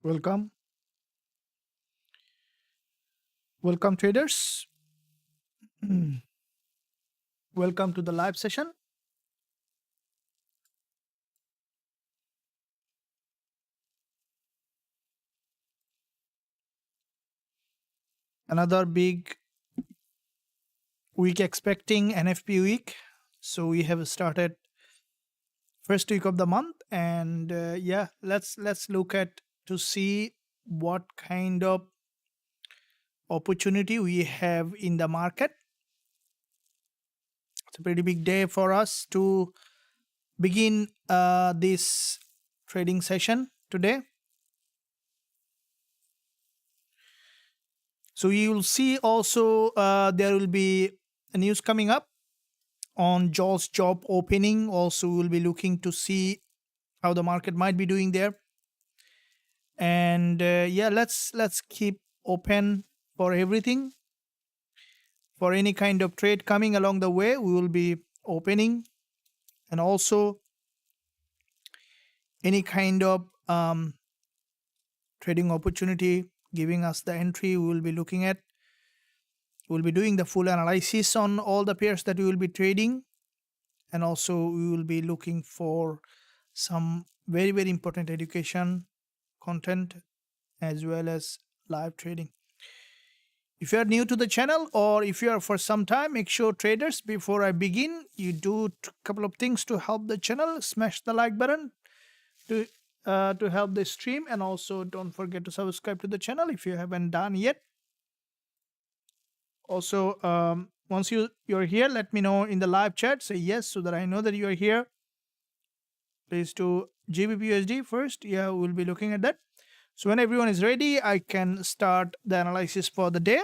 Welcome. Welcome, traders. Welcome to the live session. Another big week expecting NFP week. So we have started first week of the month, and yeah, let's look at to see what kind of opportunity we have in the market. It's a pretty big day for us to begin this trading session today. So you will see also there will be a news coming up on Joel's job opening. Also, we'll be looking to see how the market might be doing there. And yeah, let's keep open for everything. For any kind of trade coming along the way, we will be opening, and also any kind of trading opportunity giving us the entry, we will be looking at. We'll be doing the full analysis on all the pairs that we will be trading, and also we will be looking for some very, very important education content as well as live trading. If you are new to the channel, or if you are for some time, make sure, traders, before I begin, you do a couple of things to help the channel. Smash the like button to help the stream, and also don't forget to subscribe to the channel if you haven't done yet. Also, once you're here, let me know in the live chat. Say yes so that I know that you are here. Please do Gbpusd first. Yeah, we'll be looking at that. So when everyone is ready, I can start the analysis for the day.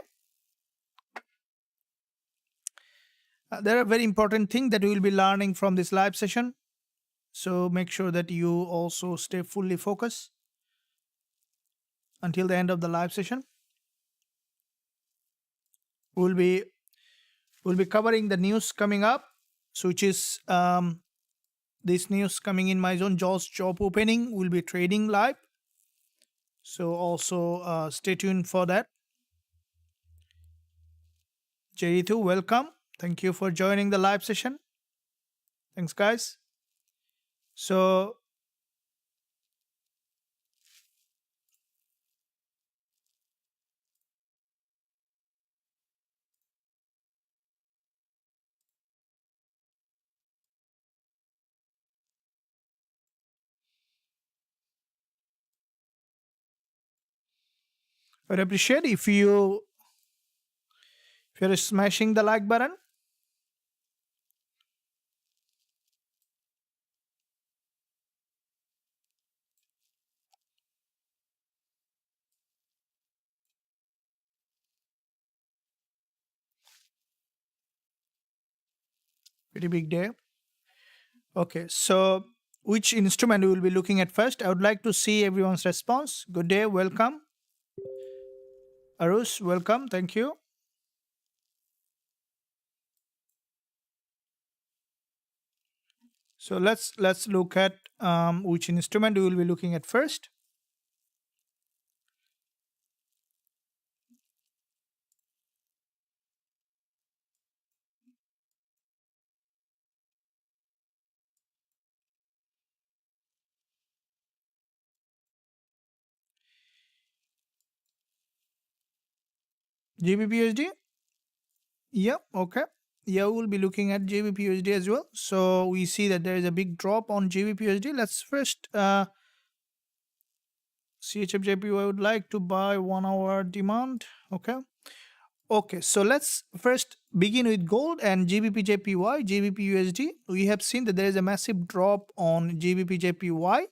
There are very important things that we will be learning from this live session. So make sure that you also stay fully focused until the end of the live session. We'll be covering the news coming up, so which is this news coming in my zone. Joel's job opening. We'll be trading live. So also stay tuned for that. Jeritu, welcome. Thank you for joining the live session. Thanks, guys. So I'd appreciate if you're smashing the like button. Pretty big day. Okay, so which instrument we will be looking at first? I would like to see everyone's response. Good day, welcome. Arus, welcome. Thank you. So let's look at which instrument we will be looking at first. Gbpusd. Yeah, okay. Yeah, we'll be looking at Gbpusd as well. So we see that there is a big drop on Gbpusd. Let's first CHFJP. I would like to buy 1 hour demand. Okay, so let's first begin with gold and GBPJPY, GBPUSD. We have seen that there is a massive drop on GBPJPY.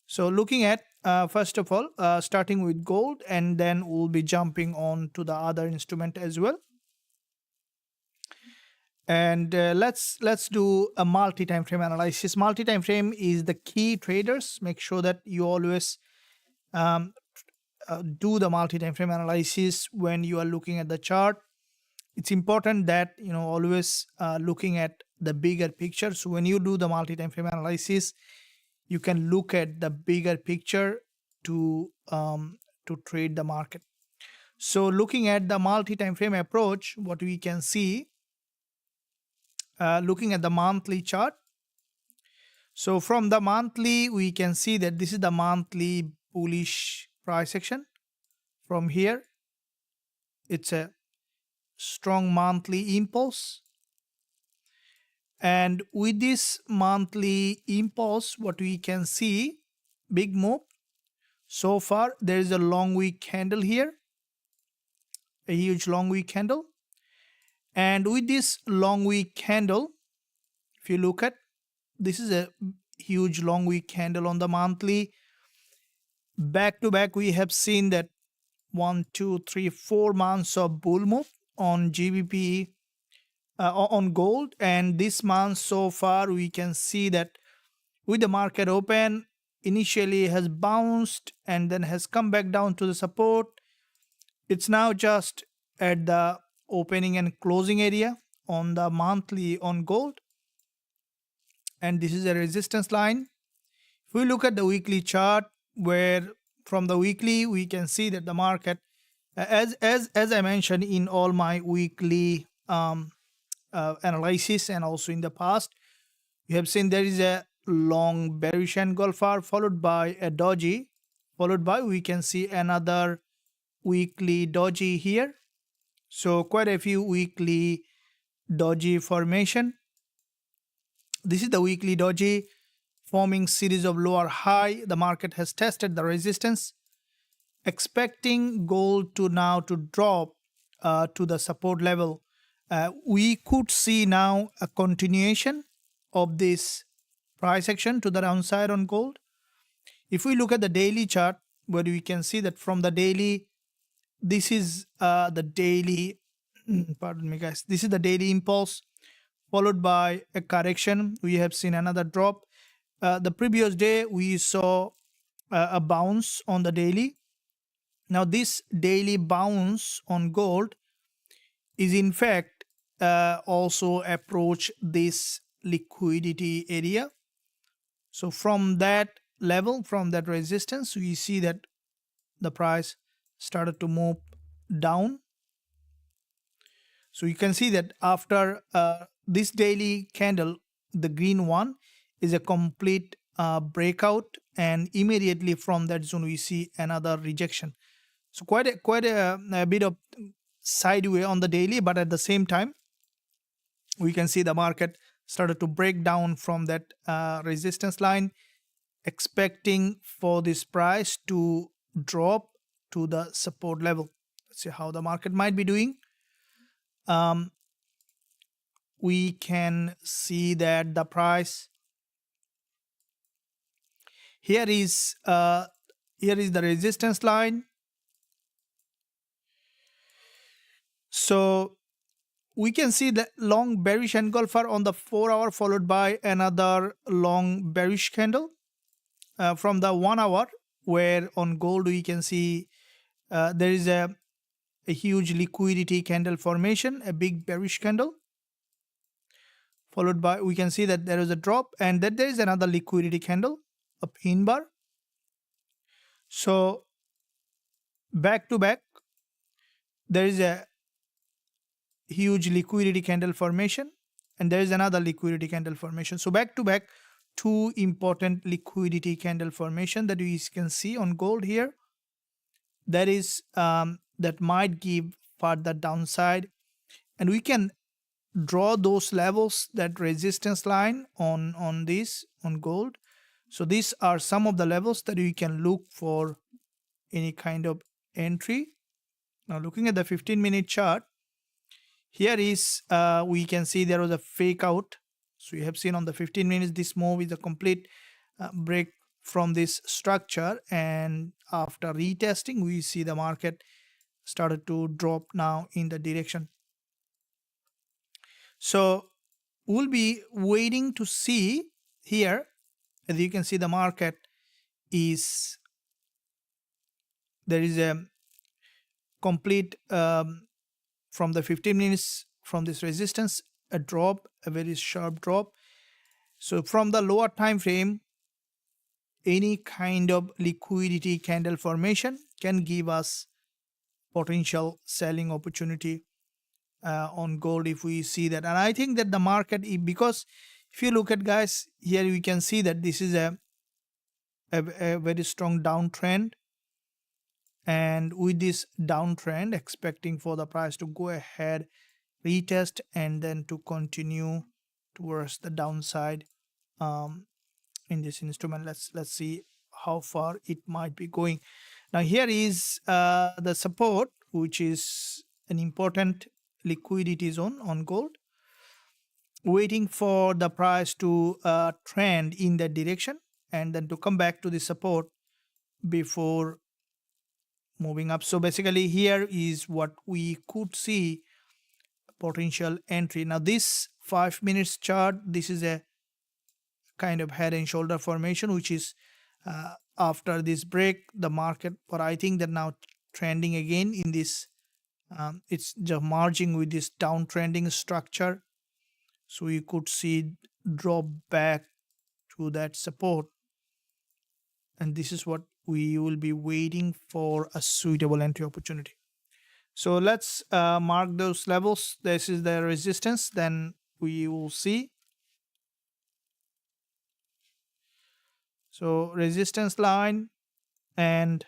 So looking at first of all, starting with gold, and then we'll be jumping on to the other instrument as well. And let's do a multi-time frame analysis. Multi-time frame is the key, traders. Make sure that you always do the multi-time frame analysis when you are looking at the chart. It's important that always looking at the bigger picture. So when you do the multi-time frame analysis, you can look at the bigger picture to trade the market. So looking at the multi-time frame approach, what we can see, looking at the monthly chart. So from the monthly, we can see that this is the monthly bullish price action. From here, it's a strong monthly impulse. And with this monthly impulse, what we can see, big move. So far, there is a long wick candle here, a huge long wick candle. And with this long wick candle, if you look at, this is a huge long wick candle on the monthly. Back to back, we have seen that 1, 2, 3, 4 months of bull move on GBP, on gold. And this month so far, we can see that with the market open, initially has bounced and then has come back down to the support. It's now just at the opening and closing area on the monthly on gold. And this is a resistance line. If we look at the weekly chart, where from the weekly we can see that the market, as I mentioned in all my weekly analysis and also in the past, you have seen there is a long bearish engulfer followed by a doji, followed by we can see another weekly doji here. So quite a few weekly doji formation. This is the weekly doji forming series of lower high. The market has tested the resistance, expecting gold to now to drop to the support level. We could see now a continuation of this price action to the downside on gold. If we look at the daily chart, where we can see that from the daily, this is the daily, pardon me guys, this is the daily impulse followed by a correction. We have seen another drop. The previous day we saw a bounce on the daily. Now this daily bounce on gold is in fact also approach this liquidity area. So from that level, from that resistance, we see that the price started to move down. So you can see that after this daily candle, the green one is a complete breakout, and immediately from that zone we see another rejection. So quite a bit of sideways on the daily, but at the same time we can see the market started to break down from that resistance line, expecting for this price to drop to the support level. Let's see how the market might be doing. We can see that the price here is the resistance line. So we can see the long bearish engulfer on the 4 hour followed by another long bearish candle from the 1 hour, where on gold we can see there is a huge liquidity candle formation, a big bearish candle, followed by we can see that there is a drop and that there is another liquidity candle, a pin bar. So back to back there is a huge liquidity candle formation and there is another liquidity candle formation. So back to back, two important liquidity candle formation that we can see on gold here. That is that might give further downside, and we can draw those levels, that resistance line on this on gold. So these are some of the levels that we can look for any kind of entry. Now looking at the 15-minute chart, here is we can see there was a fake out. So we have seen on the 15 minutes this move is a complete break from this structure, and after retesting we see the market started to drop now in the direction. So we'll be waiting to see here. As you can see, the market is, there is a complete from the 15 minutes from this resistance, a drop, a very sharp drop. So from the lower time frame, any kind of liquidity candle formation can give us potential selling opportunity on gold if we see that. And I think that the market, because if you look at, guys, here we can see that this is a very strong downtrend, and with this downtrend expecting for the price to go ahead, retest, and then to continue towards the downside in this instrument. Let's see how far it might be going. Now here is the support, which is an important liquidity zone on gold, waiting for the price to trend in that direction and then to come back to the support before moving up. So basically here is what we could see potential entry. Now this 5 minutes chart, this is a kind of head and shoulder formation, which is after this break the market, but I think that now trending again in this it's just merging with this downtrending structure, so you could see drop back to that support, and this is what we will be waiting for, a suitable entry opportunity. So let's mark those levels. This is the resistance, then we will see. So resistance line, and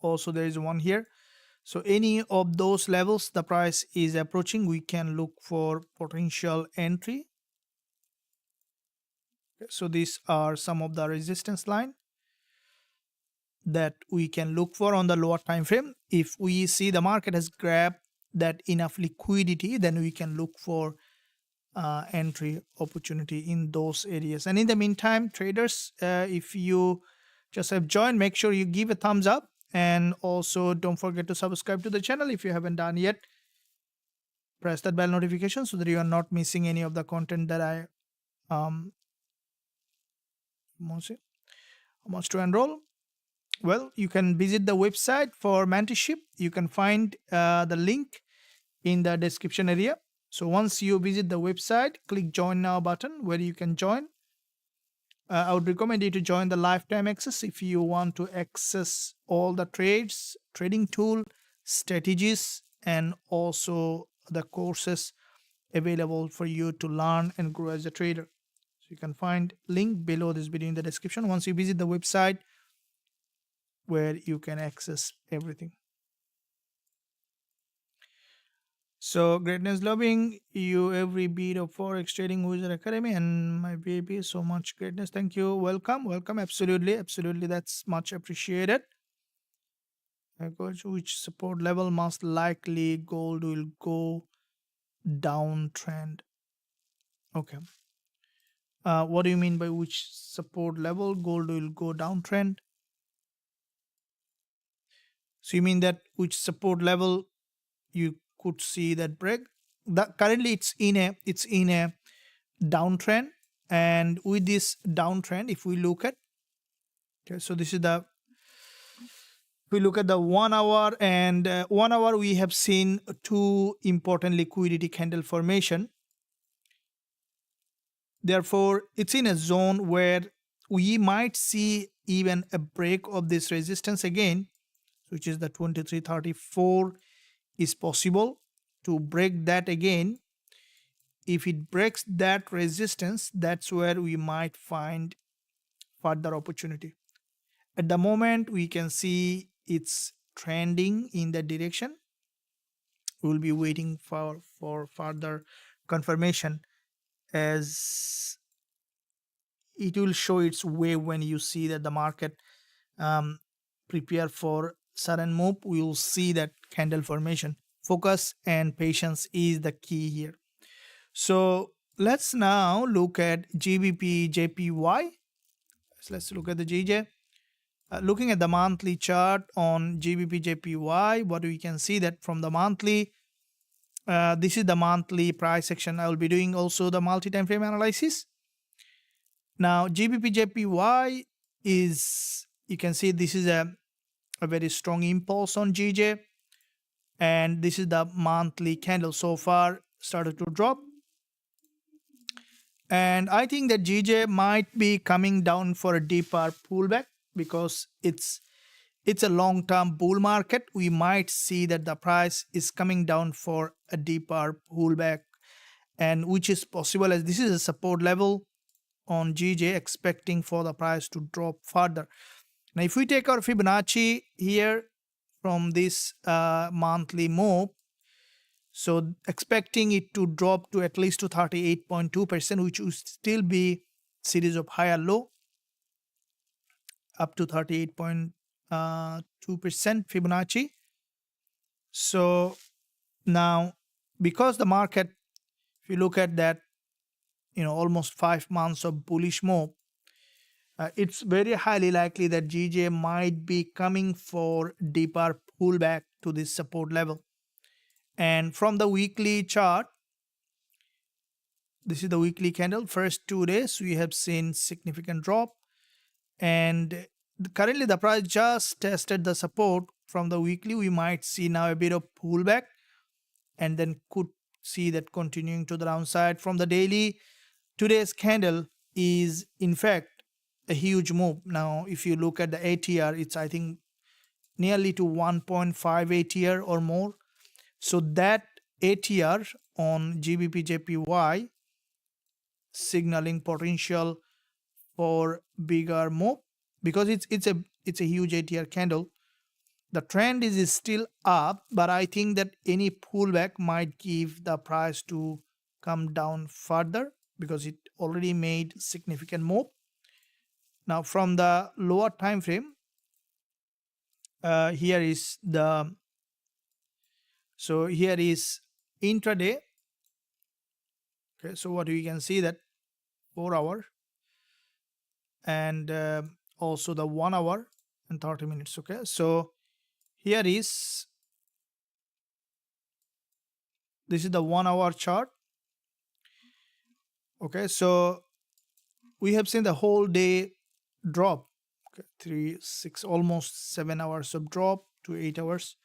also there is one here. So any of those levels the price is approaching, we can look for potential entry. So these are some of the resistance line that we can look for on the lower time frame. If we see the market has grabbed that enough liquidity, then we can look for entry opportunity in those areas. And in the meantime, traders, if you just have joined, make sure you give a thumbs up, and also don't forget to subscribe to the channel if you haven't done yet. Press that bell notification so that you are not missing any of the content that I wants to enroll. Well, you can visit the website for mentorship. You can find the link in the description area. So once you visit the website, click join now button where you can join. I would recommend you to join the lifetime access if you want to access all the trades, trading tool, strategies, and also the courses available for you to learn and grow as a trader. So you can find link below this video in the description once you visit the website where you can access everything. So greatness loving you every beat of Forex Trading Wizard Academy and my baby, so much greatness. Thank you. Welcome. Absolutely. That's much appreciated. Which support level most likely gold will go downtrend? Okay. What do you mean by which support level gold will go downtrend? So you mean that which support level you could see that break? That currently it's in a downtrend, and with this downtrend, if we look at, okay, so this is the, if we look at the 1 hour, and 1 hour we have seen two important liquidity candle formation. Therefore it's in a zone where we might see even a break of this resistance again, which is the 2334 is possible to break that again. If it breaks that resistance, that's where we might find further opportunity. At the moment we can see it's trending in that direction. We'll be waiting for further confirmation, as it will show its way when you see that the market prepare for sudden move. We will see that candle formation. Focus and patience is the key here. So let's now look at Gbpusd. Let's look at the GJ. Looking at the monthly chart on Gbpusd, what we can see that from the monthly, this is the monthly price action. I will be doing also the multi-time frame analysis. Now Gbpusd is, you can see this is a very strong impulse on GJ, and this is the monthly candle. So far started to drop, And I think that GJ might be coming down for a deeper pullback because it's a long-term bull market. We might see that the price is coming down for a deeper pullback, and which is possible as this is a support level on GJ, expecting for the price to drop further. Now, if we take our Fibonacci here from this monthly move, so expecting it to drop to at least to 38.2%, which would still be series of higher low up to 38.2% Fibonacci. So now, because the market, if you look at that, almost 5 months of bullish move, it's very highly likely that GJ might be coming for deeper pullback to this support level. And from the weekly chart, this is the weekly candle. First 2 days, we have seen significant drop. And currently, the price just tested the support from the weekly. We might see now a bit of pullback and then could see that continuing to the downside. From the daily, today's candle is, in fact, a huge move. Now, if you look at the ATR, it's, I think, nearly to 1.5 ATR or more. So that ATR on Gbpsd signaling potential for bigger move because it's a huge ATR candle. The trend is still up, but I think that any pullback might give the price to come down further because it already made significant move. Now, from the lower time frame, here is intraday. Okay, so what we can see that 4 hour and also the 1 hour and 30 minutes. Okay, so here is, this is the 1 hour chart. Okay, so we have seen the whole day drop. Okay, 3, 6, almost 7 hours of drop to 8 hours.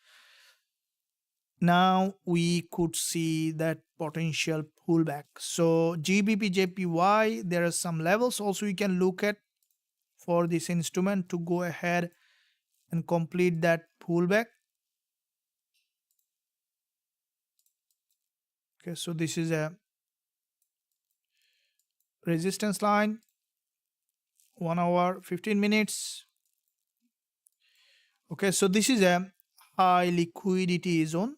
Now we could see that potential pullback. So Gbpsd, there are some levels also we can look at for this instrument to go ahead and complete that pullback. Okay, so this is a resistance line, 1 hour, 15 minutes. Okay, so this is a high liquidity zone.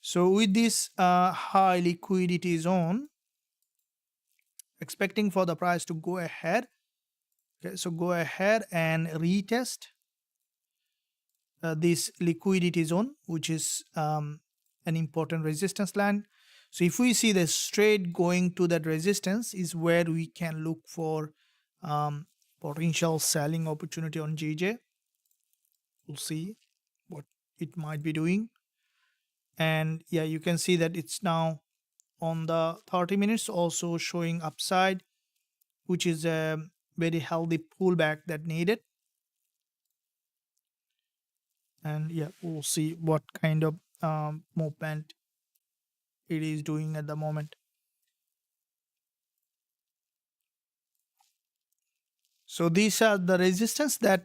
So with this high liquidity zone, expecting for the price to go ahead. Okay, so go ahead and retest this liquidity zone, which is an important resistance line. So if we see the straight going to that resistance is where we can look for potential selling opportunity on GJ. We'll see what it might be doing. And yeah, you can see that it's now on the 30 minutes also showing upside, which is a very healthy pullback that needed. And yeah, we'll see what kind of movement it is doing at the moment. So these are the resistance that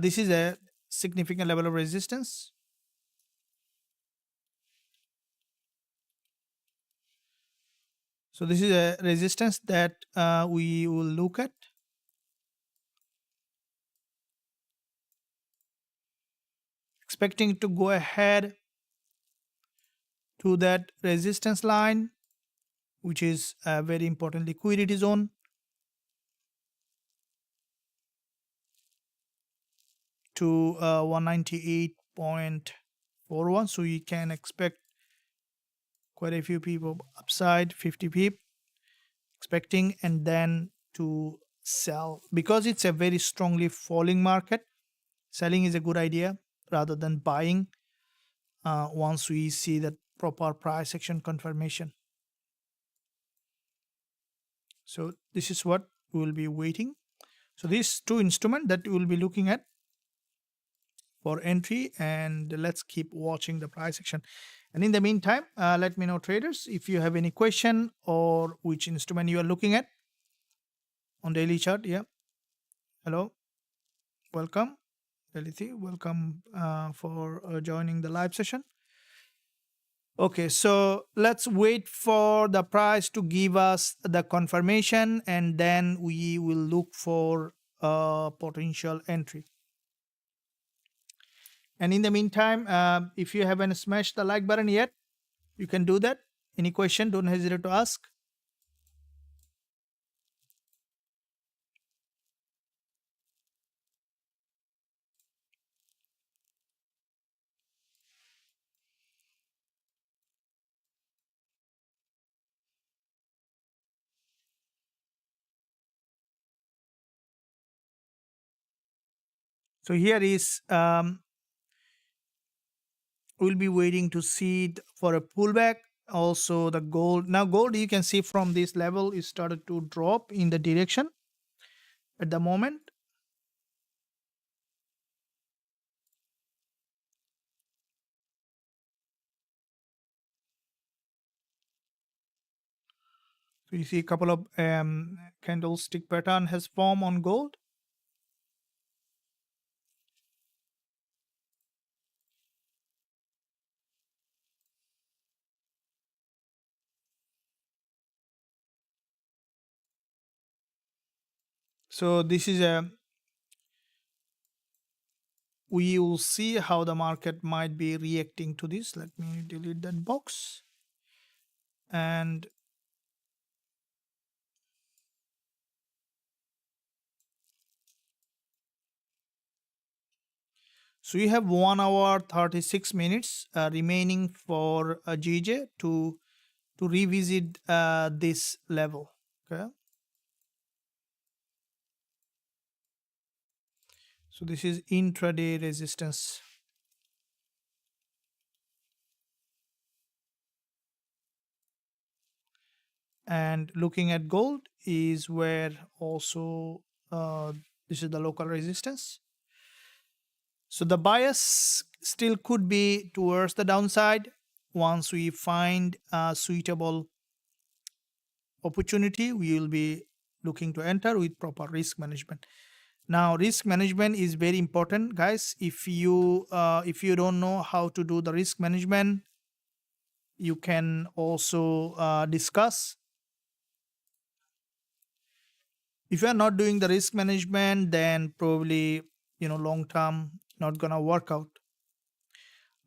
this is a significant level of resistance. So this is a resistance that we will look at. Expecting to go ahead to that resistance line, which is a very important liquidity zone. To 198.41. So you can expect quite a few people upside, 50 pip expecting, and then to sell because it's a very strongly falling market. Selling is a good idea rather than buying once we see that proper price action confirmation. So this is what we will be waiting. So these two instruments that we will be looking at. for entry, and let's keep watching the price action. And in the meantime, let me know, traders, if you have any question or which instrument you are looking at on daily chart. Yeah, hello, welcome Lalithi, welcome for joining the live session. Okay, so let's wait for the price to give us the confirmation, and then we will look for a potential entry. And in the meantime, if you haven't smashed the like button yet, you can do that. Any question, don't hesitate to ask. So here is, we'll be waiting to see it for a pullback. Also the gold, now gold, you can see from this level it started to drop in the direction at the moment. So you see a couple of candlestick pattern has formed on gold. So this is a, we will see how the market might be reacting to this. Let me delete that box. And so we have 1 hour 36 minutes remaining for GJ to revisit this level. Okay, so this is intraday resistance. And looking at gold is where also this is the local resistance. So the bias still could be towards the downside once we find a suitable opportunity. We will be looking to enter with proper risk management. Now risk management is very important, guys. If you don't know how to do the risk management, you can also discuss. If you are not doing the risk management, then probably long term not gonna work out.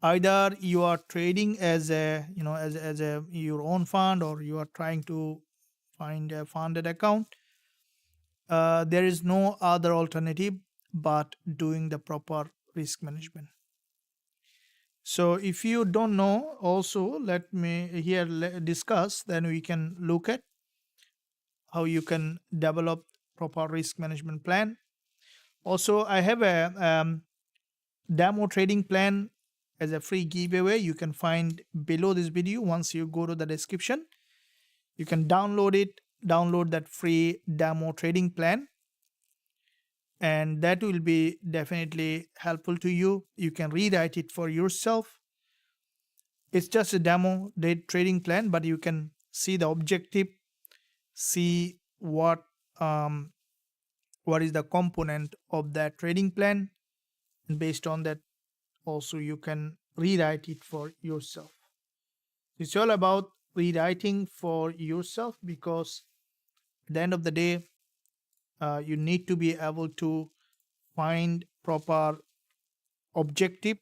Either you are trading as a as a your own fund, or you are trying to find a funded account. There is no other alternative but doing the proper risk management. So if you don't know, also let me here discuss, then we can look at how you can develop proper risk management plan. Also, I have a demo trading plan as a free giveaway. You can find below this video. Once you go to the description, you can download that free demo trading plan, and that will be definitely helpful to you. You can rewrite it for yourself. It's just a demo day trading plan, but you can see the objective, see what is the component of that trading plan, and based on that also you can rewrite it for yourself. It's all about rewriting for yourself, because at the end of the day, you need to be able to find proper objective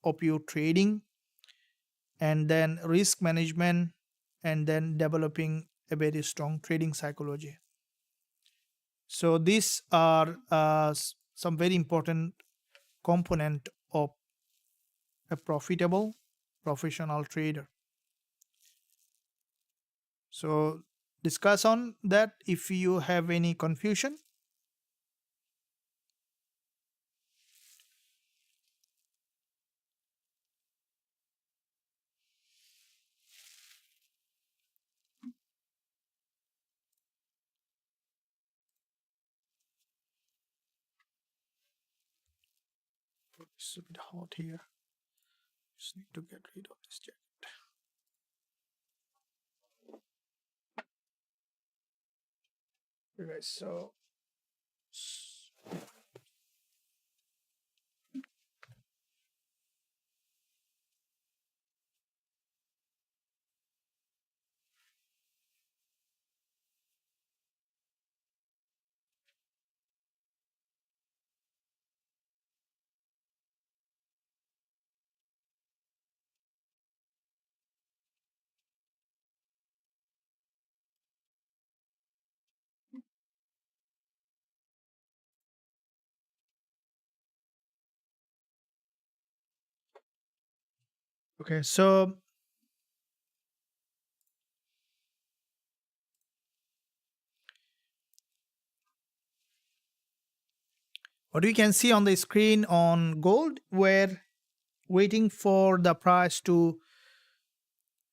of your trading, and then risk management, and then developing a very strong trading psychology. So these are some very important component of a profitable professional trader. So discuss on that if you have any confusion. It's a bit hot here. Just need to get rid of this jacket. Okay, so okay, so what we can see on the screen on gold, we're waiting for the price to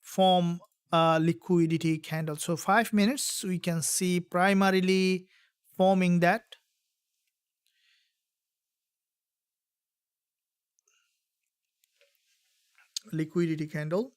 form a liquidity candle. So 5 minutes, we can see primarily forming that liquidity candle.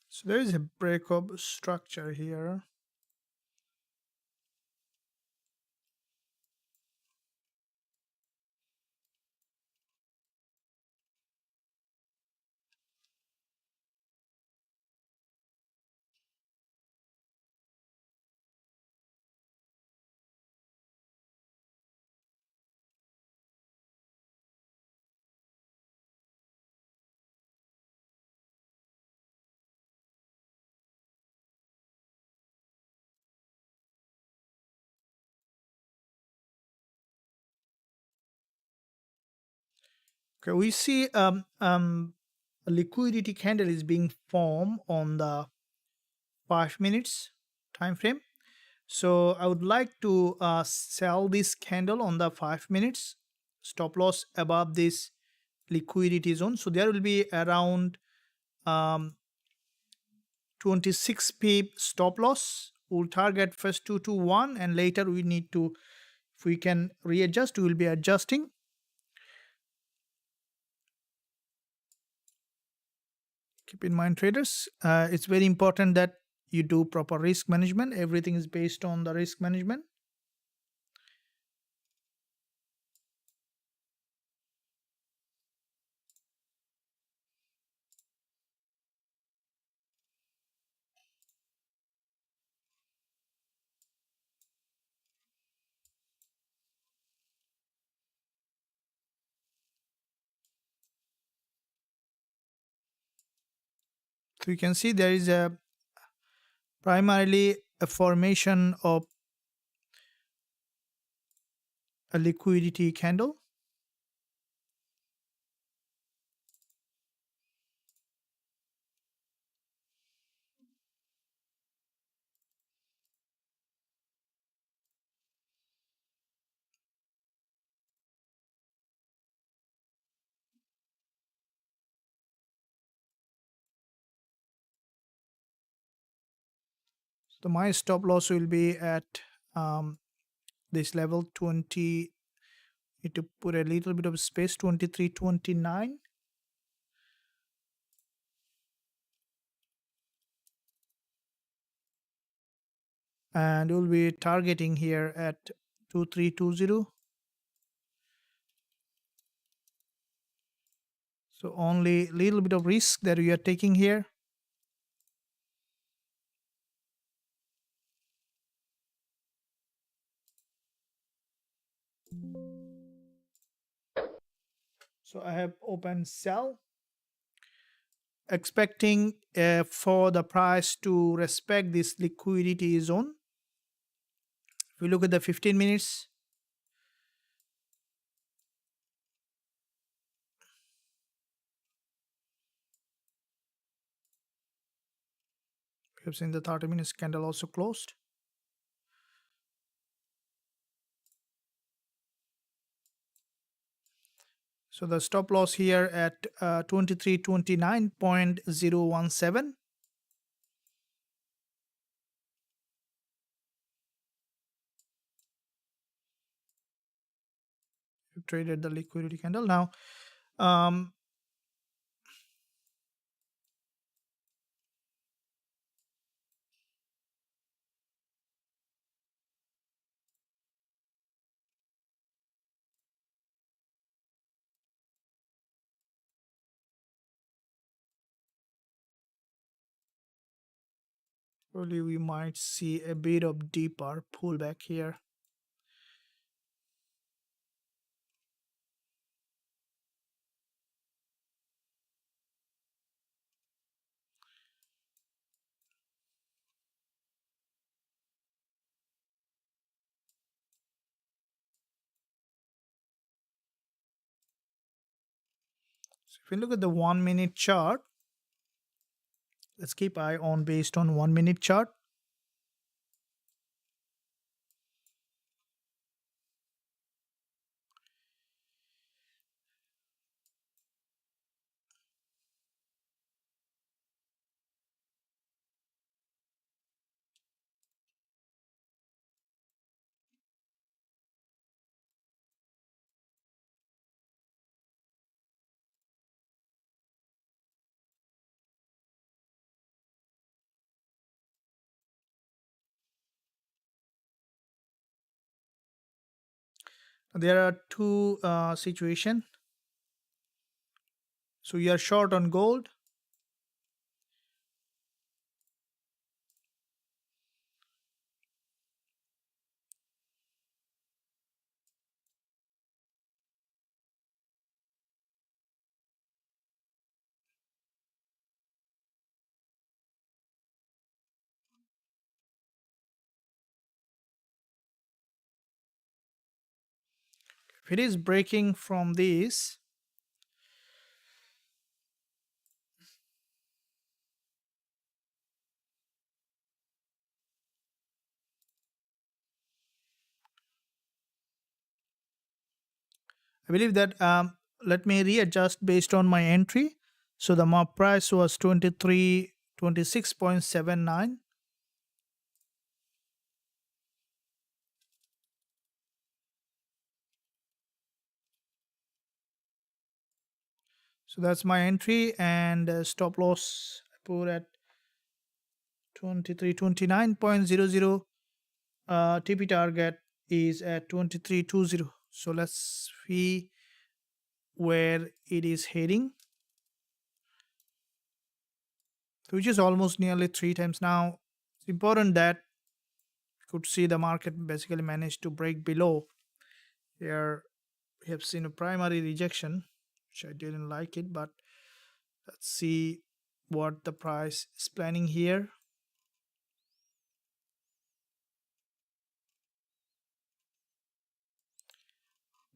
So there is a breakup structure here. Okay, we see a liquidity candle is being formed on the 5 minutes time frame. So I would like to sell this candle on the 5 minutes, stop loss above this liquidity zone. So there will be around 26 pip stop loss. We'll target first 221, and later we need to, if we can readjust, we will be adjusting. Keep in mind, traders, it's very important that you do proper risk management. Everything is based on the risk management. So you can see there is a primarily a formation of a liquidity candle. So my stop loss will be at this level 20. Need to put a little bit of space, 23.29. And we'll be targeting here at 2320. So only little bit of risk that we are taking here. So I have open sell expecting for the price to respect this liquidity zone. If we look at the 15 minutes, we have seen the 30 minutes candle also closed. So the stop loss here at 2329.017. We've traded the liquidity candle. Now, probably we might see a bit of deeper pullback here. So if we look at the 1 minute chart, let's keep eye on based on 1 minute chart. There are two situations. So you are short on gold. If it is breaking from this, I believe that let me readjust based on my entry. So the mark price was 2326.79. So that's my entry, and stop loss I put at 2329.00. TP target is at 2320. So let's see where it is heading, which is almost nearly 3 times. Now it's important that you could see the market basically managed to break below here. We have seen a primary rejection, which I didn't like it, but let's see what the price is planning here.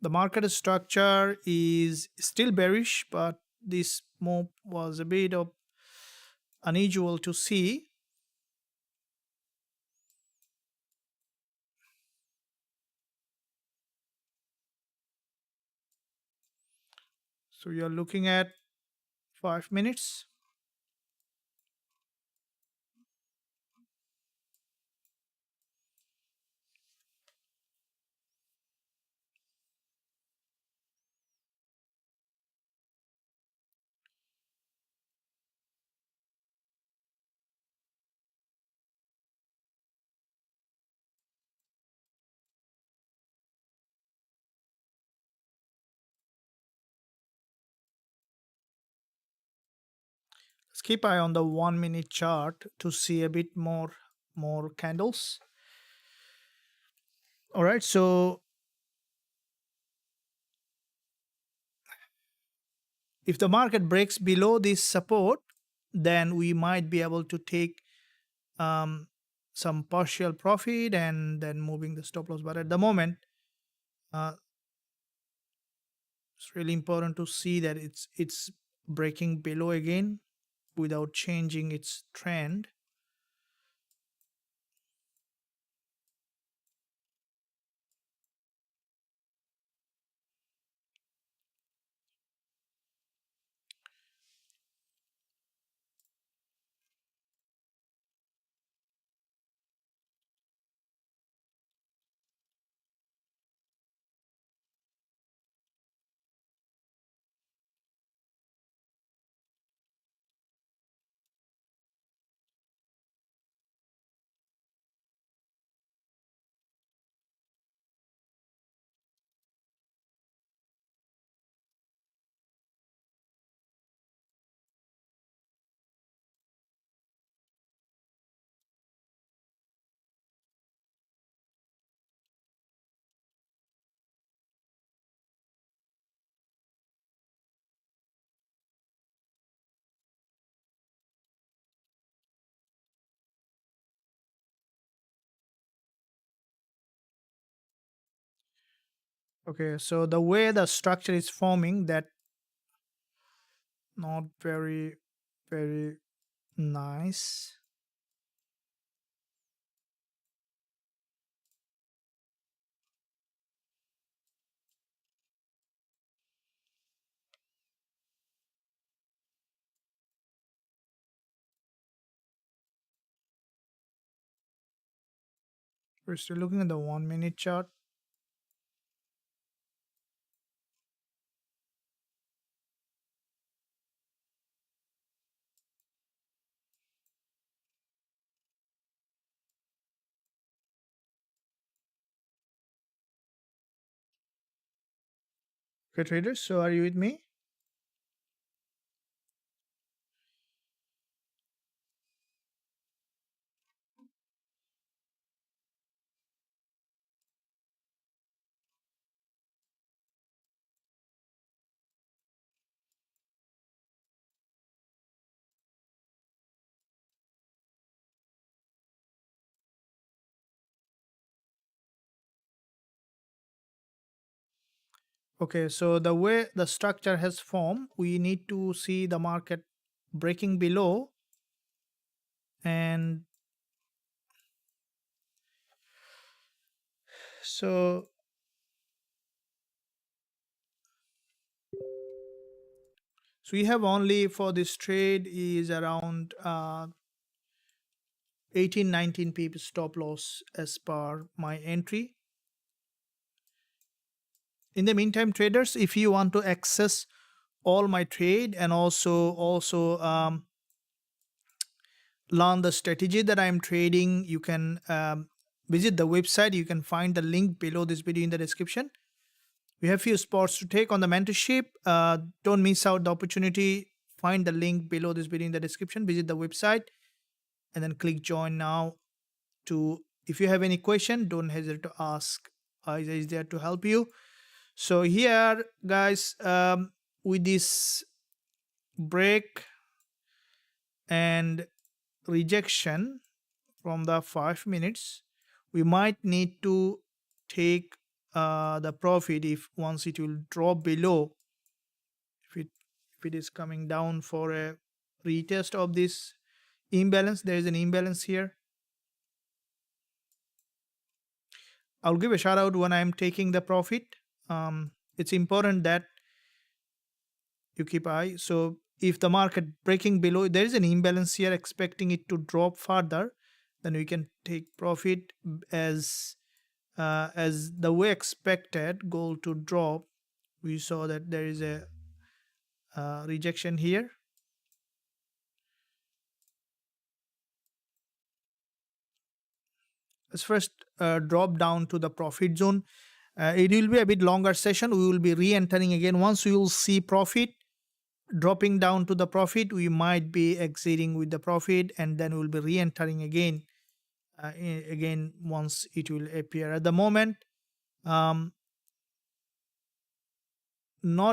The market structure is still bearish, but this move was a bit of unusual to see. So you're looking at 5 minutes. Let's keep eye on the 1 minute chart to see a bit more candles. All right, so if the market breaks below this support, then we might be able to take some partial profit and then moving the stop loss. But at the moment, uh, it's really important to see that it's breaking below again without changing its trend. Okay, so the way the structure is forming, that not very nice. We're still looking at the 1 minute chart. Okay, traders, so are you with me? Okay, so the way the structure has formed, we need to see the market breaking below, and so we have only for this trade is around 18-19 pips stop loss as per my entry. In the meantime, traders, if you want to access all my trade and also learn the strategy that I'm trading, you can visit the website. You can find the link below this video in the description. We have few spots to take on the mentorship. Don't miss out the opportunity. Find the link below this video in the description. Visit the website and then click join now. If you have any question, don't hesitate to ask. Isa is there to help you. So here, guys, with this break and rejection from the 5 minutes, we might need to take the profit if once it will drop below. If it is coming down for a retest of this imbalance, there is an imbalance here. I'll give a shout out when I'm taking the profit. It's important that you keep eye. So if the market breaking below, there is an imbalance here, expecting it to drop further, then we can take profit as the way expected gold to drop. We saw that there is a rejection here. Let's first drop down to the profit zone. It will be a bit longer session. We will be re-entering again. Once we will see profit dropping down to the profit, we might be exiting with the profit, and then we'll be re-entering again once it will appear. At the moment, not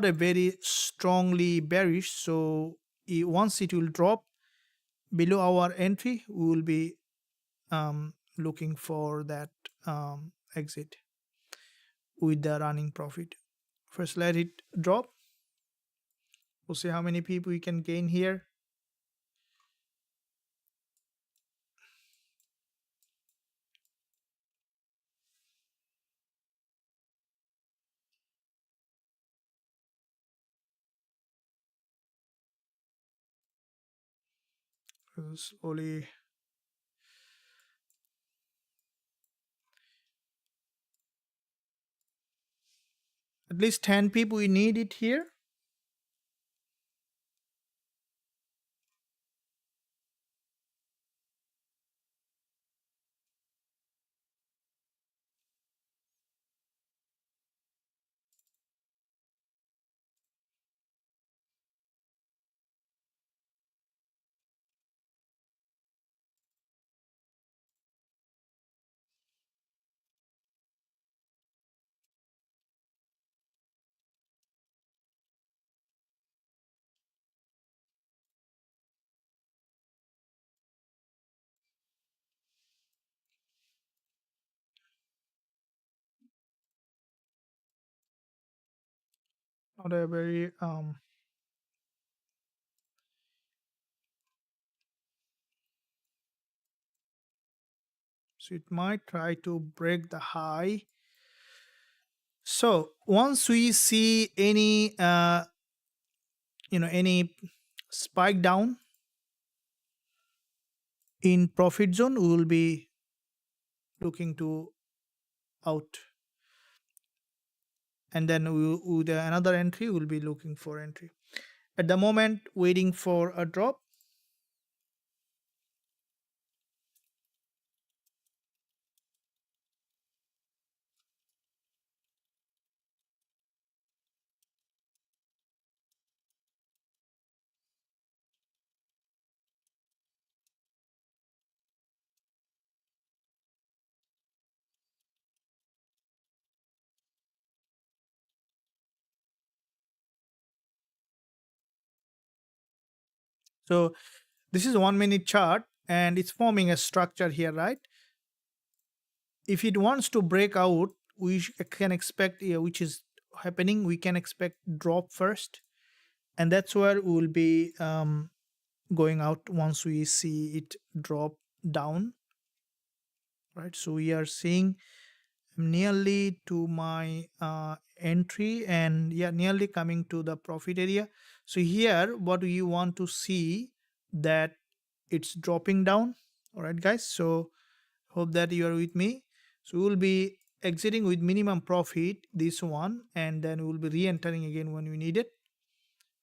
a very strongly bearish, so once it will drop, below our entry, we will be looking for that exit with the running profit. First, let it drop. We'll see how many people we can gain here. Slowly. At least 10 people we need it here. Not a very so it might try to break the high. So once we see any any spike down in profit zone, we will be looking to out, and then with another entry we'll be looking for entry. At the moment, waiting for a drop. So this is a 1 minute chart and it's forming a structure here, right? If it wants to break out, we can expect, which is happening, we can expect drop first, and that's where we will be going out once we see it drop down, right? So we are seeing nearly to my entry, and yeah, nearly coming to the profit area. So here what you want to see, that it's dropping down. All right guys, so hope that you are with me. So we will be exiting with minimum profit this one, and then we will be re-entering again when we need it,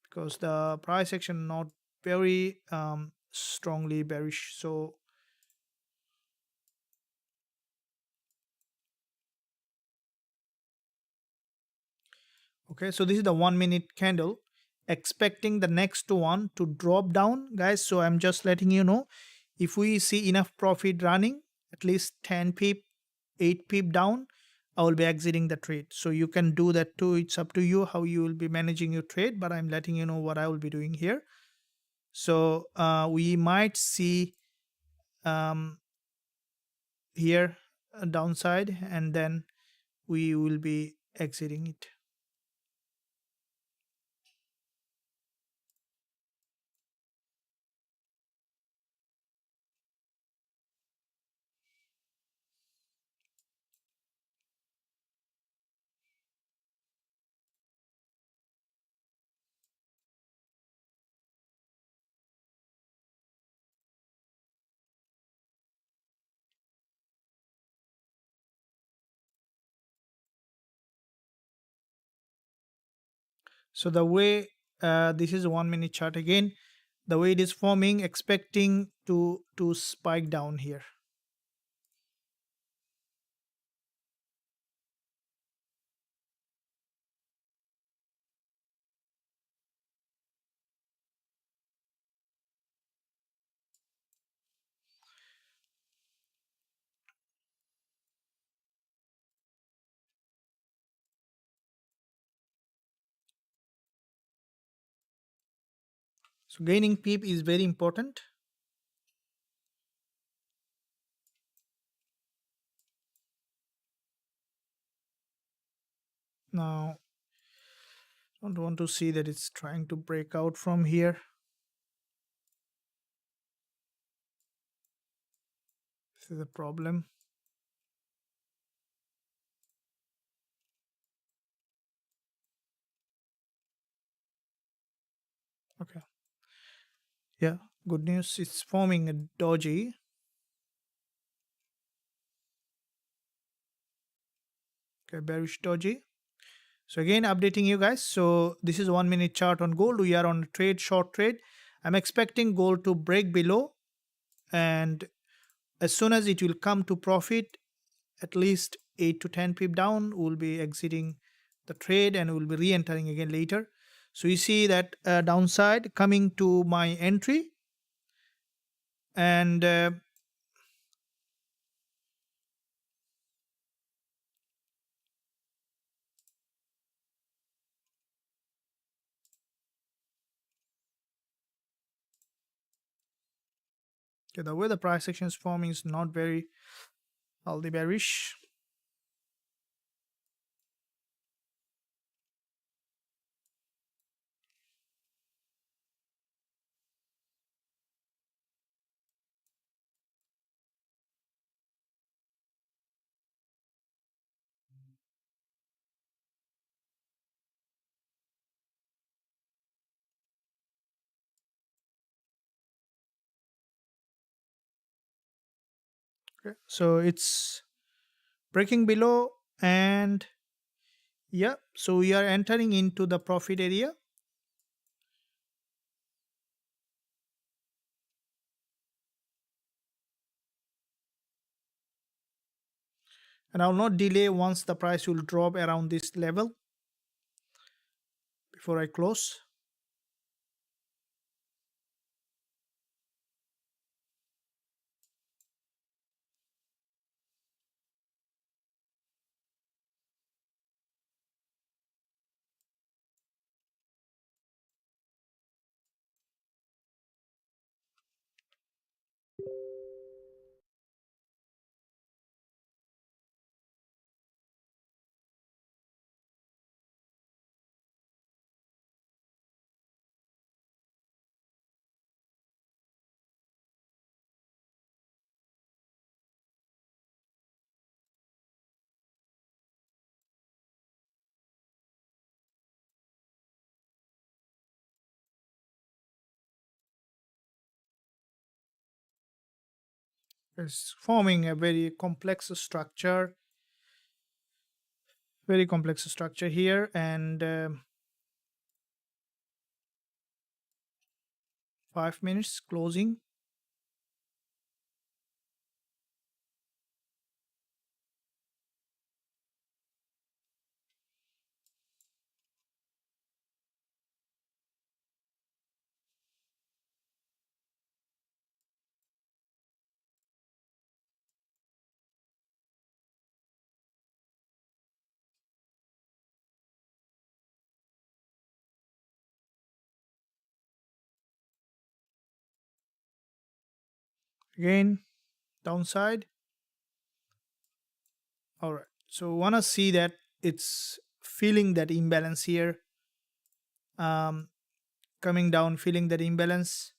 because the price action not very strongly bearish. So okay, so this is the 1 minute candle, expecting the next one to drop down, guys. So I'm just letting you know, if we see enough profit running, at least 10 pip, 8 pip down, I will be exiting the trade. So you can do that too. It's up to you how you will be managing your trade, but I'm letting you know what I will be doing here. So we might see here a downside, and then we will be exiting it. So the way this is a 1 minute chart again, the way it is forming, expecting to spike down here. So gaining peep is very important. Now, don't want to see that it's trying to break out from here. This is a problem. Okay. Yeah, good news. It's forming a doji. Okay, bearish doji. So again, updating you guys. So this is 1 minute chart on gold. We are on a trade, short trade. I'm expecting gold to break below, and as soon as it will come to profit, at least 8 to 10 pip down, we'll be exiting the trade and we'll be re-entering again later. So you see that downside coming to my entry, and okay, the way the price action is forming is not very healthy bearish. Okay, so it's breaking below, and yeah, so we are entering into the profit area. And I'll not delay once the price will drop around this level before I close. It's forming a very complex structure here, and 5 minutes closing. Again, downside. All right, so wanna see that it's feeling that imbalance here, um, coming down, feeling that imbalance.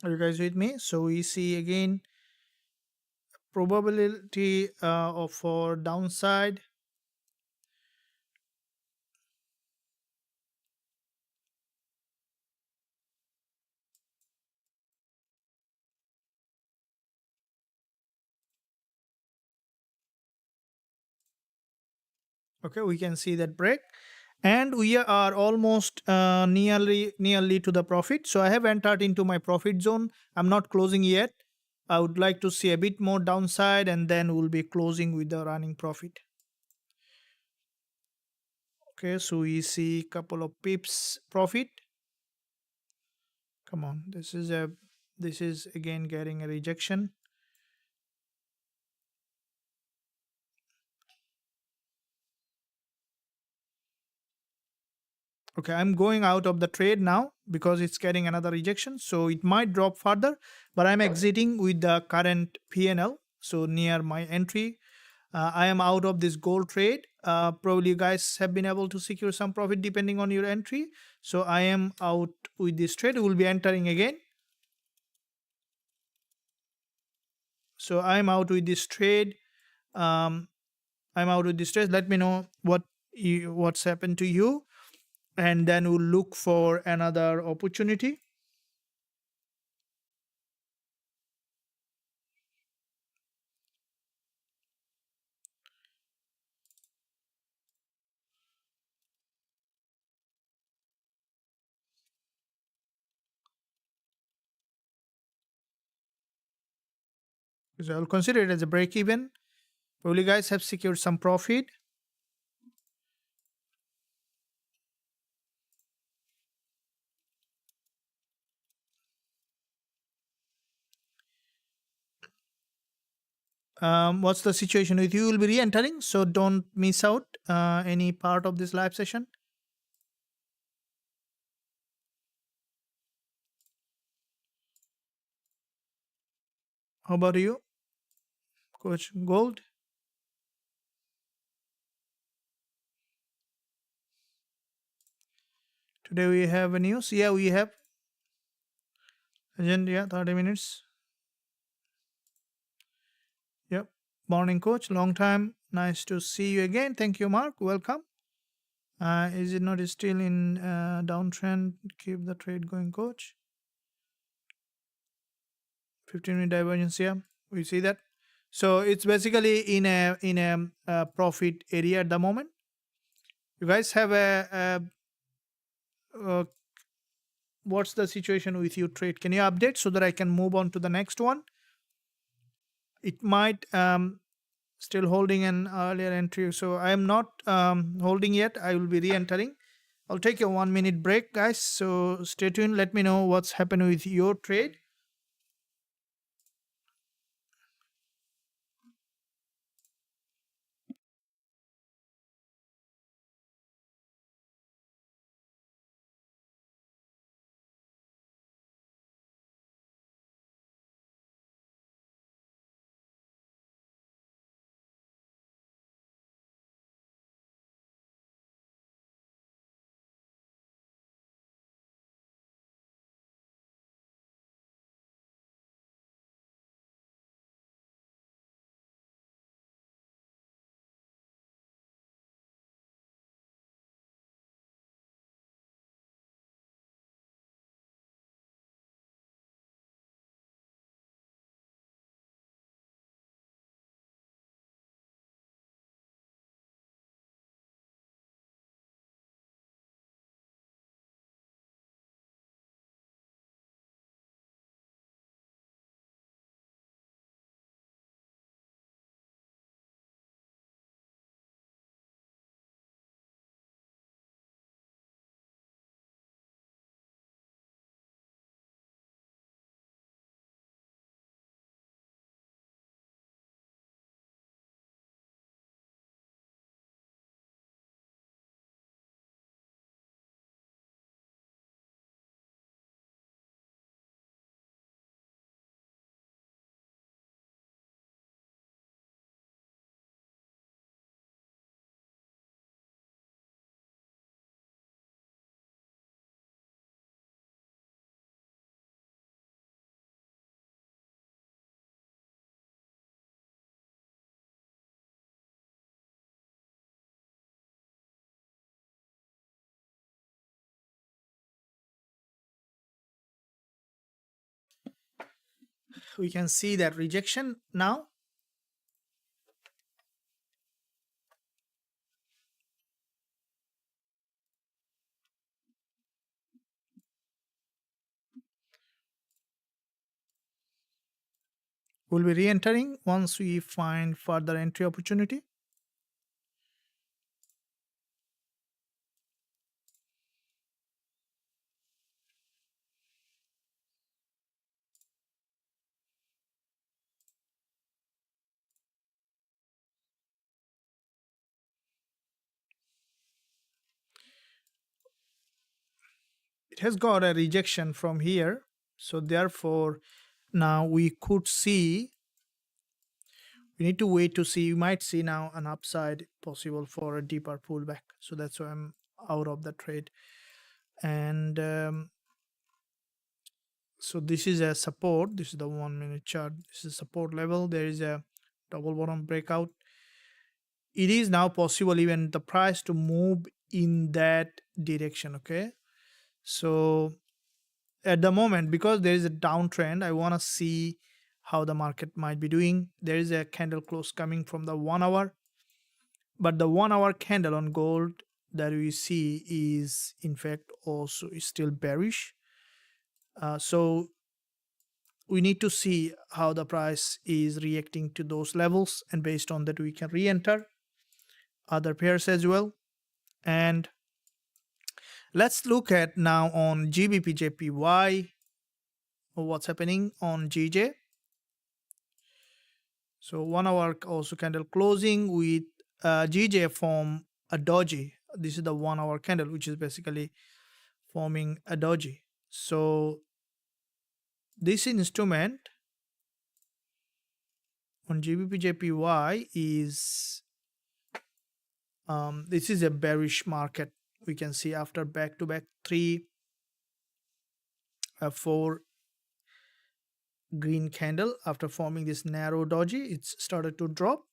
Are you guys with me? So we see again probability of for downside. Okay, we can see that break, and we are almost nearly to the profit. So I have entered into my profit zone. I'm not closing yet. I would like to see a bit more downside, and then we'll be closing with the running profit. Okay, so we see a couple of pips profit. Come on, this is again getting a rejection. Okay, I'm going out of the trade now because it's getting another rejection. So it might drop further, but I'm exiting with the current PNL. So near my entry, I am out of this gold trade. Probably you guys have been able to secure some profit depending on your entry. So I am out with this trade. We'll be entering again. So I'm out with this trade. Um, I'm out with this trade. Let me know what's happened to you, and then we'll look for another opportunity. So I'll consider it as a break even. Probably you guys have secured some profit. What's the situation with you? Will be re-entering, so don't miss out any part of this live session. How about you, Coach Gold? Today we have a news. Yeah, we have agenda. Yeah, 30 minutes. Yep. Morning, Coach. Long time. Nice to see you again. Thank you, Mark. Welcome. Is it not still in downtrend? Keep the trade going, Coach. 15-minute divergence. Yeah, we see that. So it's basically in a profit area at the moment. You guys have a what's the situation with your trade? Can you update so that I can move on to the next one? It might still holding an earlier entry, so I am not holding yet. I will be re-entering. I'll take a 1 minute break, guys. So stay tuned. Let me know what's happening with your trade. We can see that rejection now. We'll be re-entering once we find further entry opportunity. has got a rejection from here. So therefore, now we could see, we need to wait to see, you might see now an upside possible for a deeper pullback. So that's why I'm out of the trade. And so this is a support. This is the 1 minute chart. This is support level. There is a double bottom breakout. It is now possible even the price to move in that direction. Okay, so at the moment, because there is a downtrend, I want to see how the market might be doing. There is a candle close coming from the 1 hour, but the 1 hour candle on gold that we see is in fact also still bearish. So we need to see how the price is reacting to those levels, and based on that we can re-enter other pairs as well. And let's look at now on Gbpjpy what's happening on GJ. So 1 hour also candle closing with GJ form a doji. This is the 1 hour candle, which is basically forming a doji. So this instrument on Gbpjpy is this is a bearish market. We can see after back-to-back 3 4 green candle, after forming this narrow doji, it's started to drop.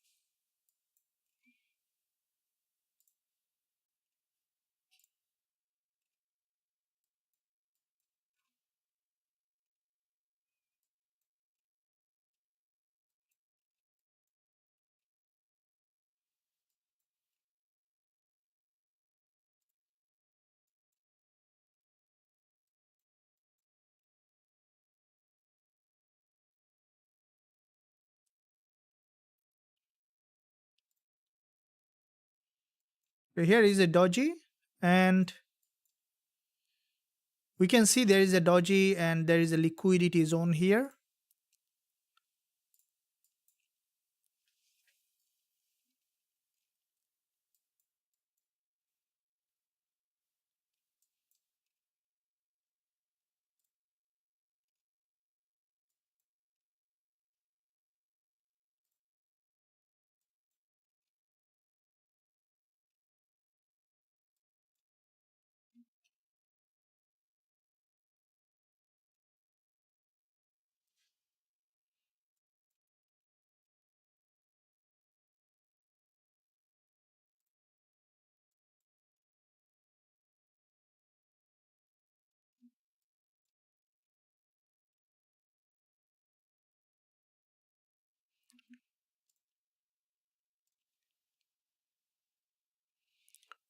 So here is a doji, and we can see there is a doji and there is a liquidity zone here.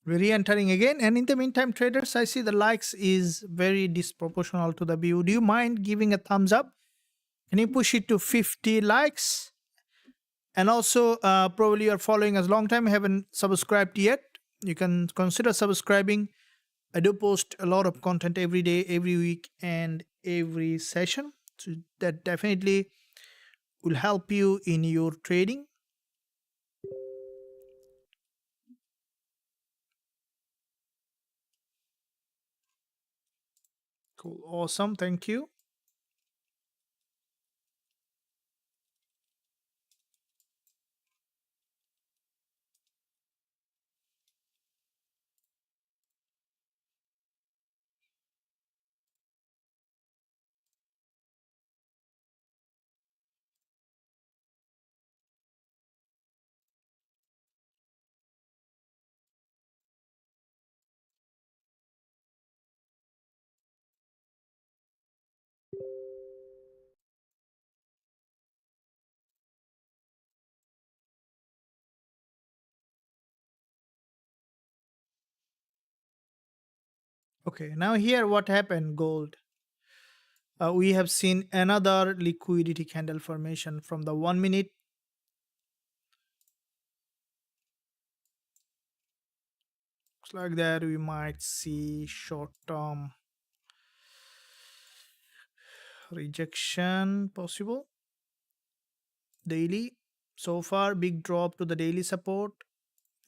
We're re-entering again, and in the meantime, traders, I see the likes is very disproportional to the view. Do you mind giving a thumbs up? Can you push it to 50 likes? And also, probably you're following us long time, haven't subscribed yet. You can consider subscribing. I do post a lot of content every day, every week, and every session. So that definitely will help you in your trading. Cool. Awesome. Thank you. Okay, now here what happened, gold. We have seen another liquidity candle formation from the 1 minute. Looks like that we might see short-term rejection possible. Daily, so far big drop to the daily support,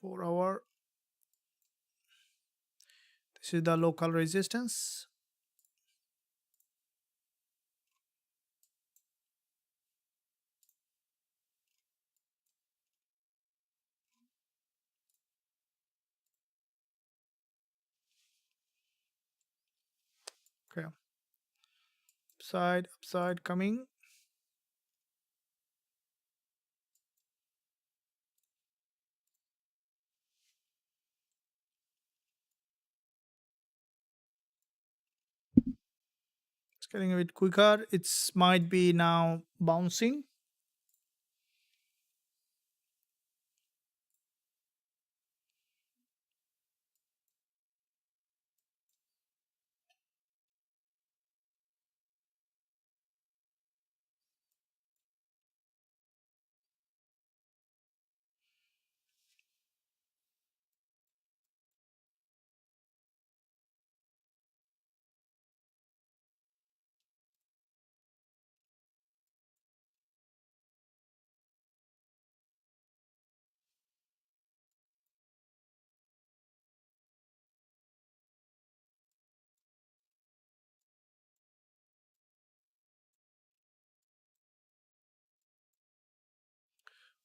4 hour. This is the local resistance. Okay, upside coming. It's getting a bit quicker. It's might be now bouncing.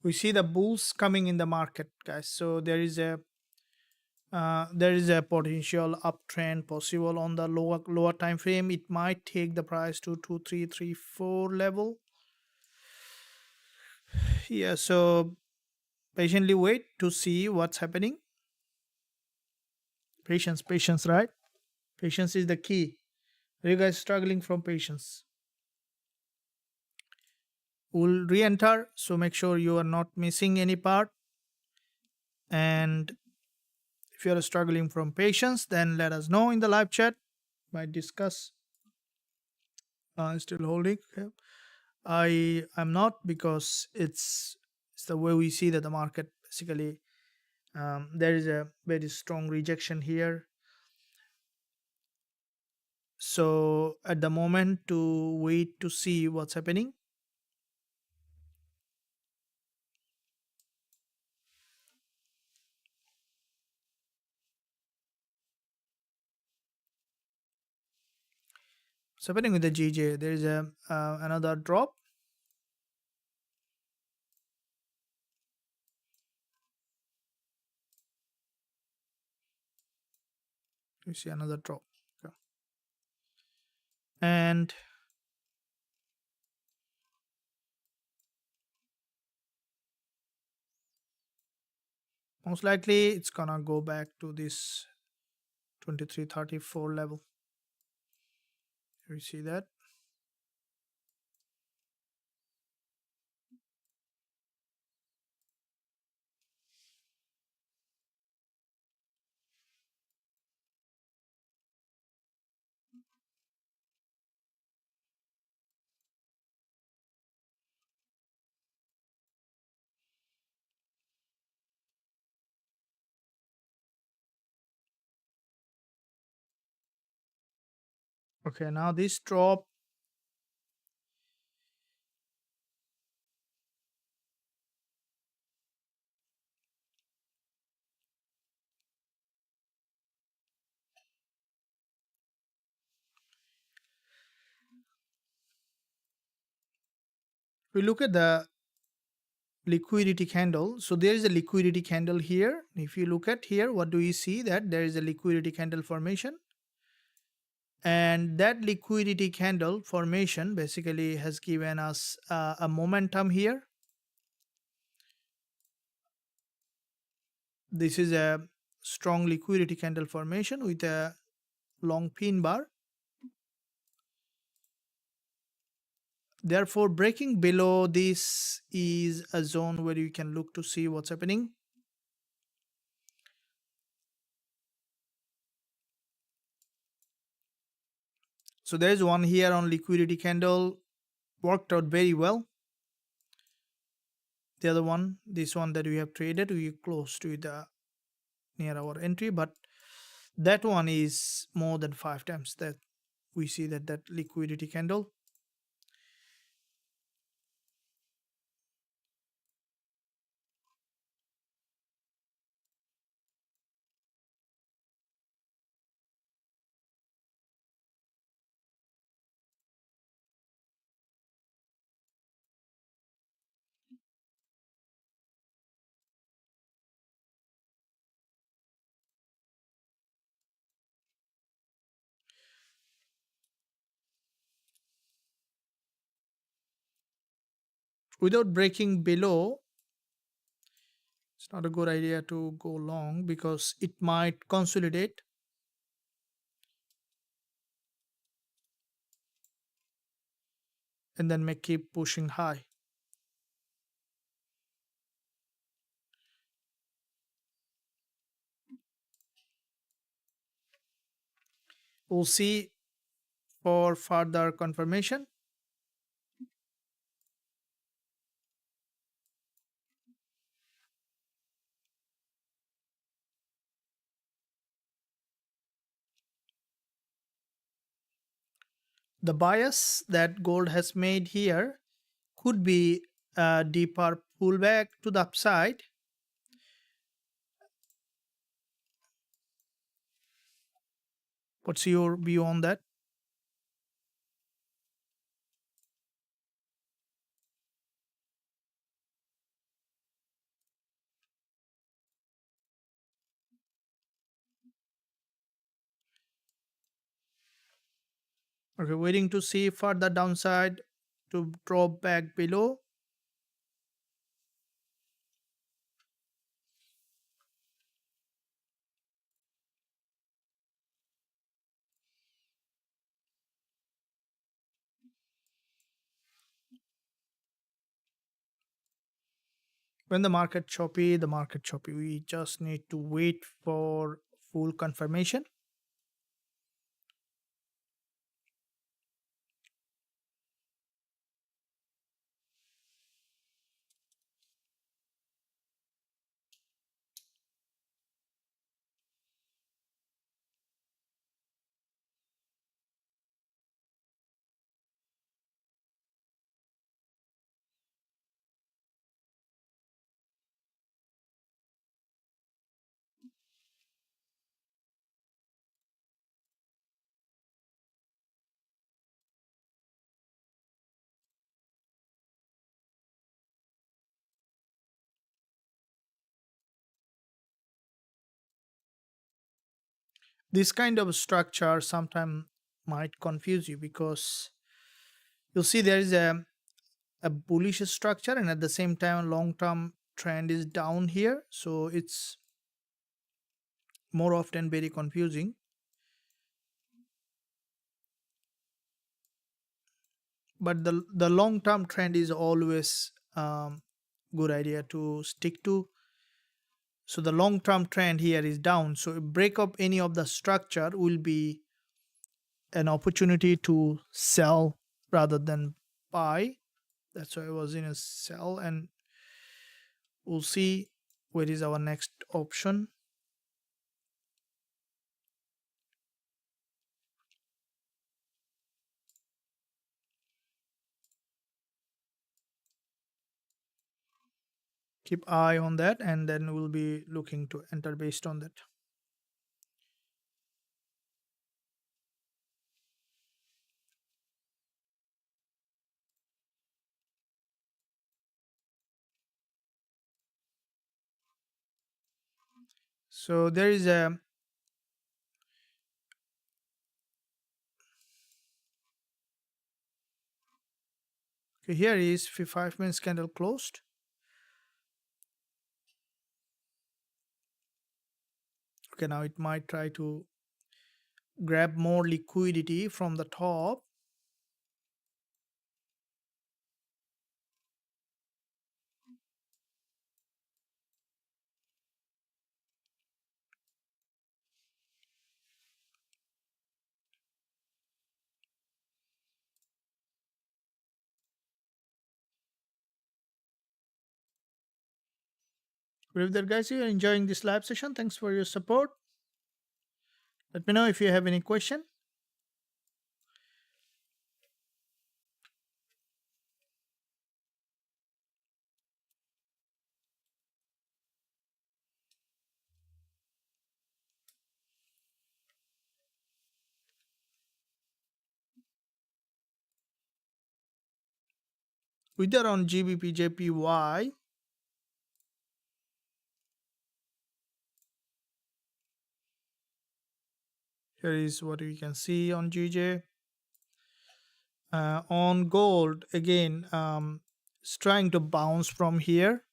We see the bulls coming in the market, guys. So there is a potential uptrend possible on the lower time frame. It might take the price to 2334 level. Yeah, so patiently wait to see what's happening. Patience, right? Patience is the key. Are you guys struggling from patience? We'll re-enter, so make sure you are not missing any part. And if you are struggling from patience, then let us know in the live chat. Might discuss. Still holding. Okay. I'm not, because it's the way we see that the market basically, there is a very strong rejection here. So at the moment, to wait to see what's happening. What's happening with the GJ? There is a another drop. You see another drop. Okay. And most likely it's gonna go back to this 2334 level. You see that? Okay, now this drop, we look at the liquidity candle. So there is a liquidity candle here. If you look at here, what do you see? That there is a liquidity candle formation, and that liquidity candle formation basically has given us a momentum here. This is a strong liquidity candle formation with a long pin bar. Therefore, breaking below this is a zone where you can look to see what's happening. So there is one here on liquidity candle, worked out very well. The other one, this one that we have traded, we close to the near our entry, but that one is more than 5 times that we see that liquidity candle. without breaking below, it's not a good idea to go long because it might consolidate and then may keep pushing high. We'll see for further confirmation. The bias that gold has made here could be a deeper pullback to the upside. What's your view on that? Okay, waiting to see further downside to drop back below. When the market choppy, we just need to wait for full confirmation. This kind of structure sometimes might confuse you because you'll see there is a bullish structure and at the same time long-term trend is down here, so it's more often very confusing. But the long-term trend is always good idea to stick to. So the long-term trend here is down, so a break up any of the structure will be an opportunity to sell rather than buy. That's why I was in a sell, and we'll see where is our next option. Keep eye on that, and then we'll be looking to enter based on that. So there is a okay, here is 5 minutes candle closed. Okay, now it might try to grab more liquidity from the top. But if that guys, you're enjoying this live session, thanks for your support. Let me know if you have any question. Either on GBP, JPY. Here is what we can see on GJ. On gold again, It's trying to bounce from here.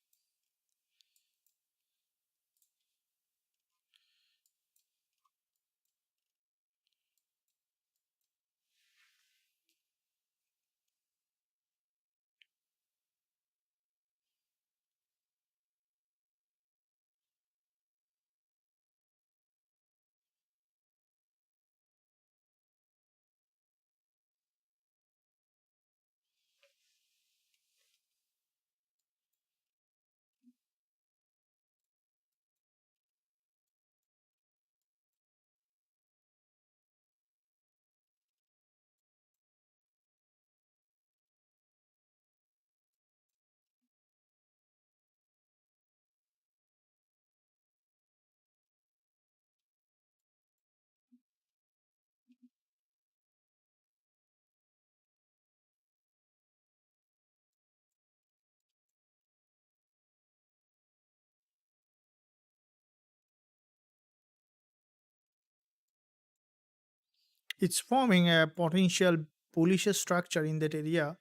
It's forming a potential bullish structure in that area.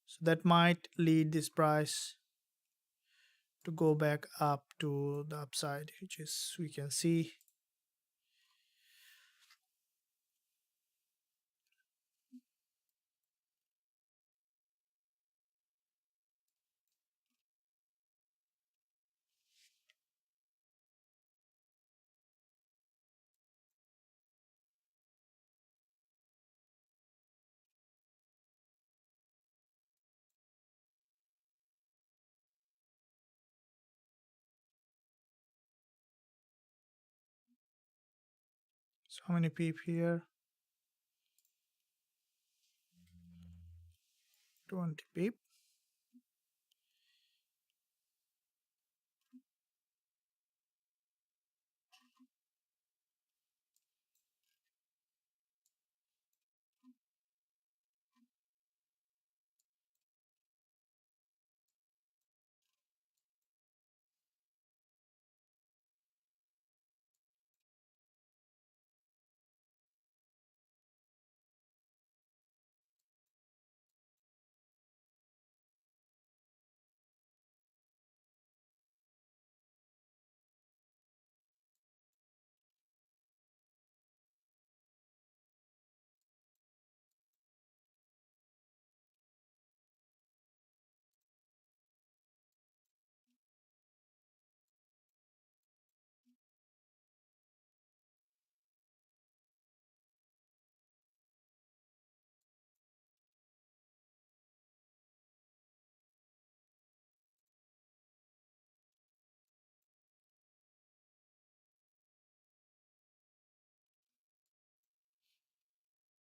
So that might lead this price to go back up to the upside, which is we can see. So how many pip here? 20 pip.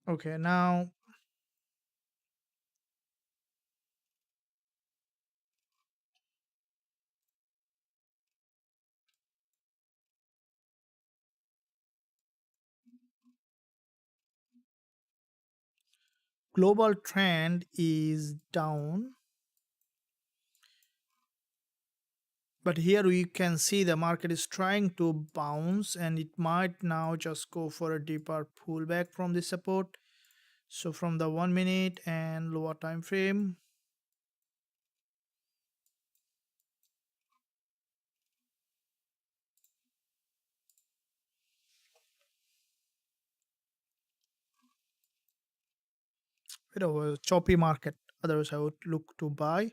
Okay, now global trend is down, but here we can see the market is trying to bounce and it might now just go for a deeper pullback from the support. So from the 1 minute and lower time frame, it was a choppy market, otherwise I would look to buy.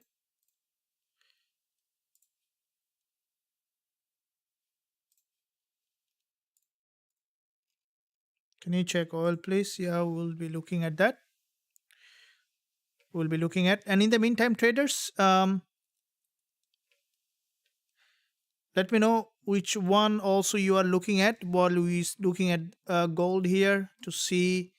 Can you check oil please? Yeah, we'll be looking at that. We'll be looking at, and in the meantime traders, let me know which one also you are looking at. While we looking at gold here to see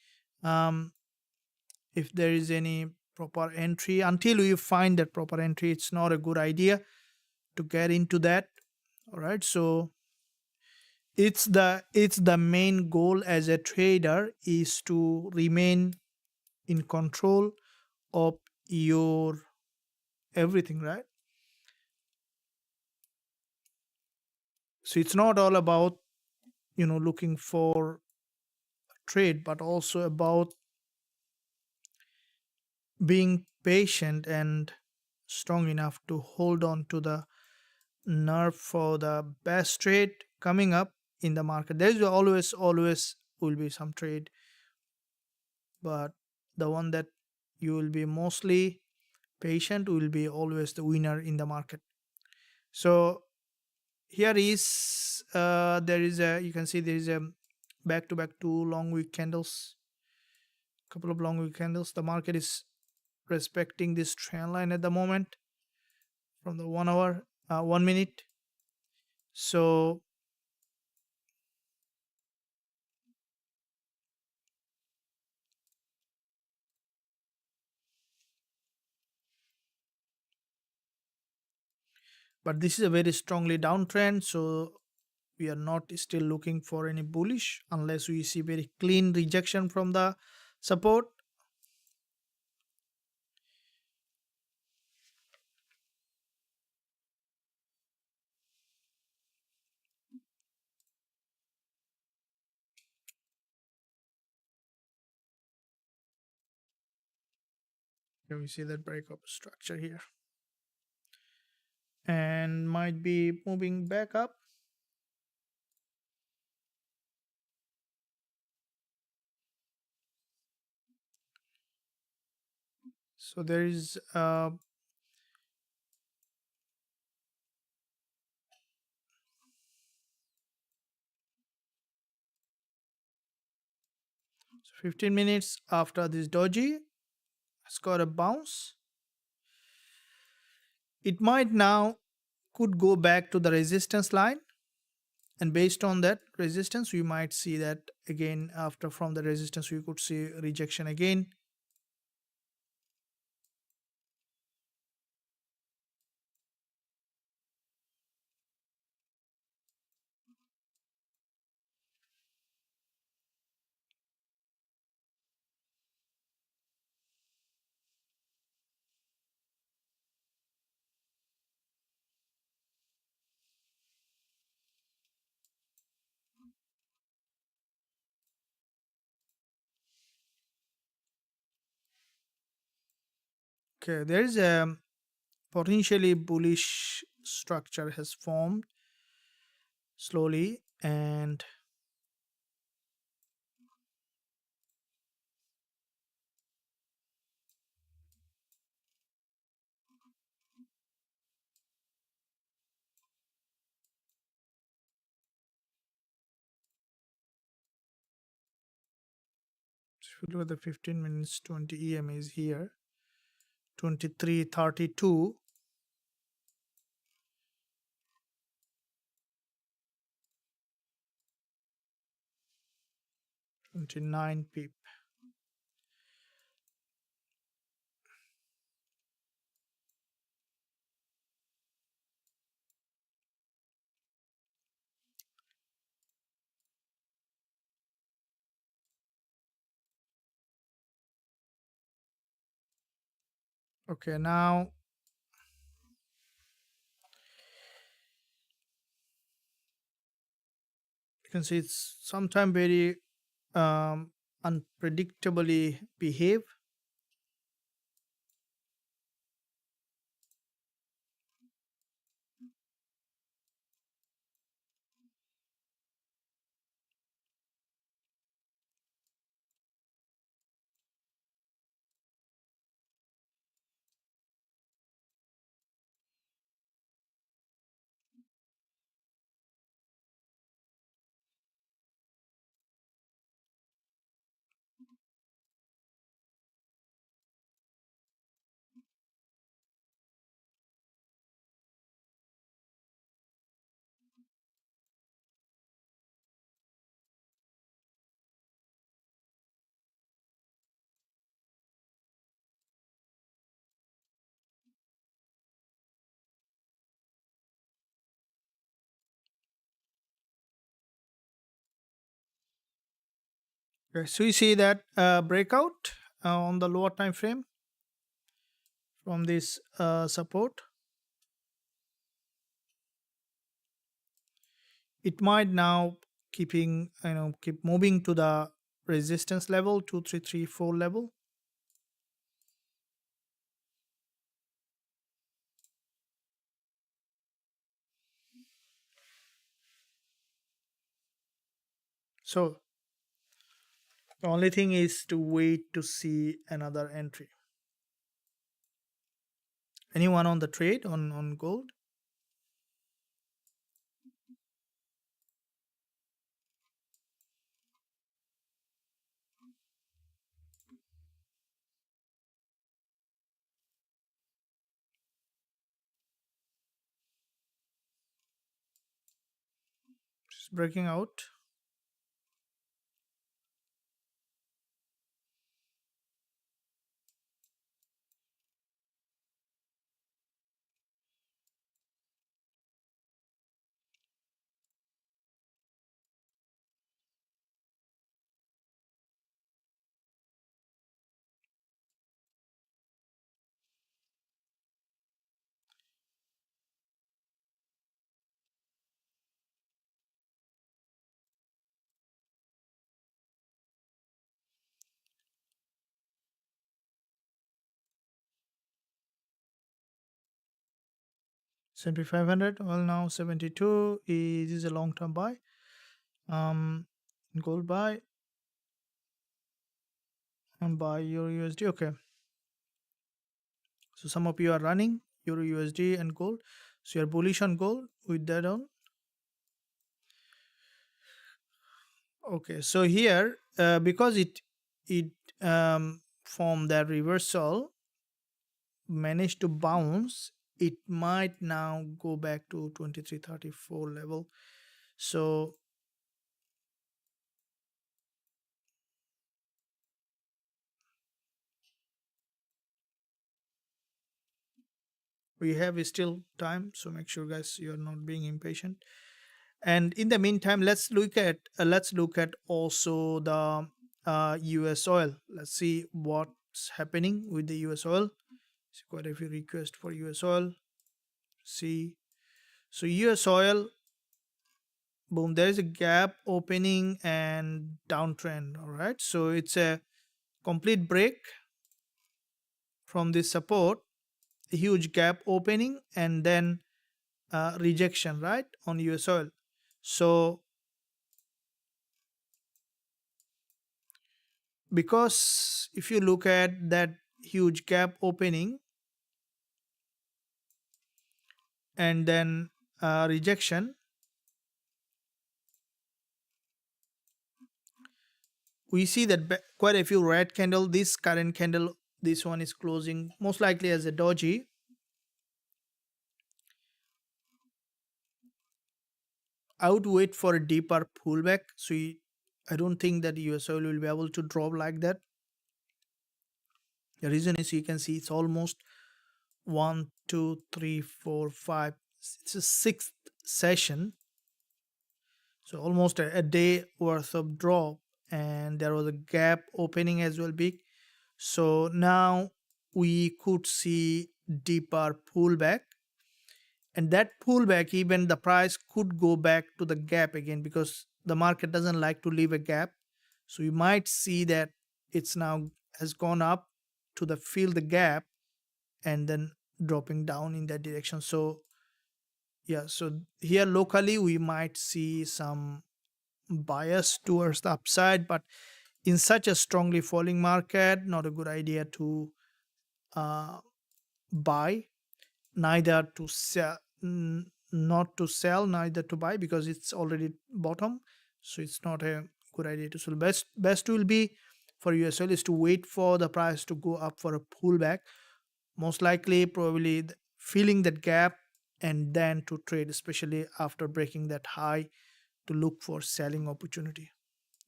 if there is any proper entry. Until we find that proper entry, it's not a good idea to get into that. All right, so it's the main goal as a trader is to remain in control of your everything, right? So it's not all about looking for trade, but also about being patient and strong enough to hold on to the nerve for the best trade coming up in the market. There is always will be some trade, but the one that you will be mostly patient will be always the winner in the market. So here is there is a, you can see there is a back to back two long wick candles, couple of long wick candles. The market is respecting this trend line at the moment from the 1 hour 1 minute. So but this is a very strongly downtrend, so we are not still looking for any bullish unless we see very clean rejection from the support. Can we see that breakup structure here and might be moving back up. So there is 15 minutes after this doji has got a bounce. It might now could go back to the resistance line, and based on that resistance we might see that again after from the resistance we could see rejection again. Okay, there is a potentially bullish structure has formed slowly, and if you look at the 15 minutes 20 EM is here 23.32, 29 pip. Okay, now you can see it's sometimes very unpredictably behave. Okay, so you see that breakout on the lower time frame from this support. It might now keeping keep moving to the resistance level 2334 level. So the only thing is to wait to see another entry. Anyone on the trade on gold? Just breaking out. 500. Well, now 72 is a long-term buy. Gold buy and buy Euro USD. Okay. So some of you are running Euro USD and gold. So you're bullish on gold with that on. Okay. So here, because it formed that reversal, managed to bounce, it might now go back to 2334 level. So we have still time, so make sure guys you're not being impatient. And in the meantime, let's look at also the US oil. Let's see what's happening with the US oil. See quite a few requests for US oil. See, so US oil, boom, there is a gap opening and downtrend. All right, so it's a complete break from this support, a huge gap opening, and then rejection, right, on US oil. So because if you look at that huge gap opening and then rejection, we see that quite a few red candle. This current candle, this one is closing most likely as a doji. I would wait for a deeper pullback. So I don't think that US oil will be able to drop like that. The reason is you can see it's almost 1, 2, 3, 4, 5. It's a sixth session, so almost a day worth of drop, and there was a gap opening as well, big. So now we could see deeper pullback, and that pullback, even the price could go back to the gap again because the market doesn't like to leave a gap. So you might see that it's now has gone up to the fill the gap and then dropping down in that direction. So yeah, so here locally we might see some bias towards the upside, but in such a strongly falling market, not a good idea to uh, buy, neither to sell, not to sell, neither to buy, because it's already bottom. So it's not a good idea to sell. Best will be for USL is to wait for the price to go up for a pullback, most likely probably filling that gap, and then to trade, especially after breaking that high, to look for selling opportunity.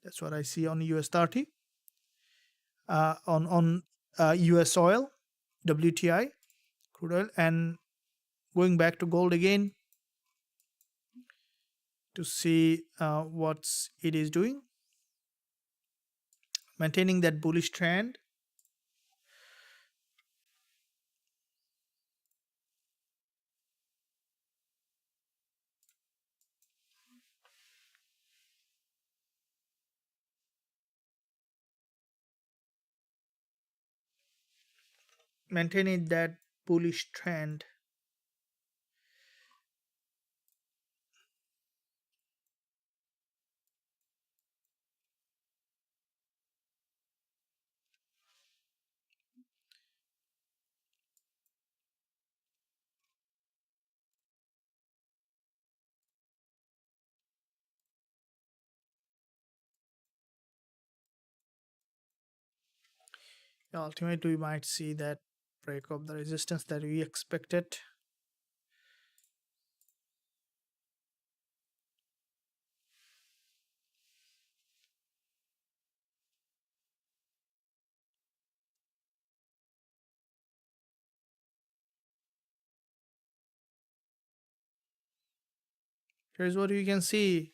That's what I see on US30, on US oil, WTI, crude oil, and going back to gold again to see what it is doing, maintaining that bullish trend. Maintaining that bullish trend. Ultimately we might see that break of the resistance that we expected. Here's what you can see.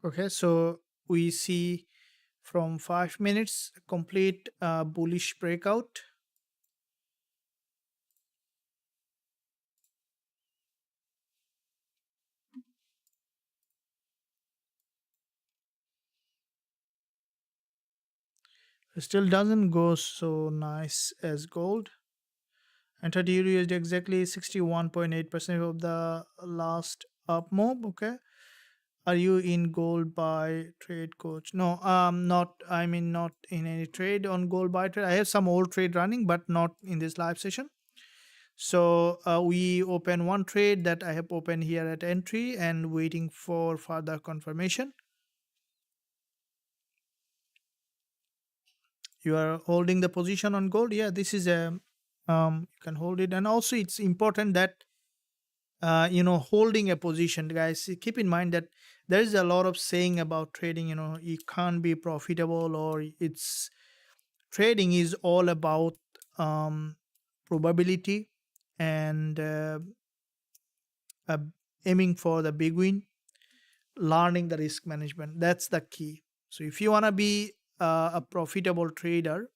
Okay, so we see from 5 minutes complete bullish breakout. It still doesn't go so nice as gold. And 30 euro is exactly 61.8% of the last up move. Okay, are you in gold buy trade, coach? No, not, I mean, not in any trade on gold buy trade. I have some old trade running, but not in this live session. So we open one trade that I have opened here at entry and waiting for further confirmation. You are holding the position on gold. Yeah, this is a you can hold it. And also it's important that holding a position, guys, keep in mind that there is a lot of saying about trading. You can't be profitable, or it's trading is all about probability and uh, aiming for the big win, learning the risk management. That's the key. So if you want to be a profitable trader,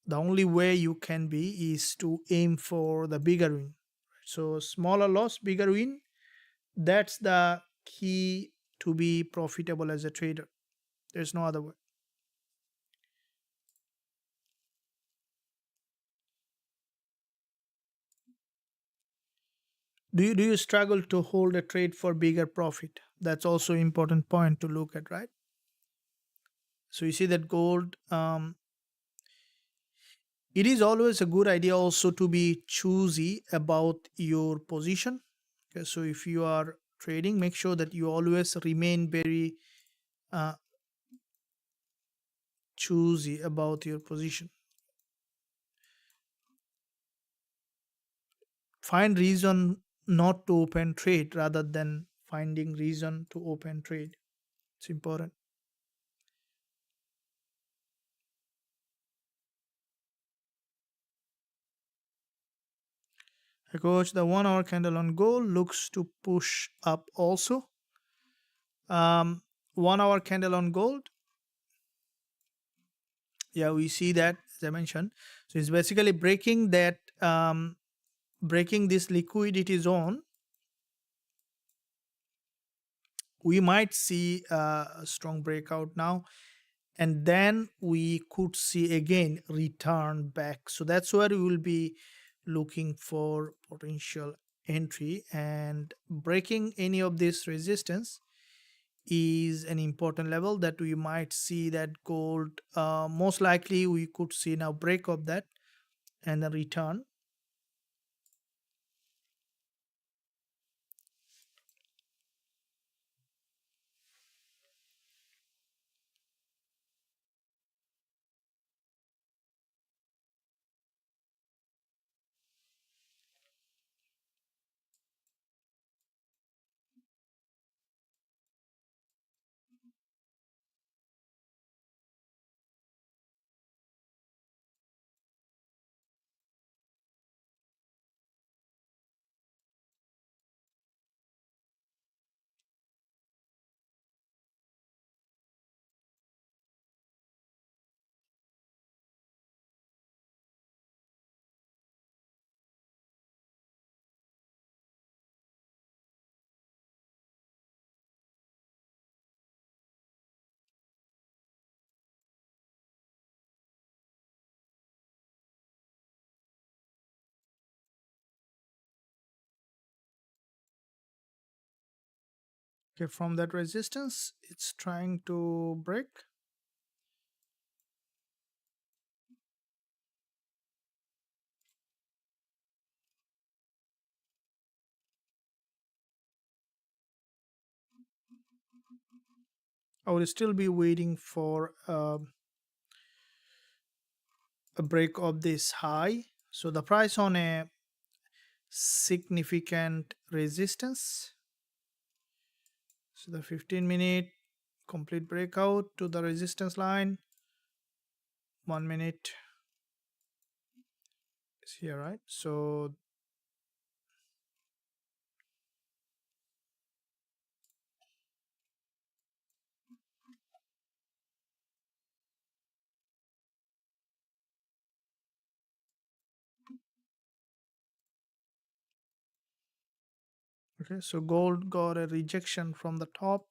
the only way you can be is to aim for the bigger win. So smaller loss, bigger win. That's the key to be profitable as a trader. There's no other way. Do you struggle to hold a trade for bigger profit? That's also important point to look at, right? So you see that gold, it is always a good idea also to be choosy about your position. Okay, so if you are trading, make sure that you always remain very uh, choosy about your position. Find reason not to open trade rather than finding reason to open trade. It's important. Hey coach, the 1 hour candle on gold looks to push up also. 1 hour candle on gold. Yeah, we see that, as I mentioned. So it's basically breaking that, breaking this liquidity zone. We might see a strong breakout now, and then we could see again return back. So that's where we will be looking for potential entry, and breaking any of this resistance is an important level that we might see that gold, most likely we could see now break of that and then return. Okay, from that resistance, it's trying to break. I will still be waiting for a break of this high. So the price on a significant resistance. So the 15-minute complete breakout to the resistance line. 1 minute is here, right? So okay, so gold got a rejection from the top.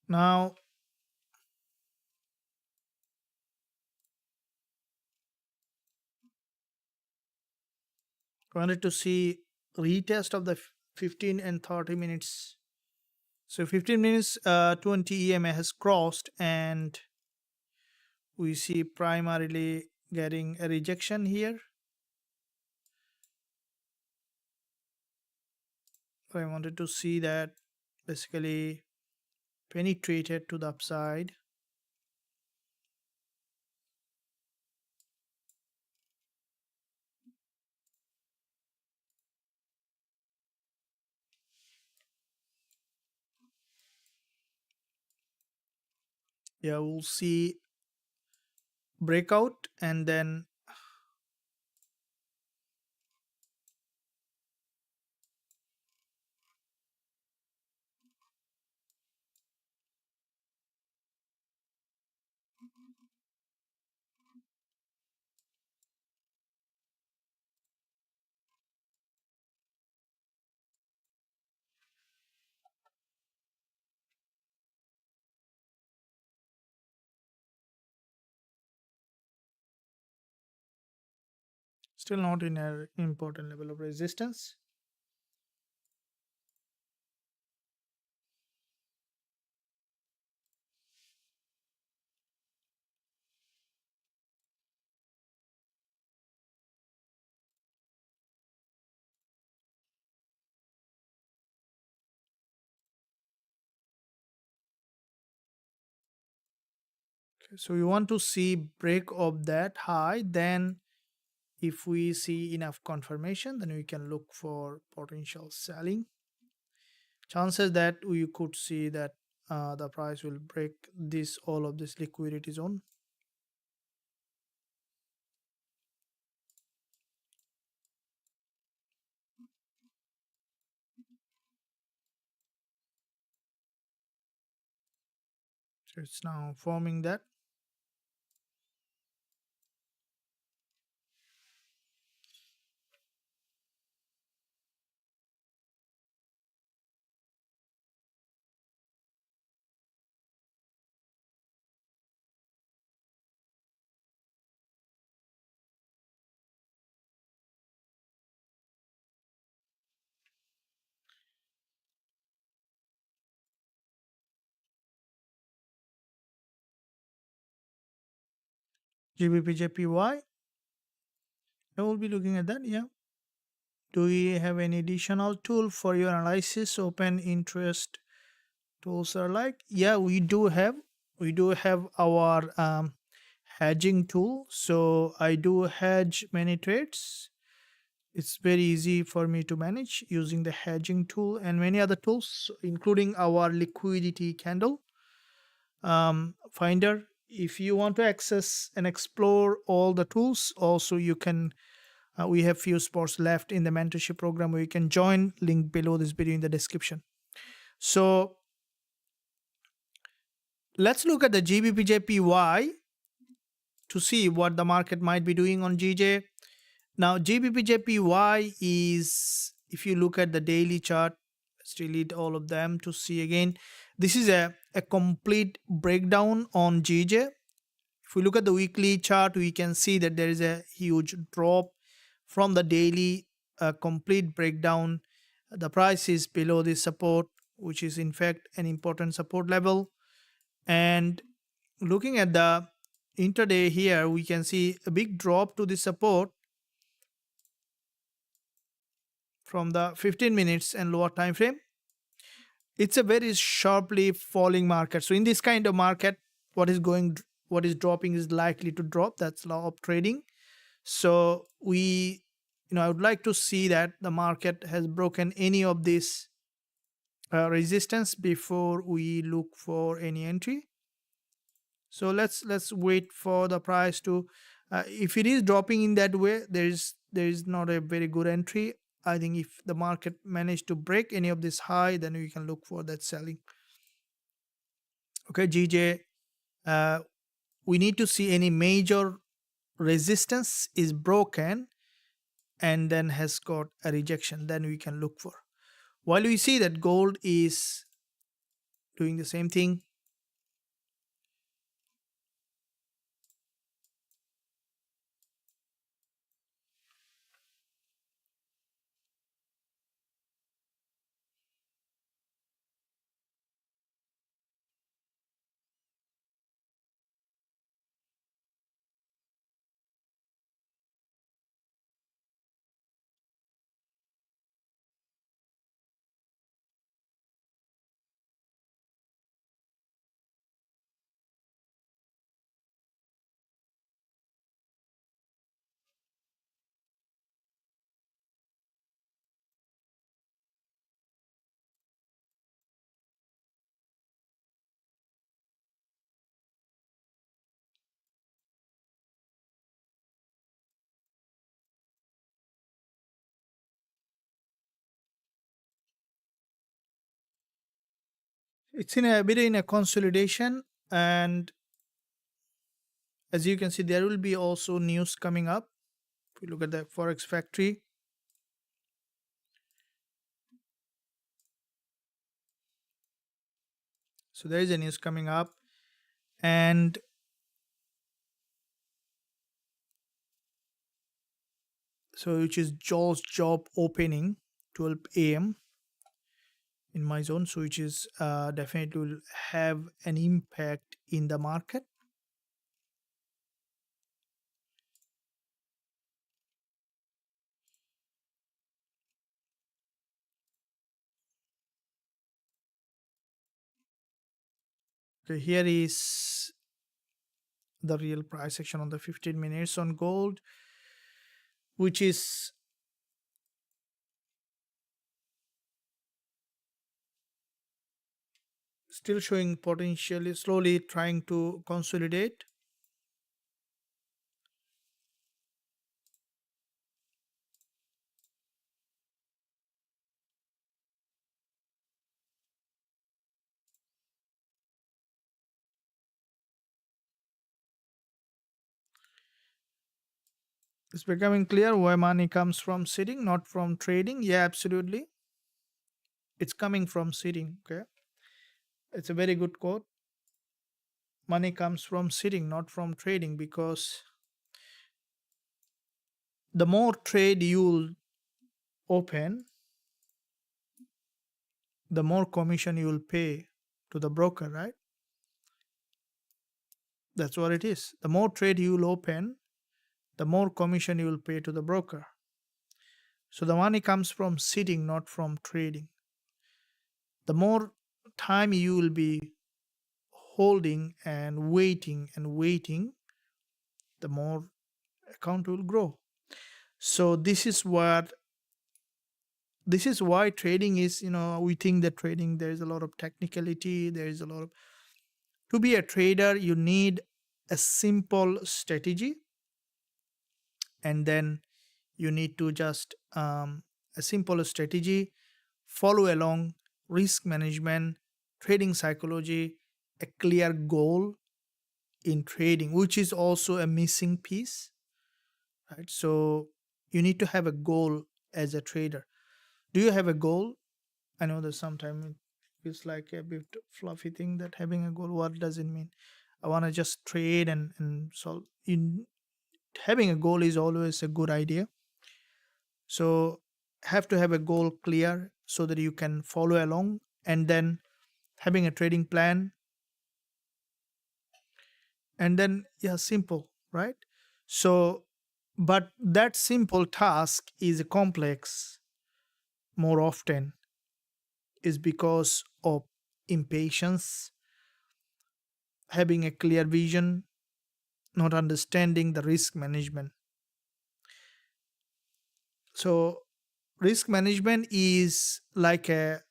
Now I wanted to see retest of the 15 and 30 minutes. So 15 minutes 20 EMA has crossed, and we see primarily getting a rejection here. I wanted to see that basically penetrated to the upside. Yeah, we'll see breakout and then still not in an important level of resistance. Okay, so you want to see break of that high, then if we see enough confirmation, then we can look for potential selling. Chances that we could see that the price will break this all of this liquidity zone. So it's now forming that. Gbpjpy, I will be looking at that. Yeah. Do we have any additional tool for your analysis? Open interest tools are like, yeah, we do have our hedging tool. So I do hedge many trades. It's very easy for me to manage using the hedging tool and many other tools, including our liquidity candle finder. If you want to access and explore all the tools, also you can we have few spots left in the mentorship program where you can join. Link below this video in the description. So let's look at the Gbpjpy to see what the market might be doing on GJ. Now Gbpjpy is, if you look at the daily chart, let's delete all of them to see again. This is a complete breakdown on GJ. If we look at the weekly chart, we can see that there is a huge drop from the daily. Complete breakdown. The price is below this support, which is in fact an important support level. And looking at the intraday here, we can see a big drop to the support from the 15 minutes and lower time frame. It's a very sharply falling market. So in this kind of market, what is dropping is likely to drop. That's law of trading. So I would like to see that the market has broken any of this resistance before we look for any entry. So let's wait for the price to if it is dropping in that way, there is not a very good entry. I think if the market managed to break any of this high, then we can look for that selling. Okay, GJ, we need to see any major resistance is broken and then has got a rejection, then we can look for. While we see that gold is doing the same thing, it's in a bit in a consolidation, and as you can see, there will be also news coming up. If we look at the Forex factory, so there is a news coming up, and so which is Joel's job opening 12 a.m. in my zone, so which is definitely will have an impact in the market. Okay, here is the real price action on the 15 minutes on gold, which is still showing potentially slowly trying to consolidate. It's becoming clear where money comes from sitting, not from trading. Yeah, absolutely. It's coming from sitting. Okay. It's a very good quote. Money comes from sitting, not from trading, because the more trade you'll open, the more commission you'll pay to the broker, right? That's what it is. The more trade you'll open, the more commission you'll pay to the broker. So the money comes from sitting, not from trading. The more time you will be holding and waiting, the more account will grow. So this is why trading is, we think that trading, there is a lot of technicality, there is a lot of, to be a trader you need a simple strategy, and then you need to just a simple strategy, follow along, risk management, trading psychology, a clear goal in trading, which is also a missing piece, right? So you need to have a goal as a trader. Do you have a goal? I know that sometimes feels like a bit fluffy thing that having a goal. What does it mean? I want to just trade and solve. In having a goal is always a good idea. So have to have a goal clear so that you can follow along, and then having a trading plan, and then yeah, simple, right? So but that simple task is complex more often is because of impatience, having a clear vision, not understanding the risk management. So risk management is like a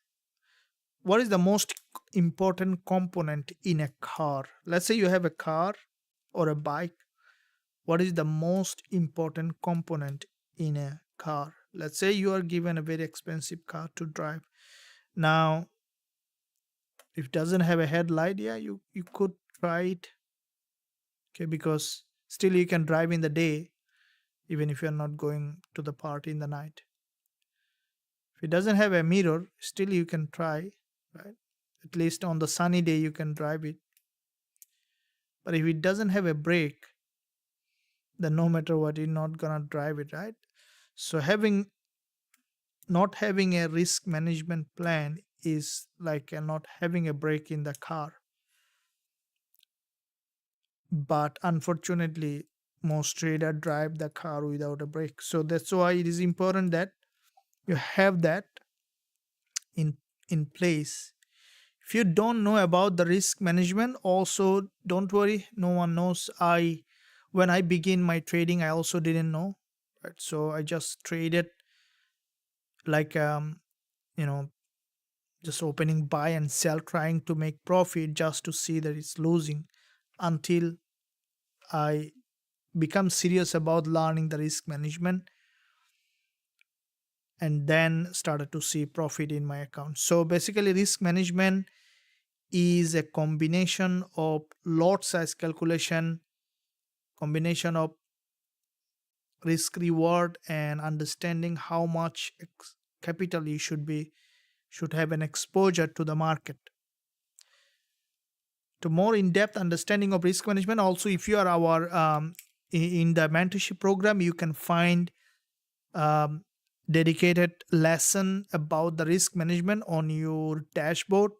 what is the most important component in a car? Let's say you have a car or a bike. What is the most important component in a car? Let's say you are given a very expensive car to drive. Now, if it doesn't have a headlight, yeah, you could try it, okay, because still you can drive in the day even if you're not going to the party in the night. If it doesn't have a mirror, still you can try, right? At least on the sunny day you can drive it. But if it doesn't have a brake, then no matter what, you're not gonna drive it, right? So not having a risk management plan is like not having a brake in the car. But unfortunately, most traders drive the car without a brake. So that's why it is important that you have that in in place. If you don't know about the risk management, also don't worry, no one knows. When I begin my trading, I also didn't know, right? So I just traded like you know just opening buy and sell, trying to make profit just to see that it's losing, until I become serious about learning the risk management, and then started to see profit in my account. So basically risk management is a combination of lot size calculation, combination of risk reward, and understanding how much capital you should have an exposure to the market. To more in-depth understanding of risk management, also if you are our in the mentorship program, you can find um, dedicated lesson about the risk management on your dashboard,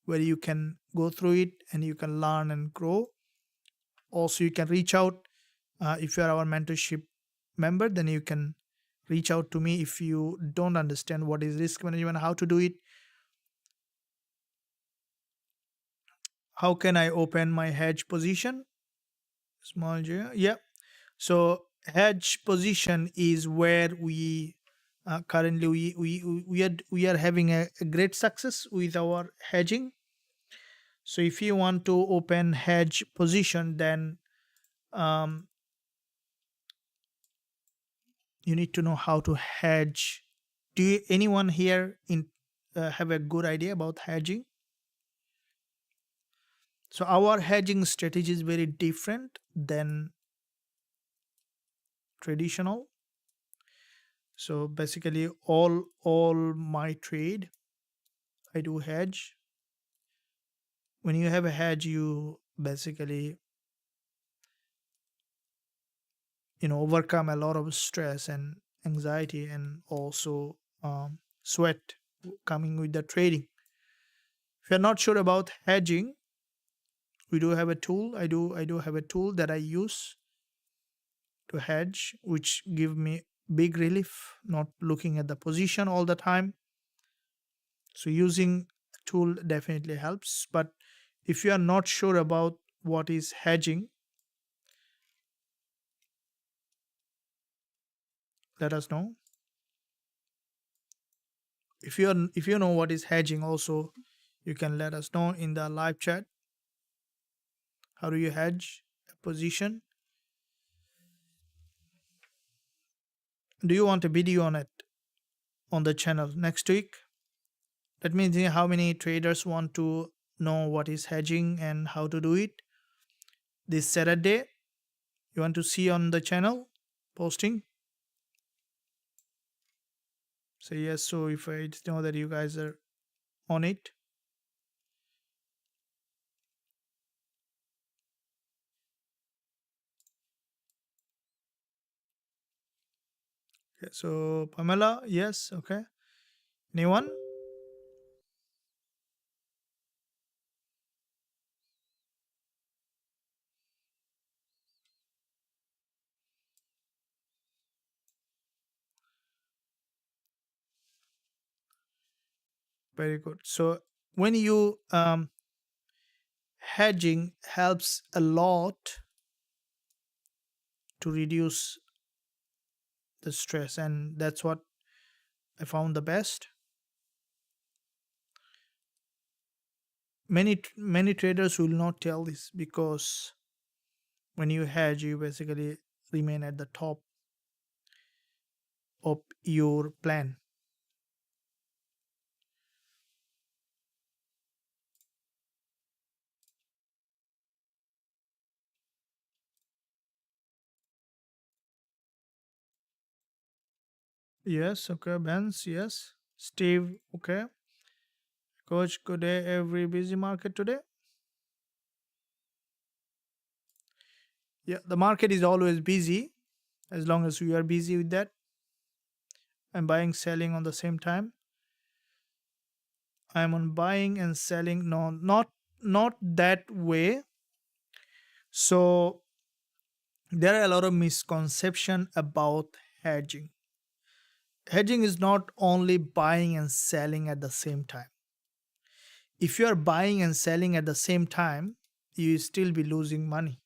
where you can go through it and you can learn and grow. Also you can reach out, if you are our mentorship member, then you can reach out to me if you don't understand what is risk management, how to do it, how can I open my hedge position. Small j, yeah. So hedge position is where we currently we are having a great success with our hedging. So if you want to open hedge position, then um, you need to know how to hedge. Anyone here in have a good idea about hedging? So our hedging strategy is very different than traditional. So basically all my trade I do hedge. When you have a hedge, you basically overcome a lot of stress and anxiety, and also sweat coming with the trading. If you're not sure about hedging, we do have a tool. I do have a tool that I use to hedge, which give me big relief, not looking at the position all the time. So using a tool definitely helps. But if you are not sure about what is hedging, let us know. If you know what is hedging, also you can let us know in the live chat. How do you hedge a position? Do you want a video on it on the channel next week? Let me see how many traders want to know what is hedging and how to do it. This Saturday, you want to see on the channel posting? Say yes. So if I know that you guys are on it. Okay, so Pamela, yes, okay. Anyone? Very good. So when you hedging helps a lot to reduce the stress, and that's what I found the best. Many traders will not tell this because when you hedge, you basically remain at the top of your plan. Yes, okay, Benz, yes. Steve, okay. Coach, good day. Every busy market today. Yeah, the market is always busy as long as we are busy with that. I'm buying, selling on the same time. I'm on buying and selling. No, not that way. So there are a lot of misconception about hedging. Hedging is not only buying and selling at the same time. If you are buying and selling at the same time, you still be losing money.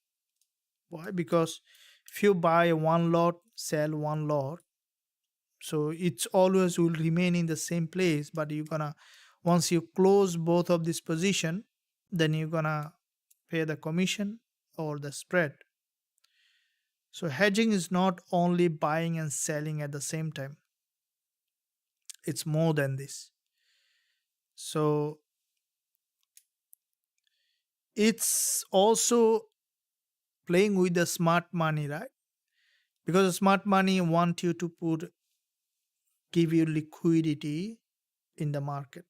Why? Because if you buy one lot, sell one lot, so it's always will remain in the same place, but you're gonna, once you close both of this position, then you're gonna pay the commission or the spread. So hedging is not only buying and selling at the same time, it's more than this. So it's also playing with the smart money, right? Because the smart money want you to put, give you liquidity in the market,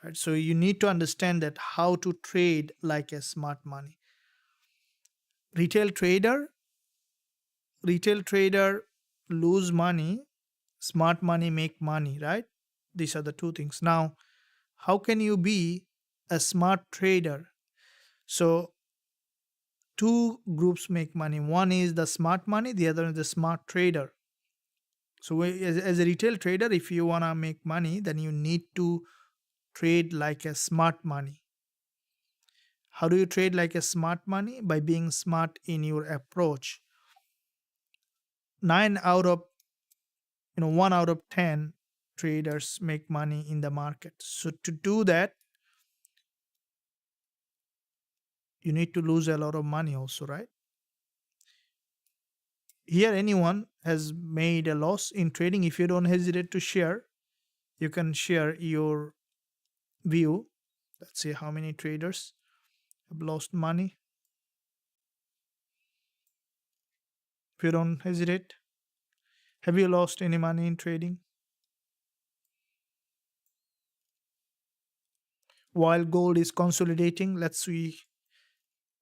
right? So you need to understand that how to trade like a smart money. Retail trader, retail trader lose money, smart money make money, right? These are the two things. Now, how can you be a smart trader? So two groups make money. One is the smart money, the other is the smart trader. So as a retail trader, if you want to make money, then you need to trade like a smart money. How do you trade like a smart money? By being smart in your approach. 9 out of, 1 out of 10 traders make money in the market. So to do that, you need to lose a lot of money also, right? Here anyone has made a loss in trading, if you don't hesitate to share, you can share your view. Let's see how many traders have lost money. If you don't hesitate, have you lost any money in trading? While gold is consolidating, let's we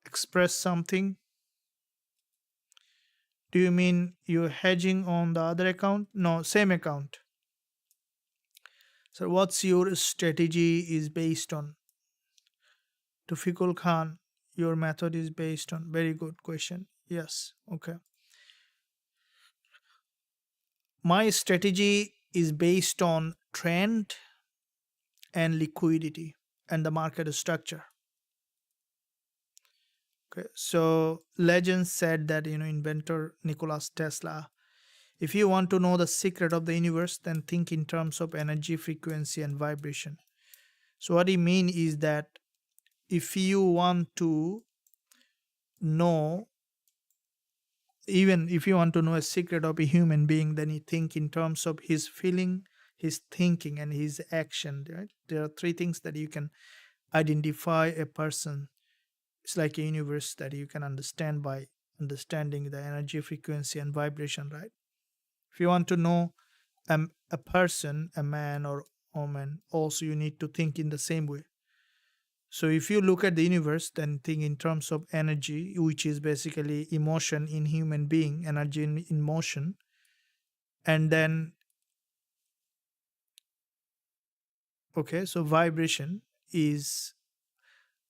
express something. Do you mean you're hedging on the other account? No, same account. So what's your strategy is based on? Tufikul Khan, your method is based on. Very good question. Yes. Okay. My strategy is based on trend and liquidity and the market structure. Okay. So legends said that, inventor Nikola Tesla, if you want to know the secret of the universe, then think in terms of energy, frequency, and vibration. So what he mean is that if you want to know, even if you want to know a secret of a human being, then you think in terms of his feeling, his thinking, and his action, right? There are three things that you can identify a person. It's like a universe that you can understand by understanding the energy, frequency, and vibration, right? If you want to know a person, a man or woman, also you need to think in the same way. So if you look at the universe, then think in terms of energy, which is basically emotion in human being, energy in motion. And then, okay, so vibration is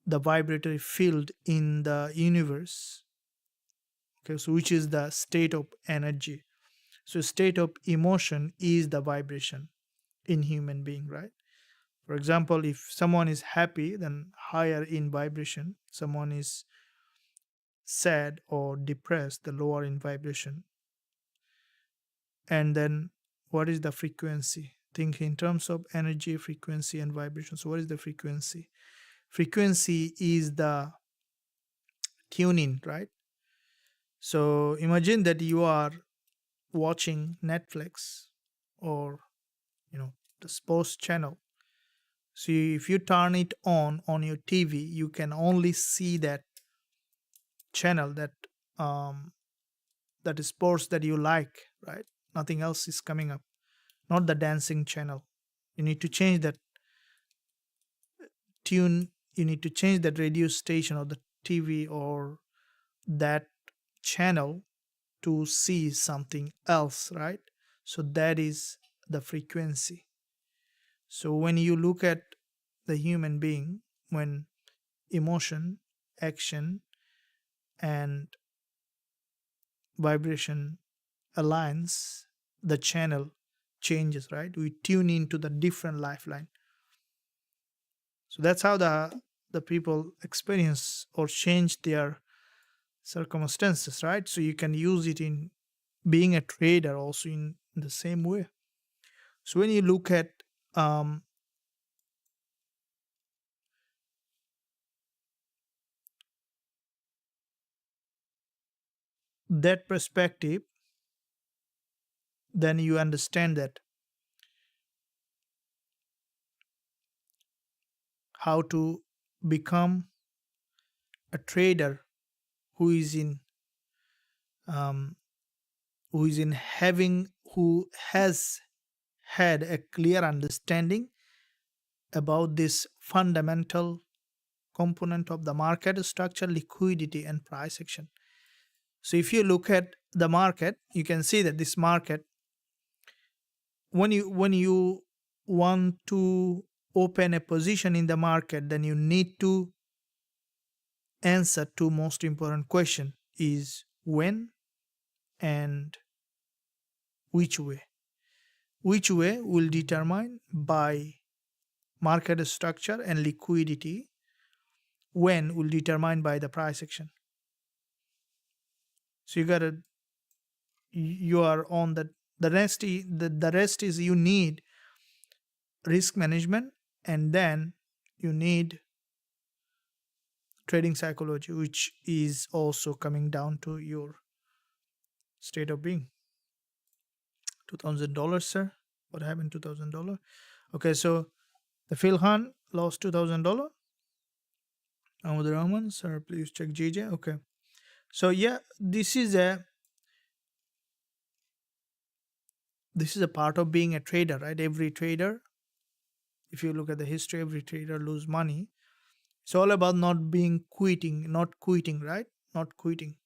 the vibratory field in the universe, okay, so which is the state of energy. So state of emotion is the vibration in human being, right? For example, if someone is happy, then higher in vibration. Someone is sad or depressed, the lower in vibration. And then what is the frequency? Think in terms of energy, frequency, and vibration. So what is the frequency? Frequency is the tuning, right? So imagine that you are watching Netflix or the sports channel. So if you turn it on your TV, you can only see that channel, um that sports that you like, right? Nothing else is coming up, not the dancing channel. You need to change that tune, you need to change that radio station or the TV or that channel to see something else, right? So that is the frequency. So when you look at the human being, when emotion, action, and vibration aligns, the channel changes, right? We tune into the different lifeline. So that's how the people experience or change their circumstances, right? So you can use it in being a trader also in the same way. So when you look at um, that perspective, then you understand that how to become a trader who is in um, who has had a clear understanding about this fundamental component of the market structure, liquidity, and price action. So if you look at the market, you can see that this market, when you want to open a position in the market, then you need to answer two most important question: is when and which way. Which way will determine by market structure and liquidity. When will determine by the price action. So you are on the the rest is you need risk management, and then you need trading psychology, which is also coming down to your state of being. $2,000, sir. What happened? $2,000. Okay, so the Philhan lost $2,000. Ahmad Rahman, sir, please check GJ. Okay, so yeah, this is a part of being a trader, right? Every trader, if you look at the history, every trader lose money. It's all about not quitting, right? Not quitting.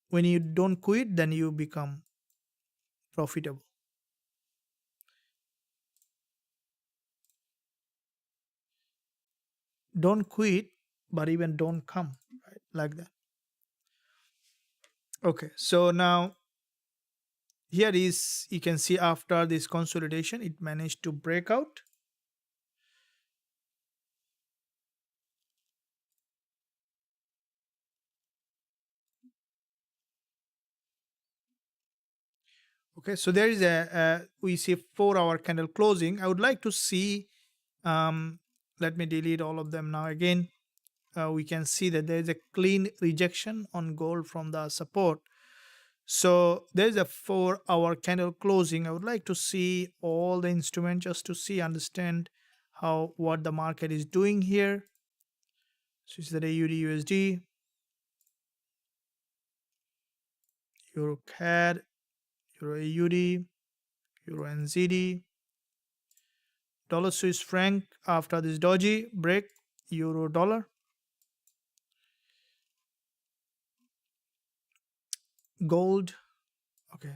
When you don't quit, then you become profitable. Don't quit, but even don't come, right? Like that. Okay, so now here is, you can see after this consolidation, it managed to break out. Okay, so there is we see 4-hour candle closing. I would like to see, let me delete all of them now again. We can see that there is a clean rejection on gold from the support. So there is a 4-hour candle closing. I would like to see all the instruments just to understand what the market is doing here. So it's the AUD USD, Euro CAD, Euro AUD, Euro NZD, dollar Swiss franc after this doji break, euro dollar, gold. Okay,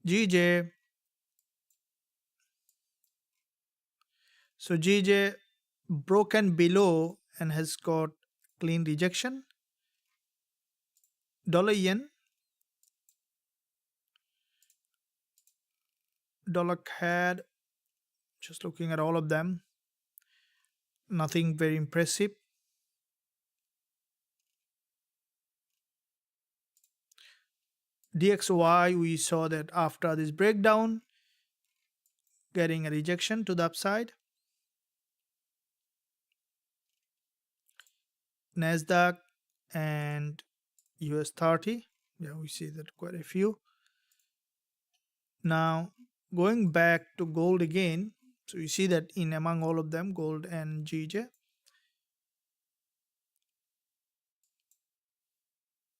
GJ. So GJ broken below and has got clean rejection. Dollar yen, dollar CAD, just looking at all of them, nothing very impressive. DXY, we saw that after this breakdown, getting a rejection to the upside. NASDAQ and US30, yeah, we see that quite a few. Now, going back to gold again, so you see that in among all of them, gold and GJ.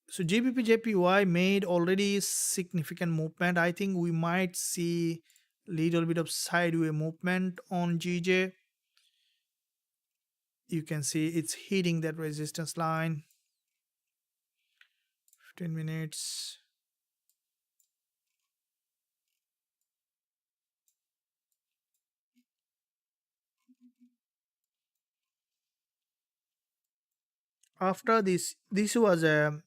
So GBP made already significant movement. I think we might see little bit of sideways movement on GJ. You can see it's hitting that resistance line. 15 minutes. After this was a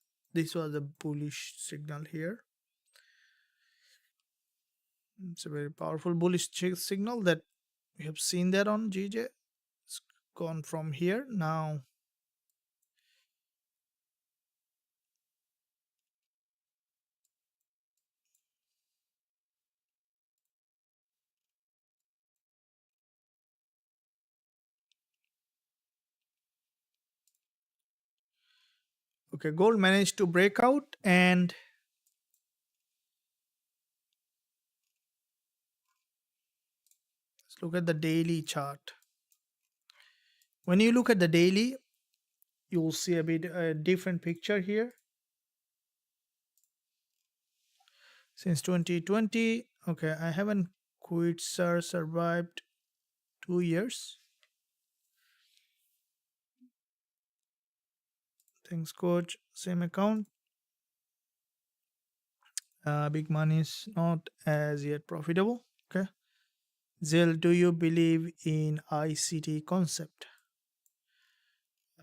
bullish signal here. It's a very powerful bullish signal that we have seen that on GJ. It's gone from here now. Okay, gold managed to break out, and let's look at the daily chart. When you look at the daily, you'll see a bit different picture here. Since 2020, okay, I haven't quit, sir, survived 2 years. Thanks, coach. Same account. Big money is not as yet profitable. Okay. Zell, do you believe in ICT concept?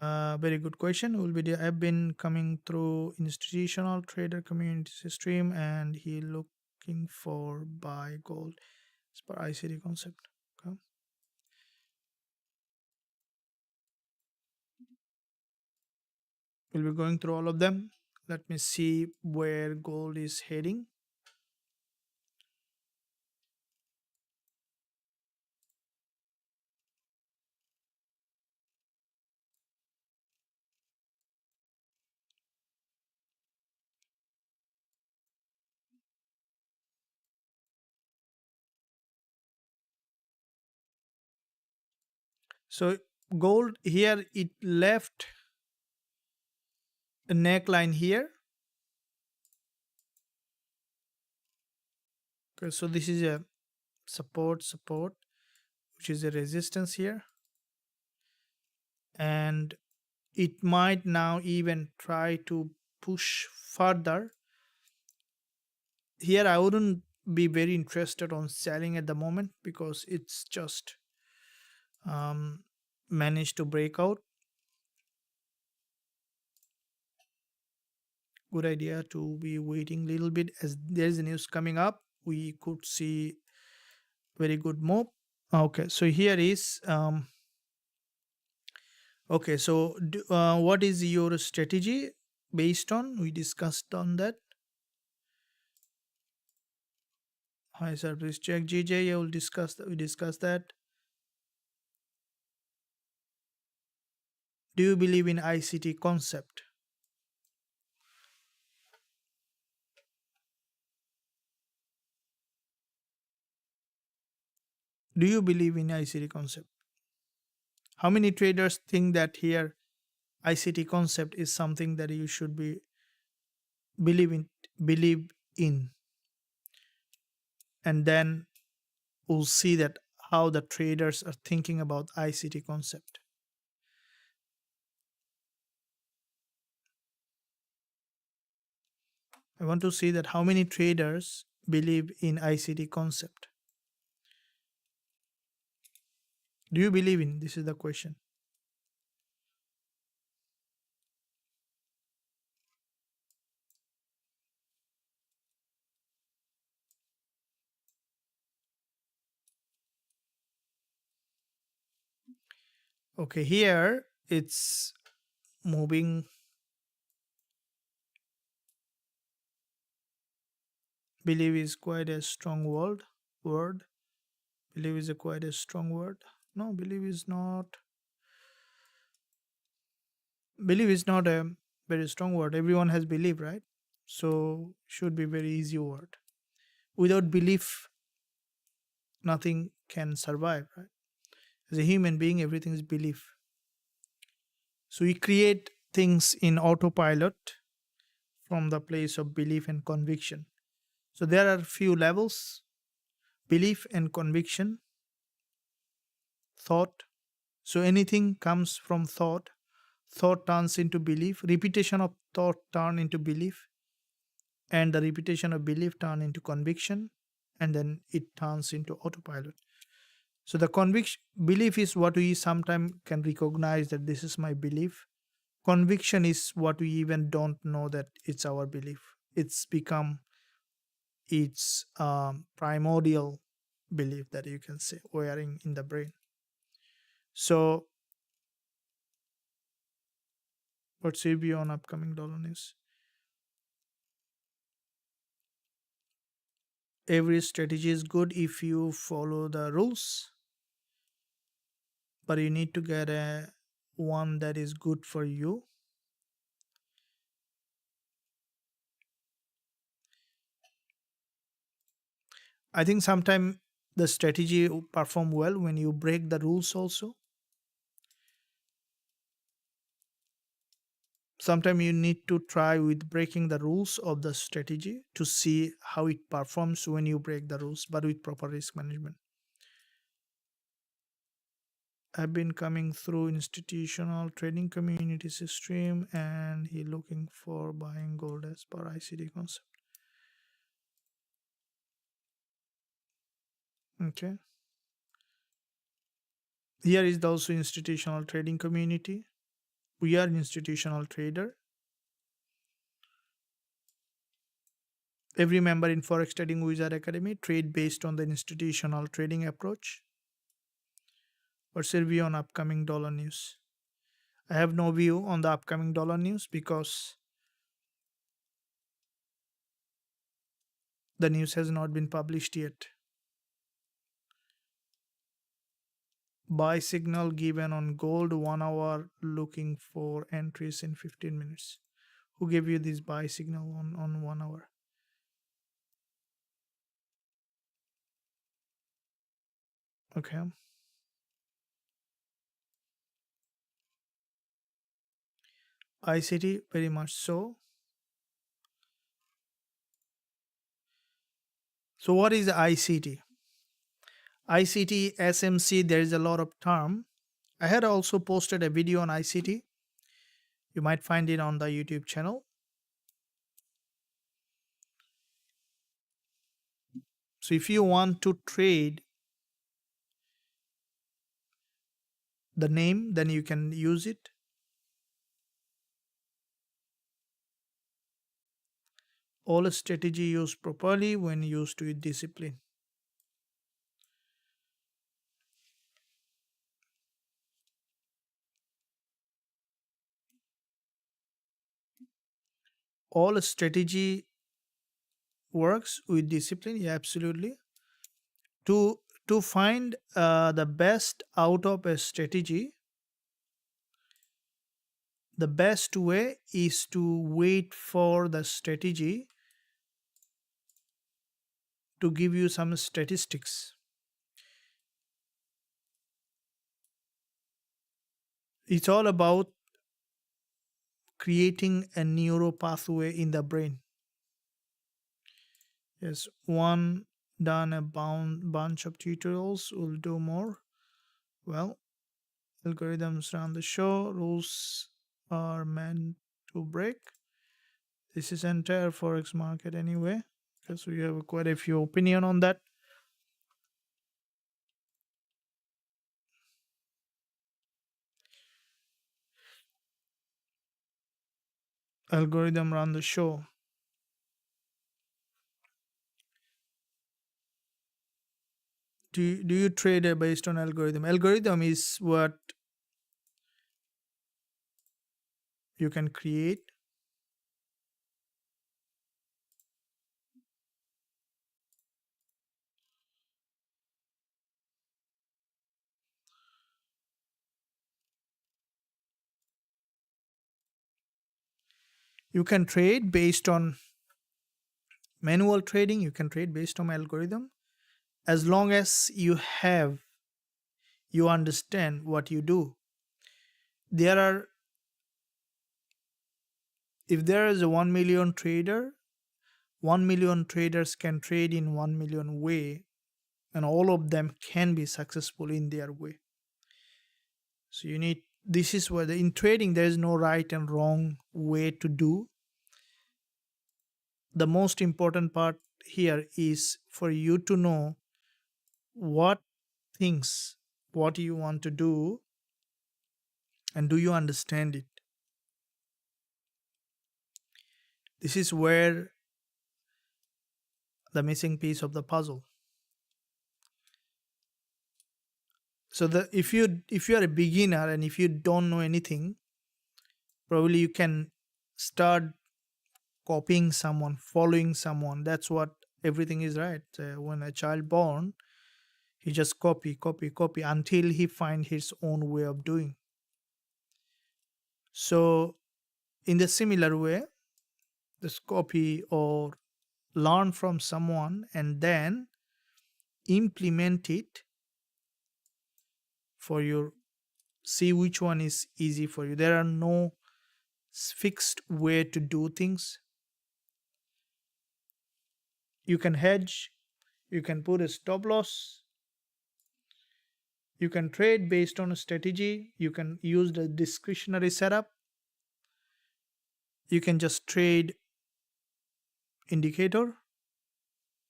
Very good question. Will be there. I've been coming through institutional trader community stream, and he looking for buy gold as per ICT concept. Okay. We'll be going through all of them. Let me see where gold is heading. So gold here, it left a neckline here. Okay, so this is a support, which is a resistance here, and it might now even try to push further. Here I wouldn't be very interested on selling at the moment because it's just managed to break out. Good idea to be waiting a little bit, as there's news coming up. We could see very good move. Okay, so here is okay, so what is your strategy based on? We discussed on that. Hi sir, please check GJ. I will discuss that. We discussed that. Do you believe in ICT concept? Do you believe in ICT concept? How many traders think that here ICT concept is something that you should be believe in, and then we'll see that how the traders are thinking about ICT concept. I want to see that how many traders believe in ICT concept? Do you believe in? This is the question. Okay, here it's moving. Believe is quite a strong word. Believe is a quite a strong word. No, believe is not. Believe is not a very strong word. Everyone has belief, right? So should be very easy word. Without belief, nothing can survive, right? As a human being, everything is belief. So we create things in autopilot from the place of belief and conviction. So there are few levels: belief and conviction, thought. So anything comes from thought. Thought turns into belief. Repetition of thought turn into belief, and the repetition of belief turn into conviction, and then it turns into autopilot. So the conviction belief is what we sometimes can recognize that this is my belief. Conviction is what we even don't know that it's our belief. It's become its primordial belief that you can say wearing in the brain. So what's your view on upcoming dollar news? Every strategy is good if you follow the rules, but you need to get a one that is good for you. I think sometimes the strategy perform well when you break the rules also. Sometimes you need to try with breaking the rules of the strategy to see how it performs when you break the rules, but with proper risk management. I've been coming through institutional trading community stream, and he looking for buying gold as per ICD concept. Okay. Here is also institutional trading community. We are institutional trader. Every member in Forex Trading Wizard Academy trade based on the institutional trading approach. What's your view on upcoming dollar news? I have no view on the upcoming dollar news because the news has not been published yet. Buy signal given on gold 1 hour, looking for entries in 15 minutes. Who gave you this buy signal on 1 hour? Okay. ICT, very much so. So what is ICT? ICT, SMC, there is a lot of term. I had also posted a video on ICT. You might find it on the YouTube channel. So if you want to trade the name, then you can use it. All strategy used properly when used with discipline. All strategy works with discipline. Yeah, absolutely. To find the best out of a strategy, the best way is to wait for the strategy to give you some statistics. It's all about creating a neural pathway in the brain. Yes, one done a bunch of tutorials. We'll do more. Well, algorithms run the show. Rules are meant to break. This is entire forex market anyway. Okay, so you have quite a few opinion on that. Algorithm run the show. Do you trade based on algorithm? Algorithm is what you can create. You can trade based on manual trading. You can trade based on algorithm, as long as you understand what you do. There are If there is a 1 million trader, 1 million traders can trade in 1 million way, and all of them can be successful in their way. So this is where in trading there is no right and wrong way to do. The most important part here is for you to know what things, what you want to do, and do you understand it. This is where the missing piece of the puzzle. So if you are a beginner and if you don't know anything, probably you can start copying someone, following someone. That's what everything is, right? When a child born, he just copy until he find his own way of doing. So in the similar way, just copy or learn from someone and then implement it for your, see which one is easy for you. There are no fixed way to do things. You can hedge, you can put a stop loss, you can trade based on a strategy, you can use the discretionary setup, you can just trade indicator,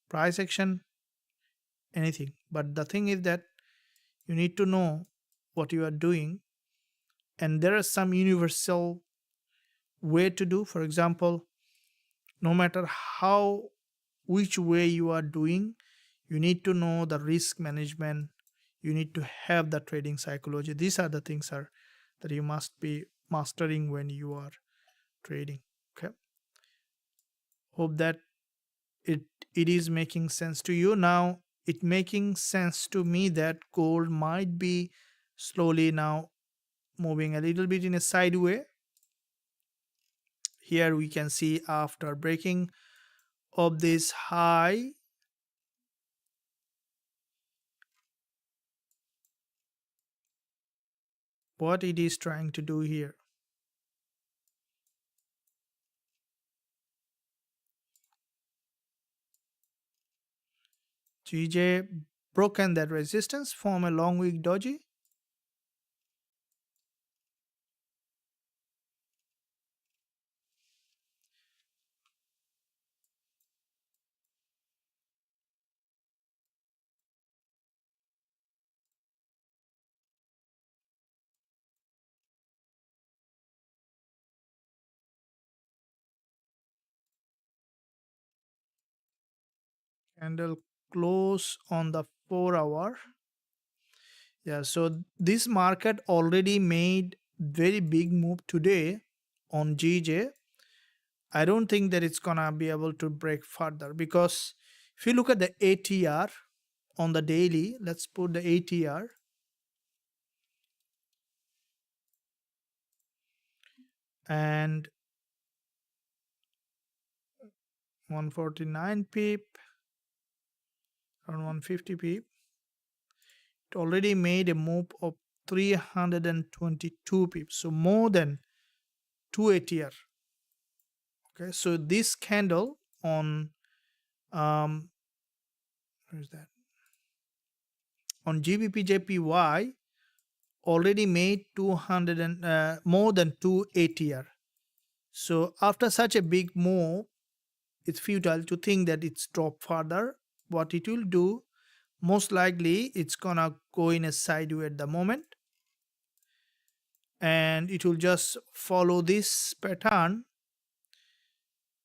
price action, anything. But the thing is that you need to know what you are doing, and there are some universal way to do. For example, no matter which way you are doing, you need to know the risk management, you need to have the trading psychology. These are the things that you must be mastering when you are trading. Okay, hope that it it is making sense to you now. It making sense to me that gold might be slowly now moving a little bit in a sideway. Here we can see after breaking of this high, what it is trying to do here. GJ broken that resistance, form a long wick doji. Candle close on the 4 hour. Yeah, so this market already made very big move today on GJ. I don't think that it's gonna be able to break further, because if you look at the ATR on the daily, let's put the ATR, and 149 pip, around 150 pip, it already made a move of 322 pips, so more than 2 ATR. Okay, so this candle on where is that, on Gbpjpy already made 200 and more than 2 ATR. So after such a big move, it's futile to think that it's drop further. What it will do, most likely it's gonna go in a sideway at the moment, and it will just follow this pattern,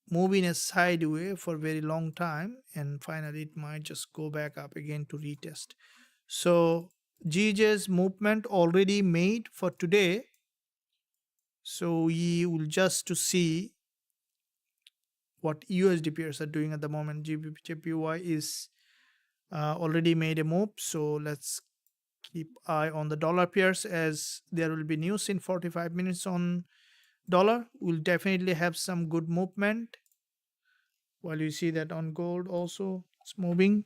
move in a sideway for a very long time, and finally it might just go back up again to retest. So GJ's movement already made for today. So we will just to see what USD pairs are doing at the moment. GBPY is already made a move. So let's keep eye on the dollar pairs, as there will be news in 45 minutes on dollar. We'll definitely have some good movement. While you see that on gold also it's moving.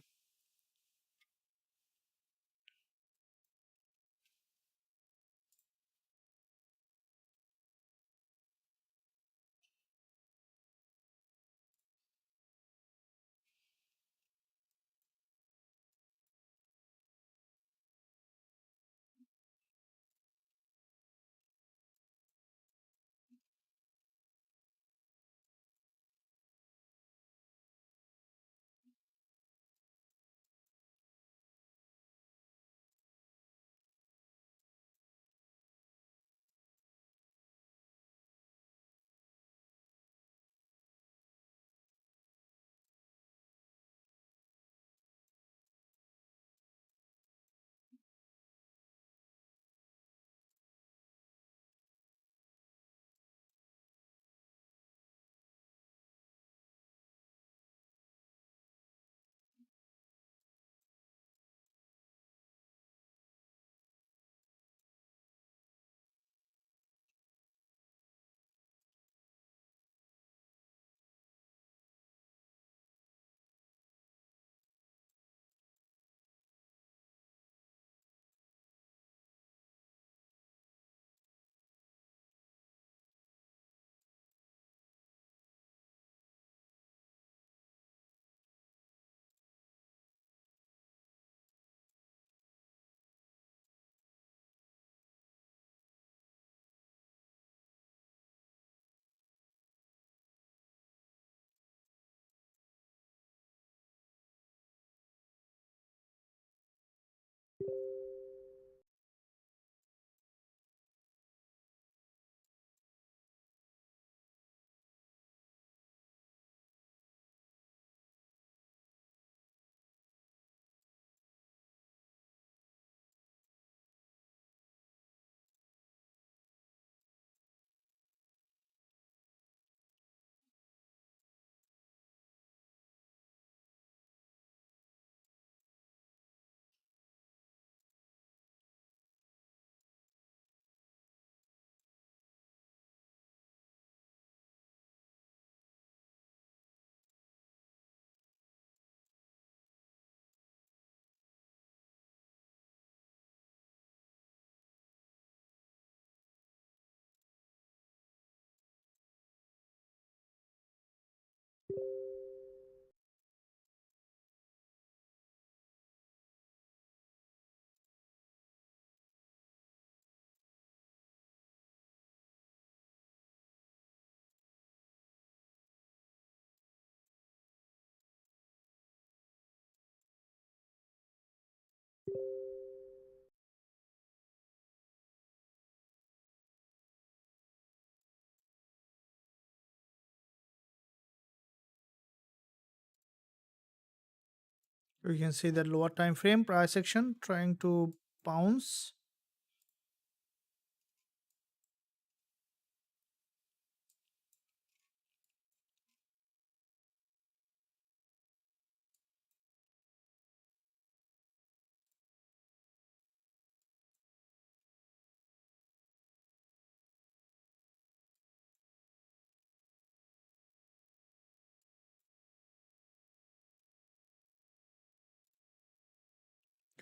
We can see that lower time frame price action trying to bounce.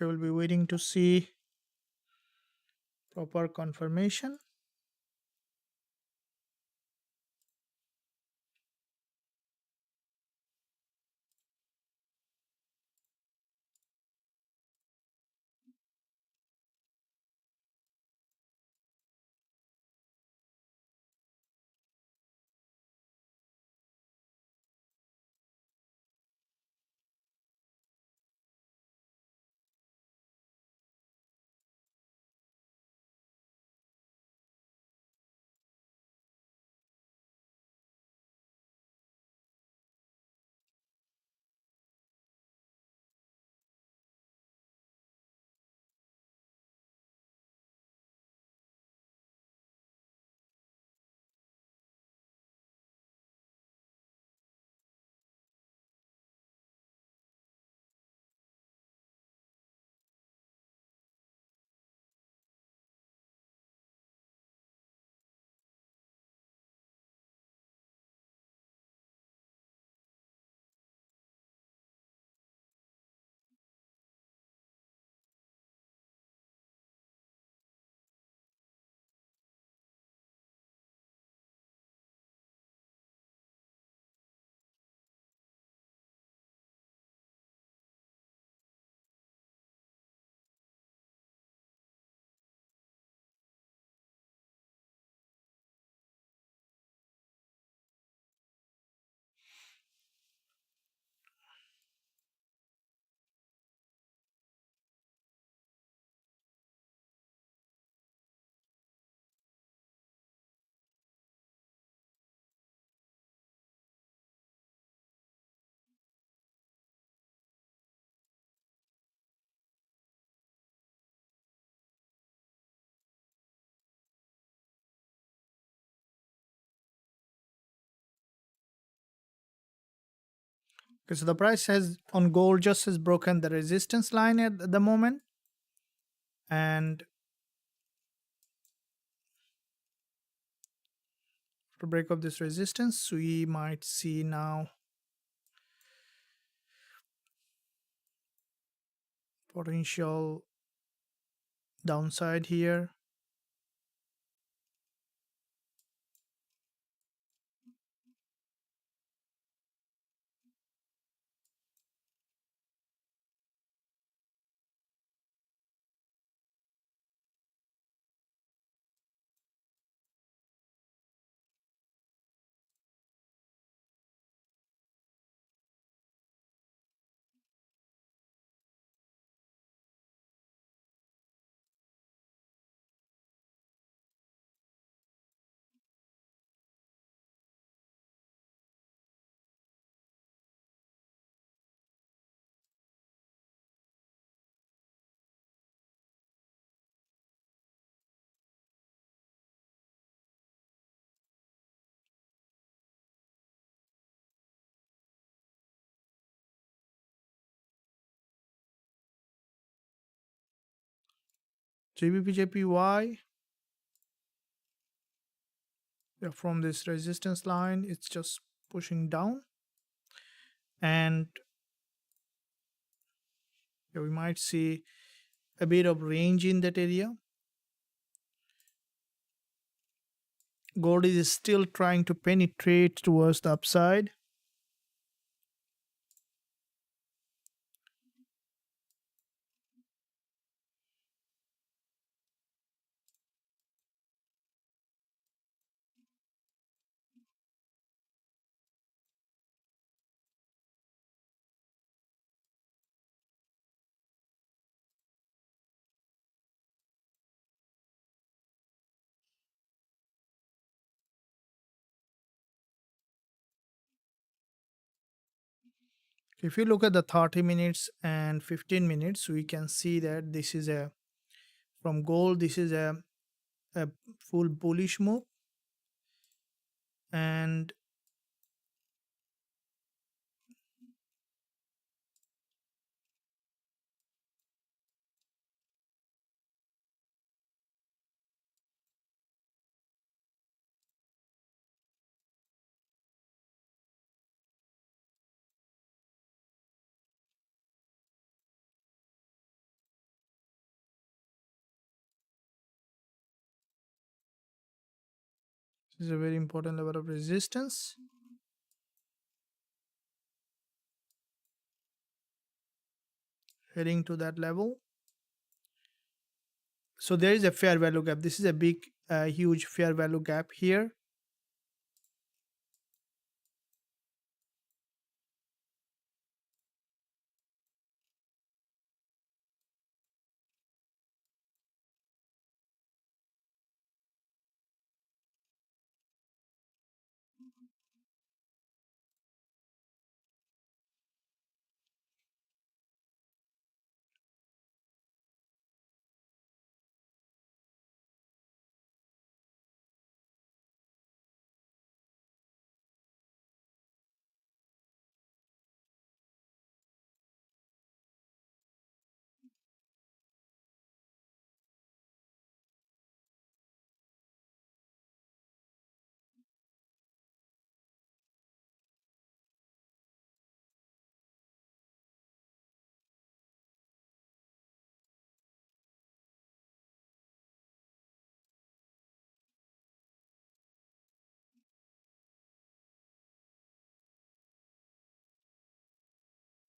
We will be waiting to see proper confirmation. Okay, so the price has on gold just has broken the resistance line at the moment, and to break up this resistance, we might see now potential downside here. GBPJPY, yeah, from this resistance line, it's just pushing down, and yeah, we might see a bit of range in that area. Gold is still trying to penetrate towards the upside. If you look at the 30 minutes and 15 minutes, we can see that this is a, from gold, this is a full bullish move, and this is a very important level of resistance. Heading to that level. So there is a fair value gap. This is a big, huge fair value gap here.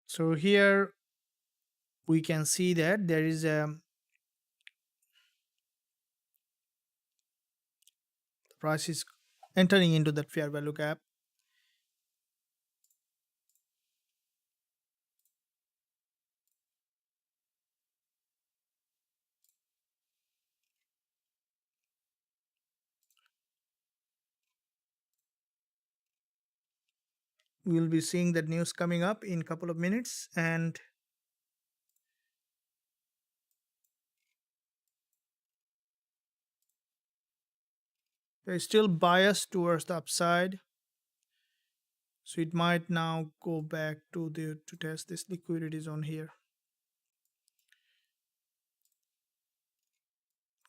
So here we can see that there is a, the price is entering into that fair value gap. We will be seeing that news coming up in a couple of minutes, and there is still bias towards the upside. So it might now go back to the to test this liquidity zone here.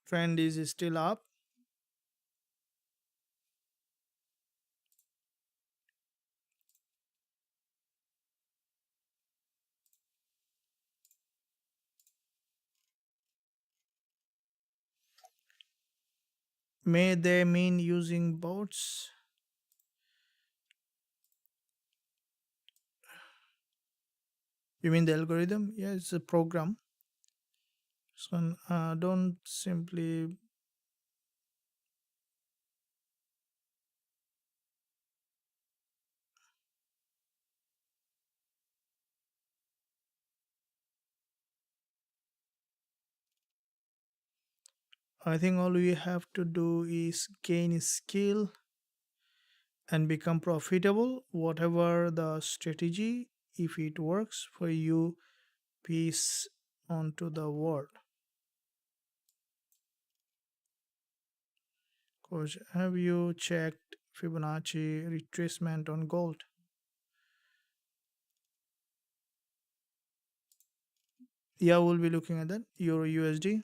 Trend is still up. May they mean using bots? You mean the algorithm? Yeah, it's a program. So don't simply. I think all we have to do is gain skill and become profitable. Whatever the strategy, if it works for you, peace onto the world. Coach, have you checked Fibonacci retracement on gold? Yeah, we'll be looking at that. Euro USD,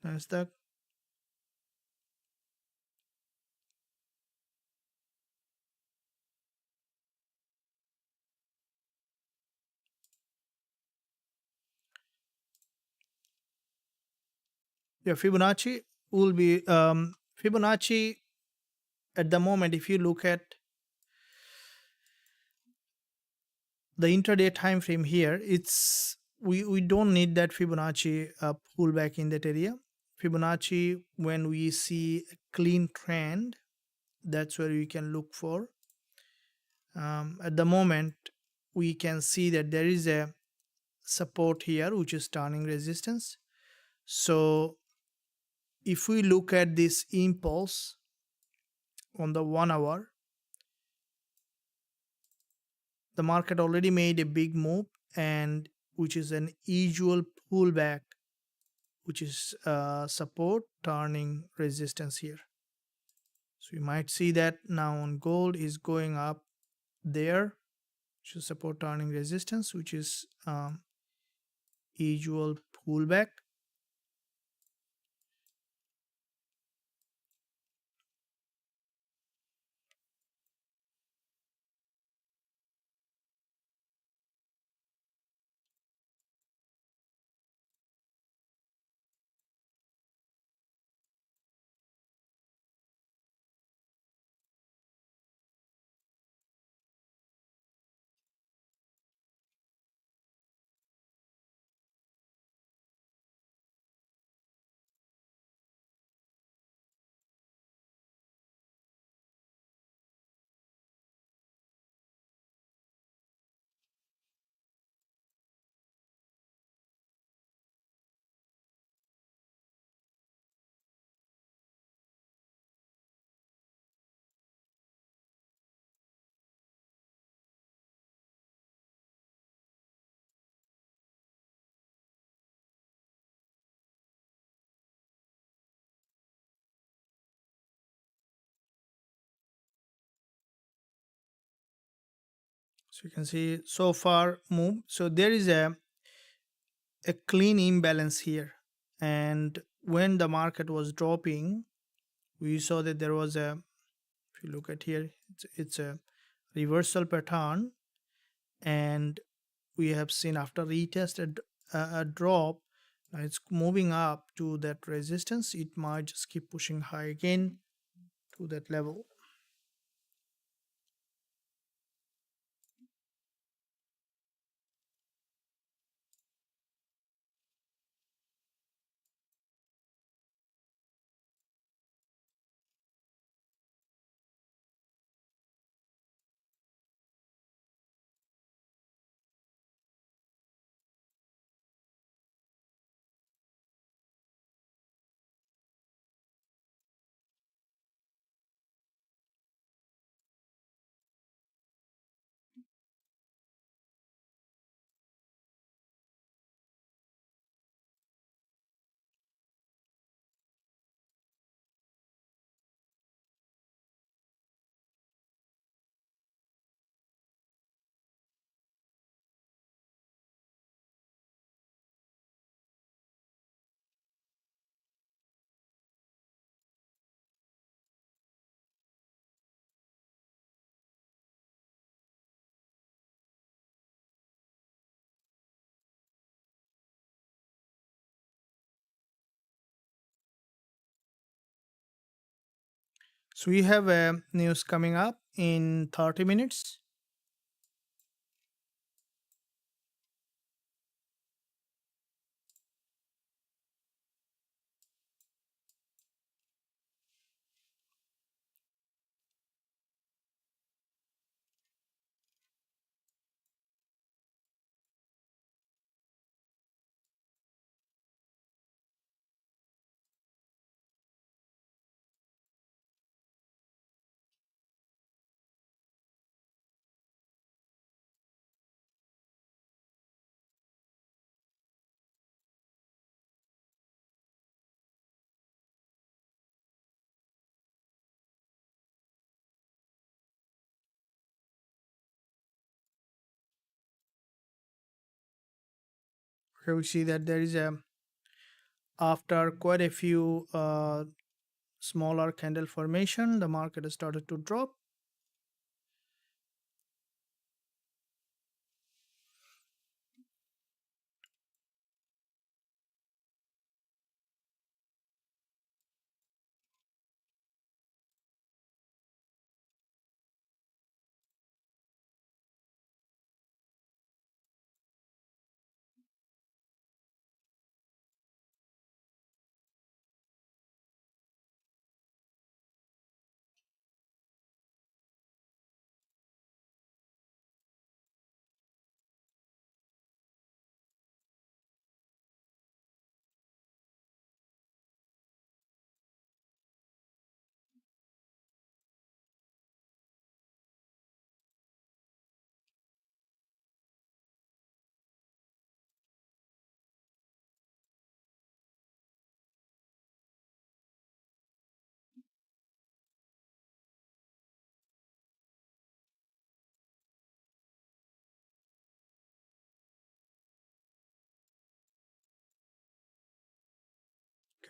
NASDAQ. Yeah, Fibonacci will be Fibonacci at the moment. If you look at the intraday time frame here, it's we don't need that Fibonacci pullback in that area. Fibonacci, when we see a clean trend, that's where we can look for. At the moment, we can see that there is a support here which is turning resistance. So if we look at this impulse on the 1 hour, the market already made a big move, and which is an usual pullback, which is support turning resistance here. So you might see that now on gold is going up there, which is support turning resistance, which is usual pullback. So you can see so far move. So there is a clean imbalance here, and when the market was dropping, we saw that there was a, if you look at here, it's a reversal pattern, and we have seen after retest a drop, now it's moving up to that resistance. It might just keep pushing high again to that level. So we have news coming up in 30 minutes. Here we see that there is after quite a few smaller candle formation, the market has started to drop.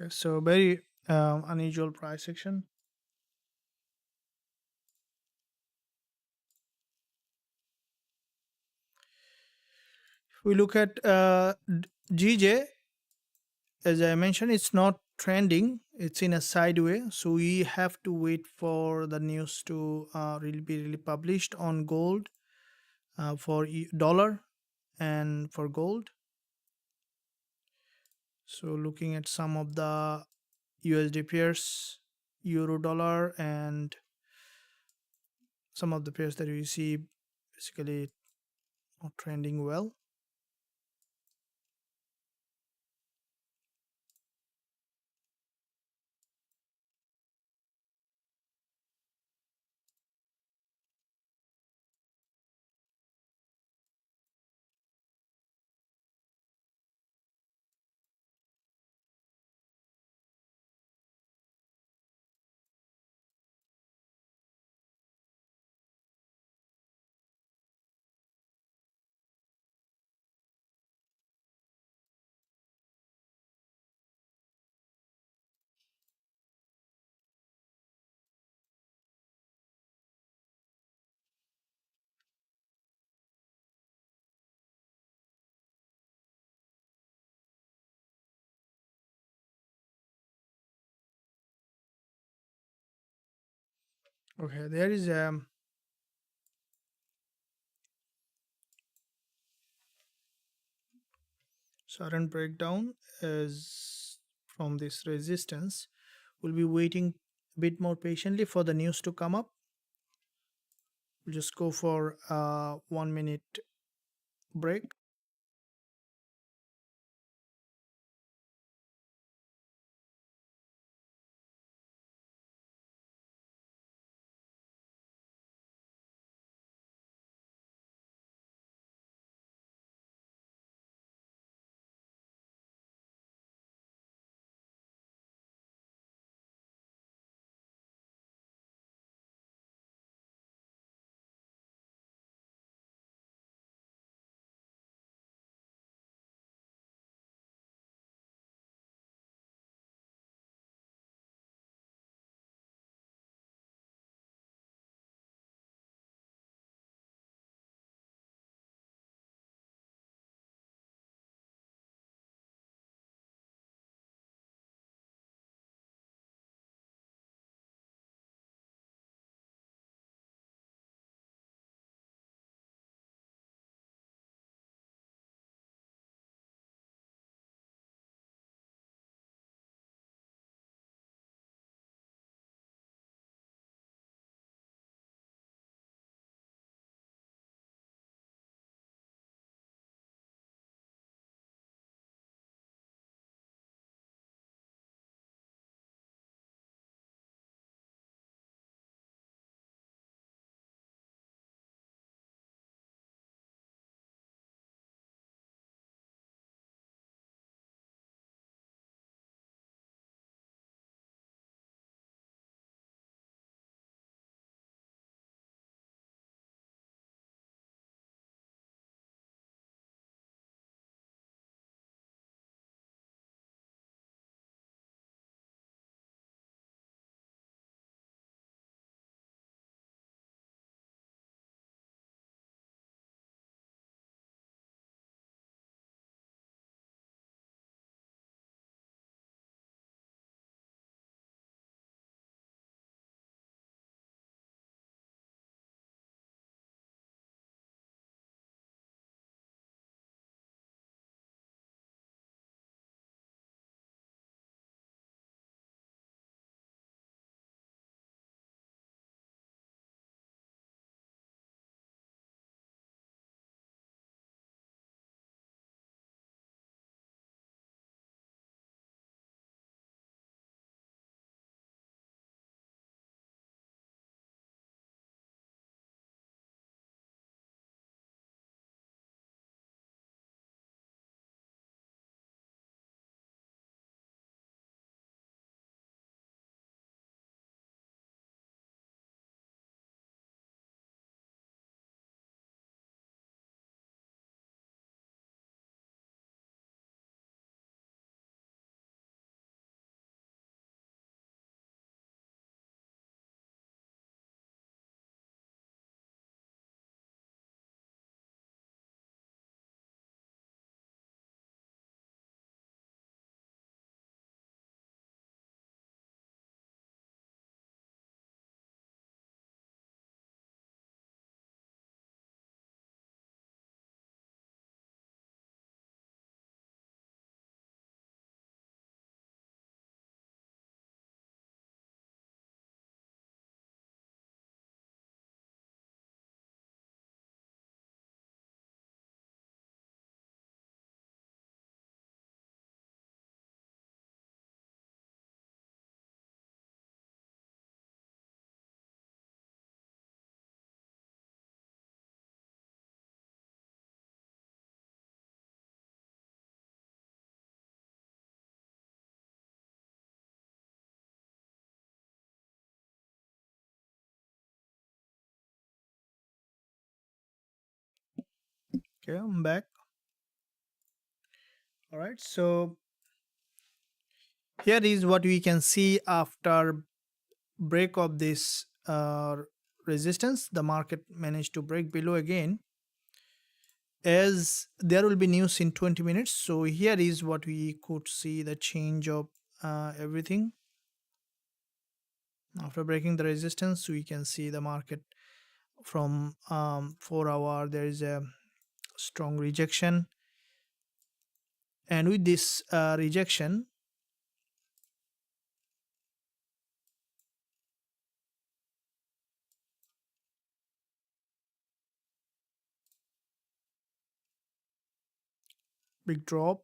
Okay, so very unusual price action. If we look at GJ, as I mentioned, it's not trending, it's in a sideway, so we have to wait for the news to really be really published on gold, for dollar and for gold. So looking at some of the USD pairs, euro dollar, and some of the pairs that we see basically not trending well. Okay, there is a sudden breakdown as from this resistance. We'll be waiting a bit more patiently for the news to come up. We'll just go for a 1 minute break. Okay, I'm back. All right, so here is what we can see after break of this resistance. The market managed to break below again, as there will be news in 20 minutes. So here is what we could see, the change of everything. After breaking the resistance, we can see the market from 4 hour, there is a strong rejection, and with this rejection, big drop.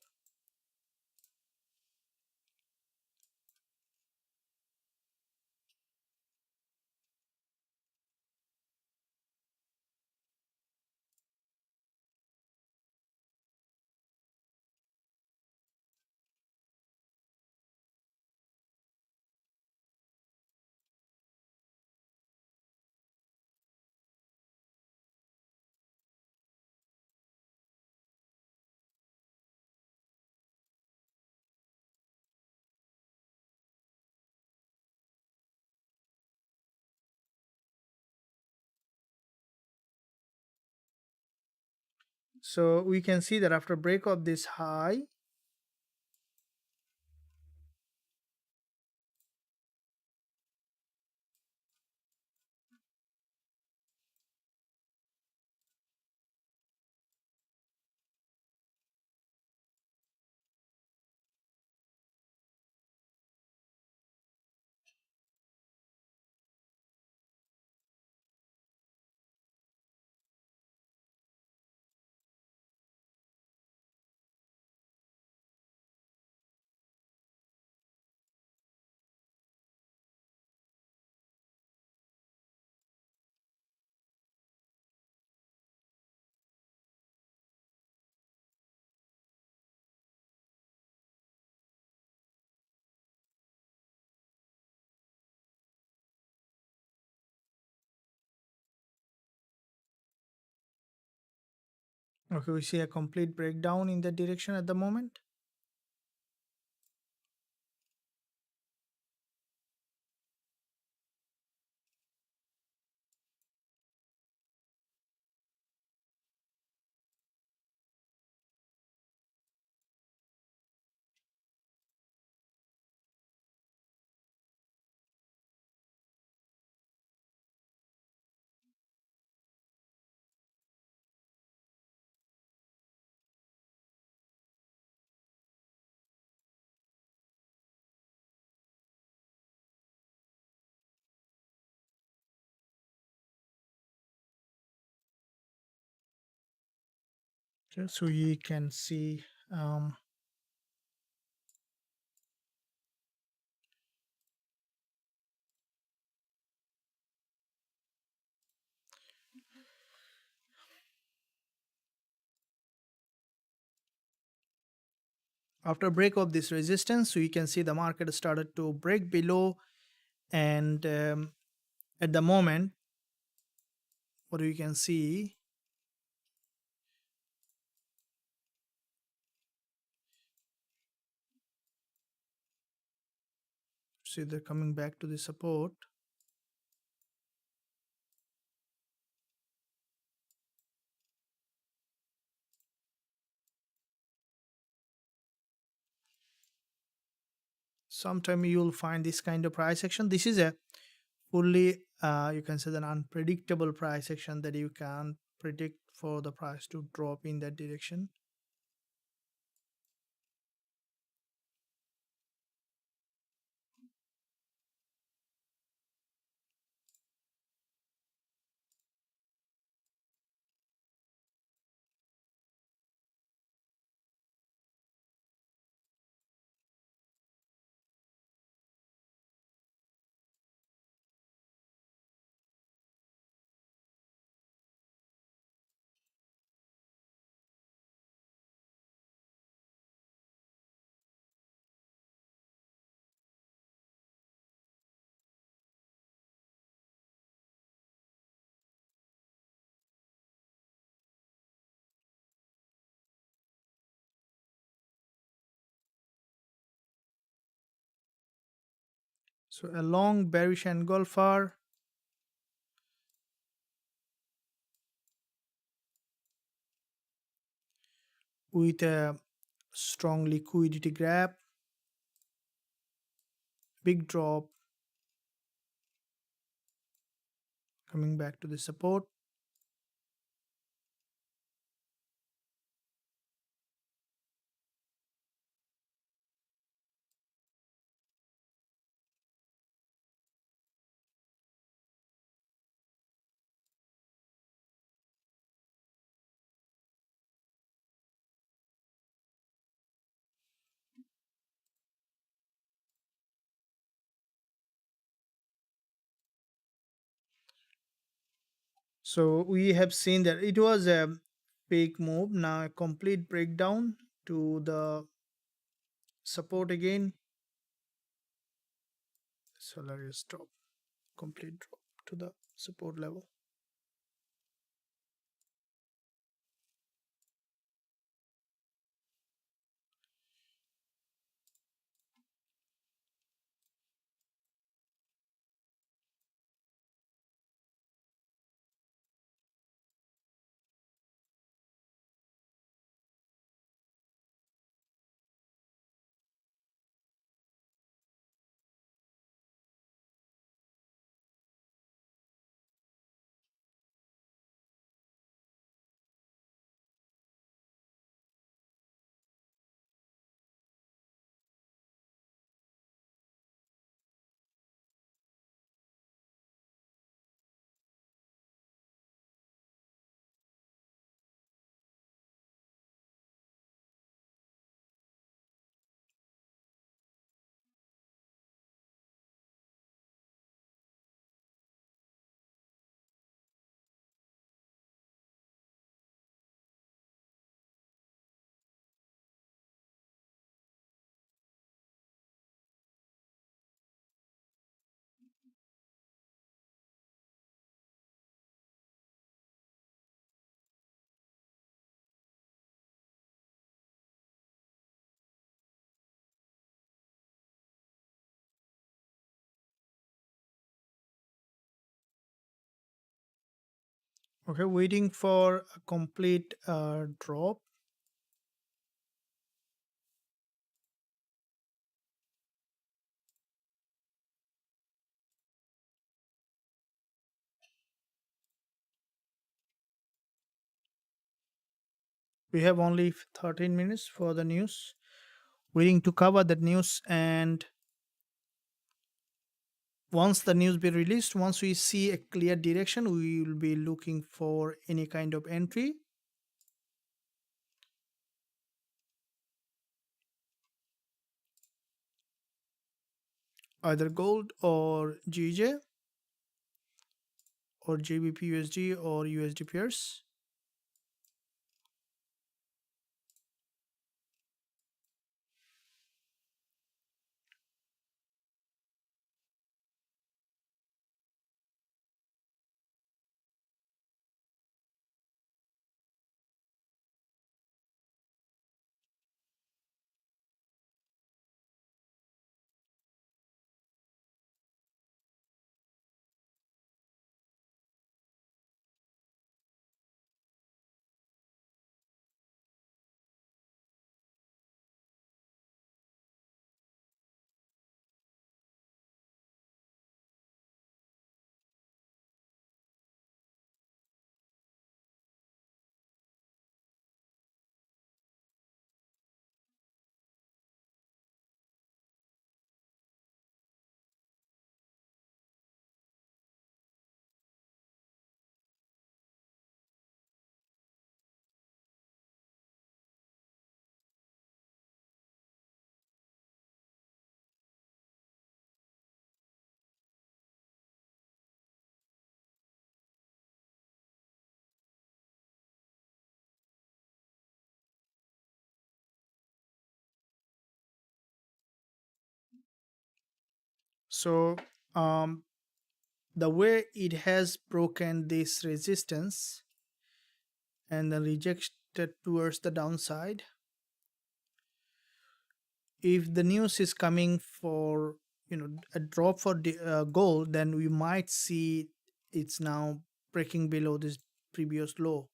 So we can see that after break of this high, okay, we see a complete breakdown in that direction at the moment. Okay, so we can see after break of this resistance, we can see the market started to break below, and at the moment, what we can see, they're coming back to the support. Sometime you'll find this kind of price action. This is a fully you can say an unpredictable price action that you can't predict for the price to drop in that direction. So a long bearish engulfer with a strong liquidity grab, big drop, coming back to the support. So we have seen that it was a big move. Now a complete breakdown to the support again. Salarius drop, complete drop to the support level. Okay, waiting for a complete drop. We have only 13 minutes for the news. Waiting to cover that news, and once the news be released, once we see a clear direction, we will be looking for any kind of entry, either gold or GJ or Gbpusd or USD pairs. So the way it has broken this resistance and then rejected towards the downside, if the news is coming for a drop for gold, then we might see it's now breaking below this previous low.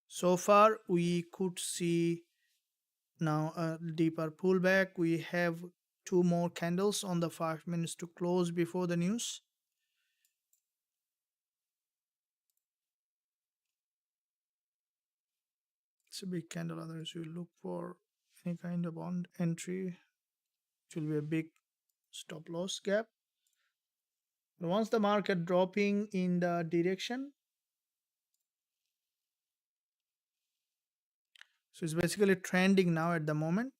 So far we could see now a deeper pullback. We have two more candles on the 5 minutes to close before the news. It's a big candle, otherwise you look for any kind of on entry. It will be a big stop loss gap. And once the market dropping in the direction, so it's basically trending now at the moment.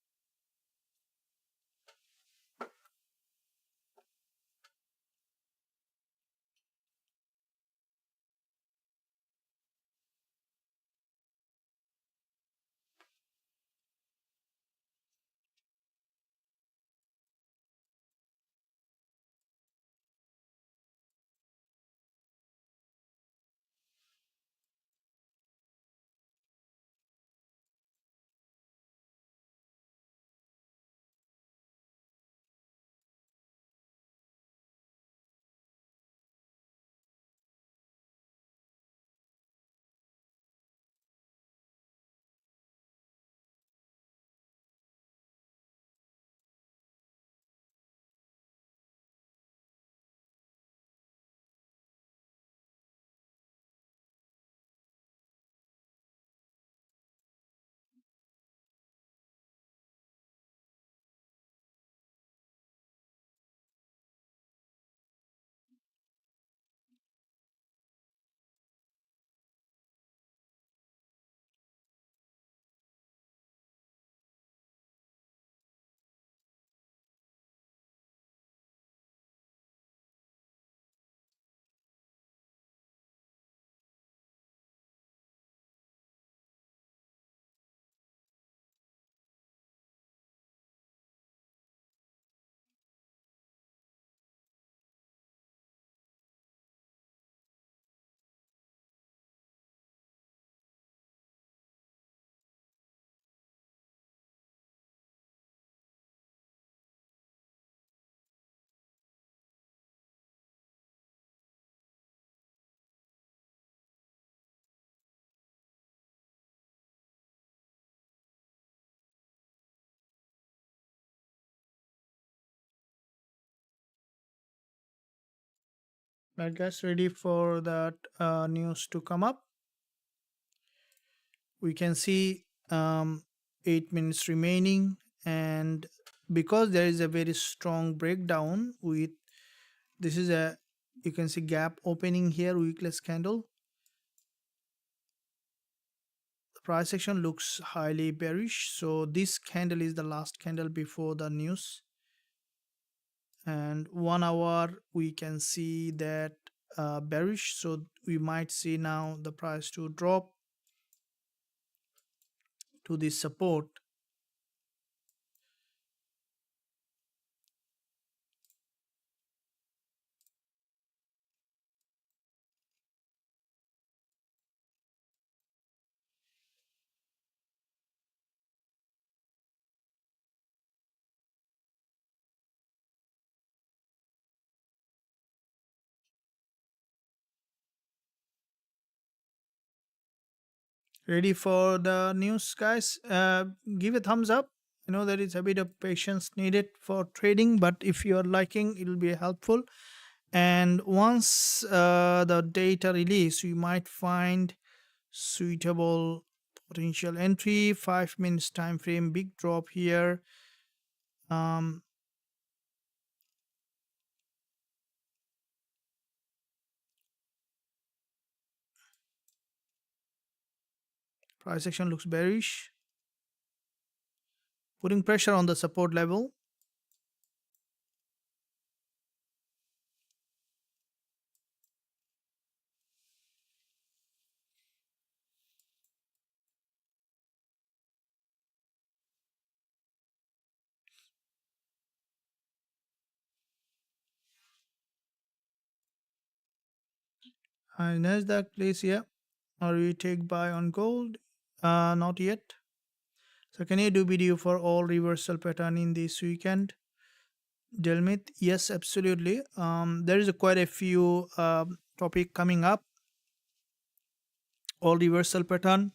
Right, guys, ready for that news to come up. We can see 8 minutes remaining, and because there is a very strong breakdown with this is a, you can see gap opening here, weakless candle. The price action looks highly bearish, so this candle is the last candle before the news. And 1 hour we can see that bearish, so we might see now the price to drop to this support. Ready for the news, guys? Give a thumbs up. I know that it's a bit of patience needed for trading, but if you're liking, it will be helpful. And once the data release, you might find suitable potential entry. 5 minutes time frame, big drop here. Price action looks bearish, putting pressure on the support level. And NASDAQ, please, yeah. Or we take buy on gold? Not yet. So can you do video for all reversal pattern in this weekend? Delmit, yes, absolutely. There is quite a few topic coming up. All reversal pattern.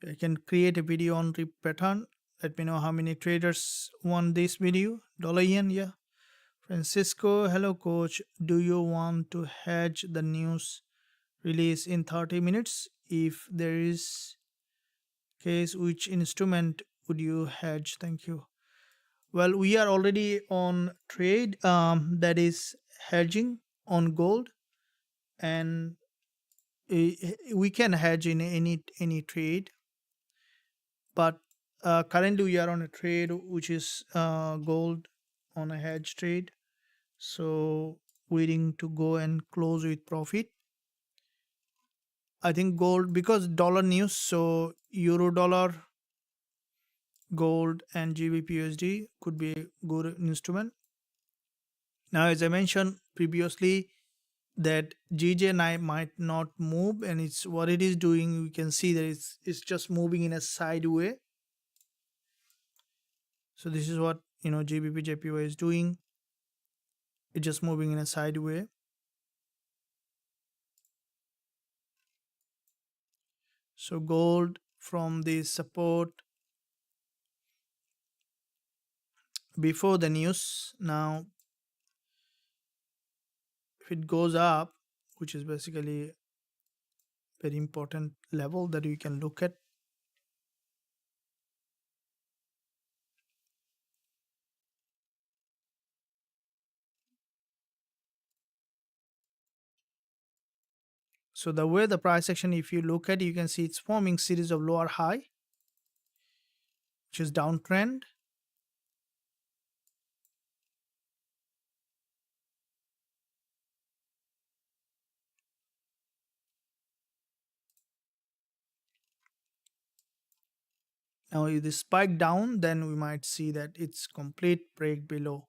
I can create a video on the pattern. Let me know how many traders want this video. Dollar yen, yeah. Francisco, hello coach. Do you want to hedge the news release in 30 minutes? If there is case, which instrument would you hedge? Thank you. Well, we are already on trade that is hedging on gold, and we can hedge in any trade, but currently we are on a trade which is gold on a hedge trade, so waiting to go and close with profit. I think gold, because dollar news, so euro dollar, gold and gbpusd could be a good instrument. Now, as I mentioned previously, that GJNI might not move, and it's what it is doing. We can see that it's just moving in a sideway. So this is what GBP is doing. It's just moving in a sideway. So gold from the support before the news. Now, if it goes up, which is basically very important level that you can look at. So the way the price action, if you look at, you can see it's forming series of lower high, which is downtrend. Now if this spike down, then we might see that it's complete break below.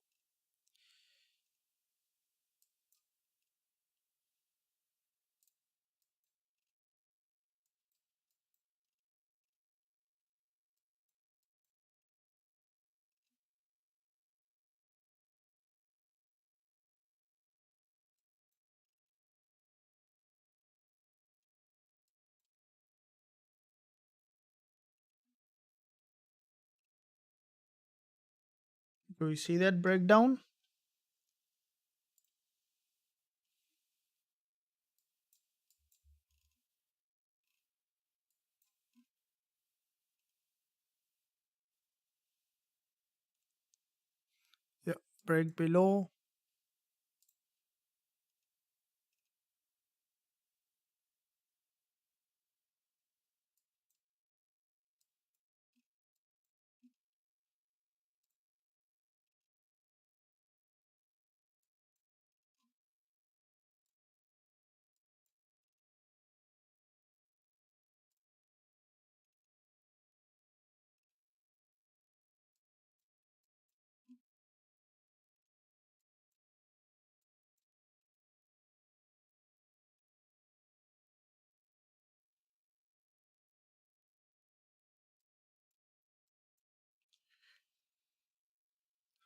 Do we see that breakdown? Yeah, break below.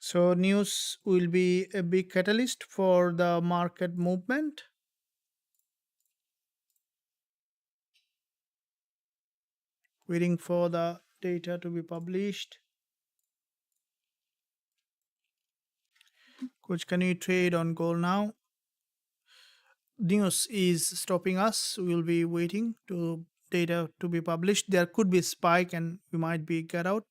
So news will be a big catalyst for the market movement. Waiting for the data to be published. Coach, can you trade on gold now? News is stopping us. We'll be waiting to data to be published. There could be a spike and we might be get out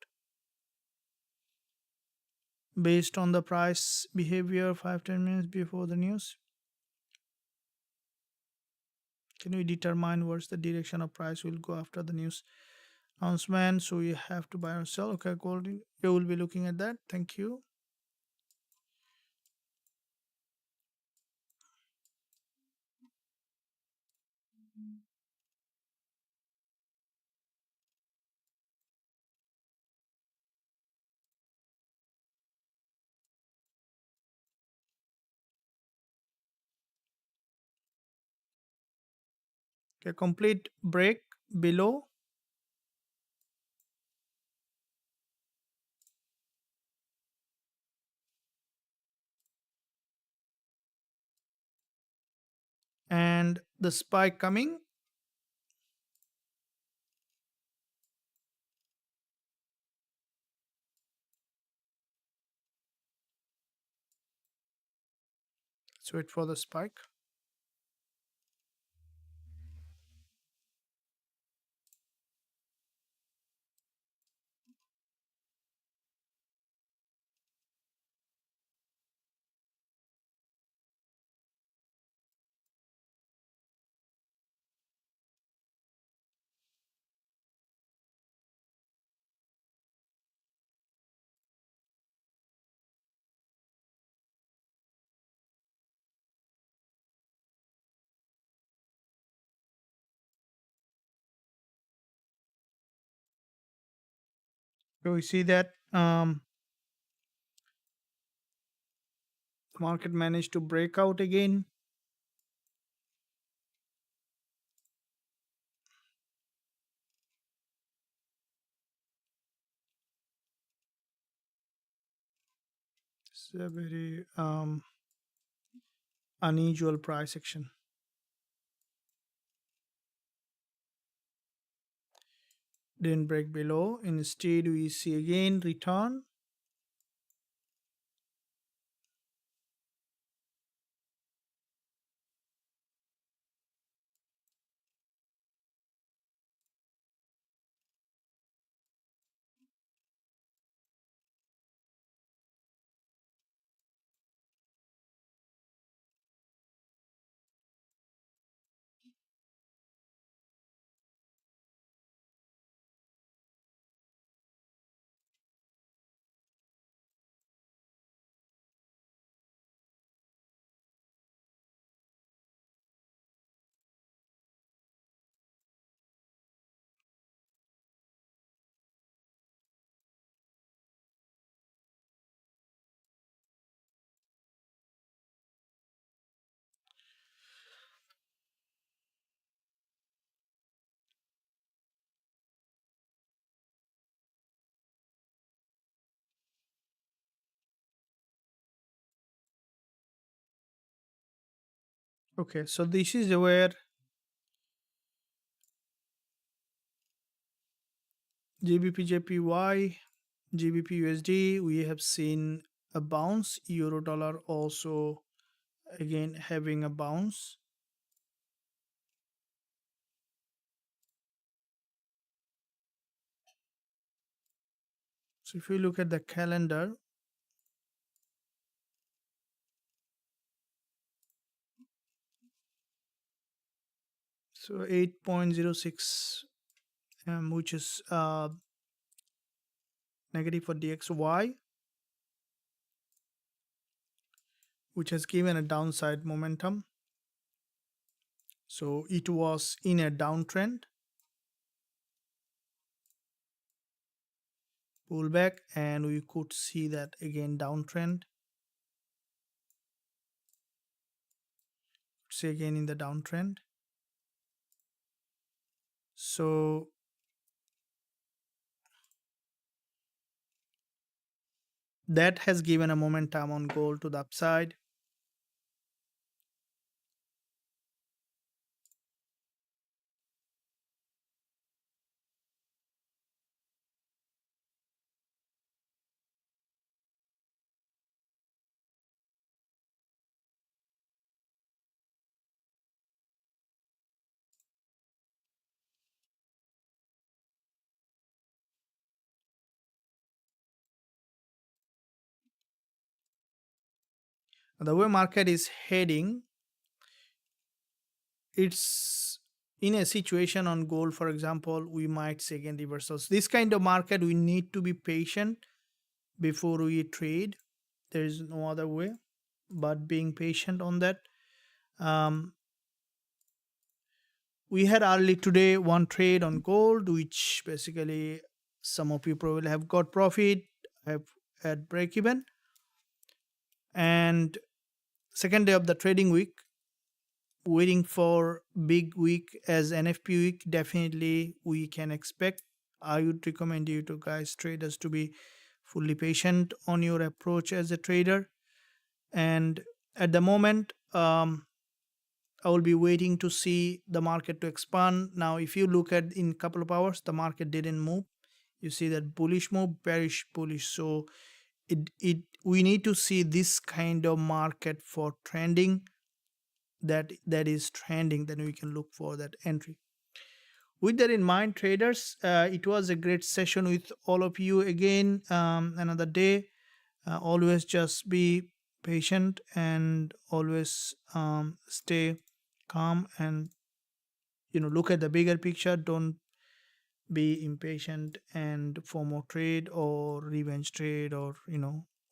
based on the price behavior 5-10 minutes before the news. Can we determine what's the direction of price will go after the news announcement? So you have to buy or sell. Okay, gold. You will be looking at that. Thank you. Okay, complete break below and the spike coming. Let's wait for the spike. So we see that the market managed to break out again. It's a very unusual price action. Didn't break below. Instead, we see again return. Okay, so this is where GBP, GBP USD, we have seen a bounce. Euro dollar also again having a bounce. So if you look at the calendar, so 8.06, which is negative for DXY, which has given a downside momentum. So it was in a downtrend, pullback, and we could see that again downtrend. See again in the downtrend. So that has given a momentum on gold to the upside. The way market is heading, it's in a situation on gold, for example, we might see again reversals. This kind of market, we need to be patient before we trade. There is no other way but being patient on that. We had early today one trade on gold, which basically some of you probably have got profit, have had break even. And second day of the trading week, waiting for big week as NFP week, definitely we can expect. I would recommend you to guys traders to be fully patient on your approach as a trader. And at the moment, I will be waiting to see the market to expand. Now, if you look at in couple of hours, the market didn't move. You see that bullish move, bearish, bullish. So we need to see this kind of market for trending, that is trending, then we can look for that entry. With that in mind, traders, it was a great session with all of you again. Another day. Always just be patient and always stay calm and look at the bigger picture. Don't be impatient and FOMO trade or revenge trade or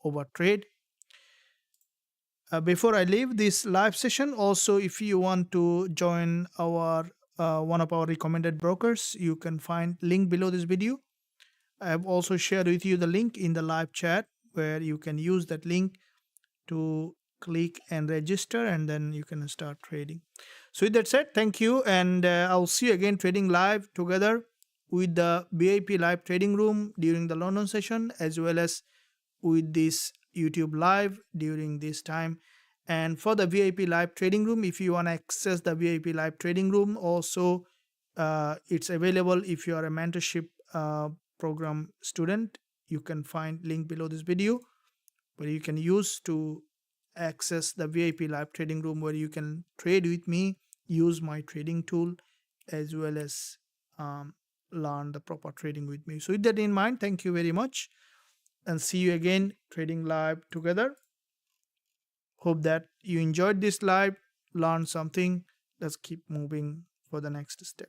over trade. Before I leave this live session, also if you want to join our one of our recommended brokers, you can find link below this video. I have also shared with you the link in the live chat where you can use that link to click and register, and then you can start trading. So with that said, thank you, and I'll see you again trading live together with the VIP live trading room during the London session, as well as with this YouTube live during this time. And for the VIP live trading room, if you want to access the VIP live trading room, also it's available. If you are a mentorship program student, you can find link below this video where you can use to access the VIP live trading room, where you can trade with me, use my trading tool, as well as learn the proper trading with me. So with that in mind, thank you very much, and see you again trading live together. Hope that you enjoyed this live, learned something. Let's keep moving for the next step.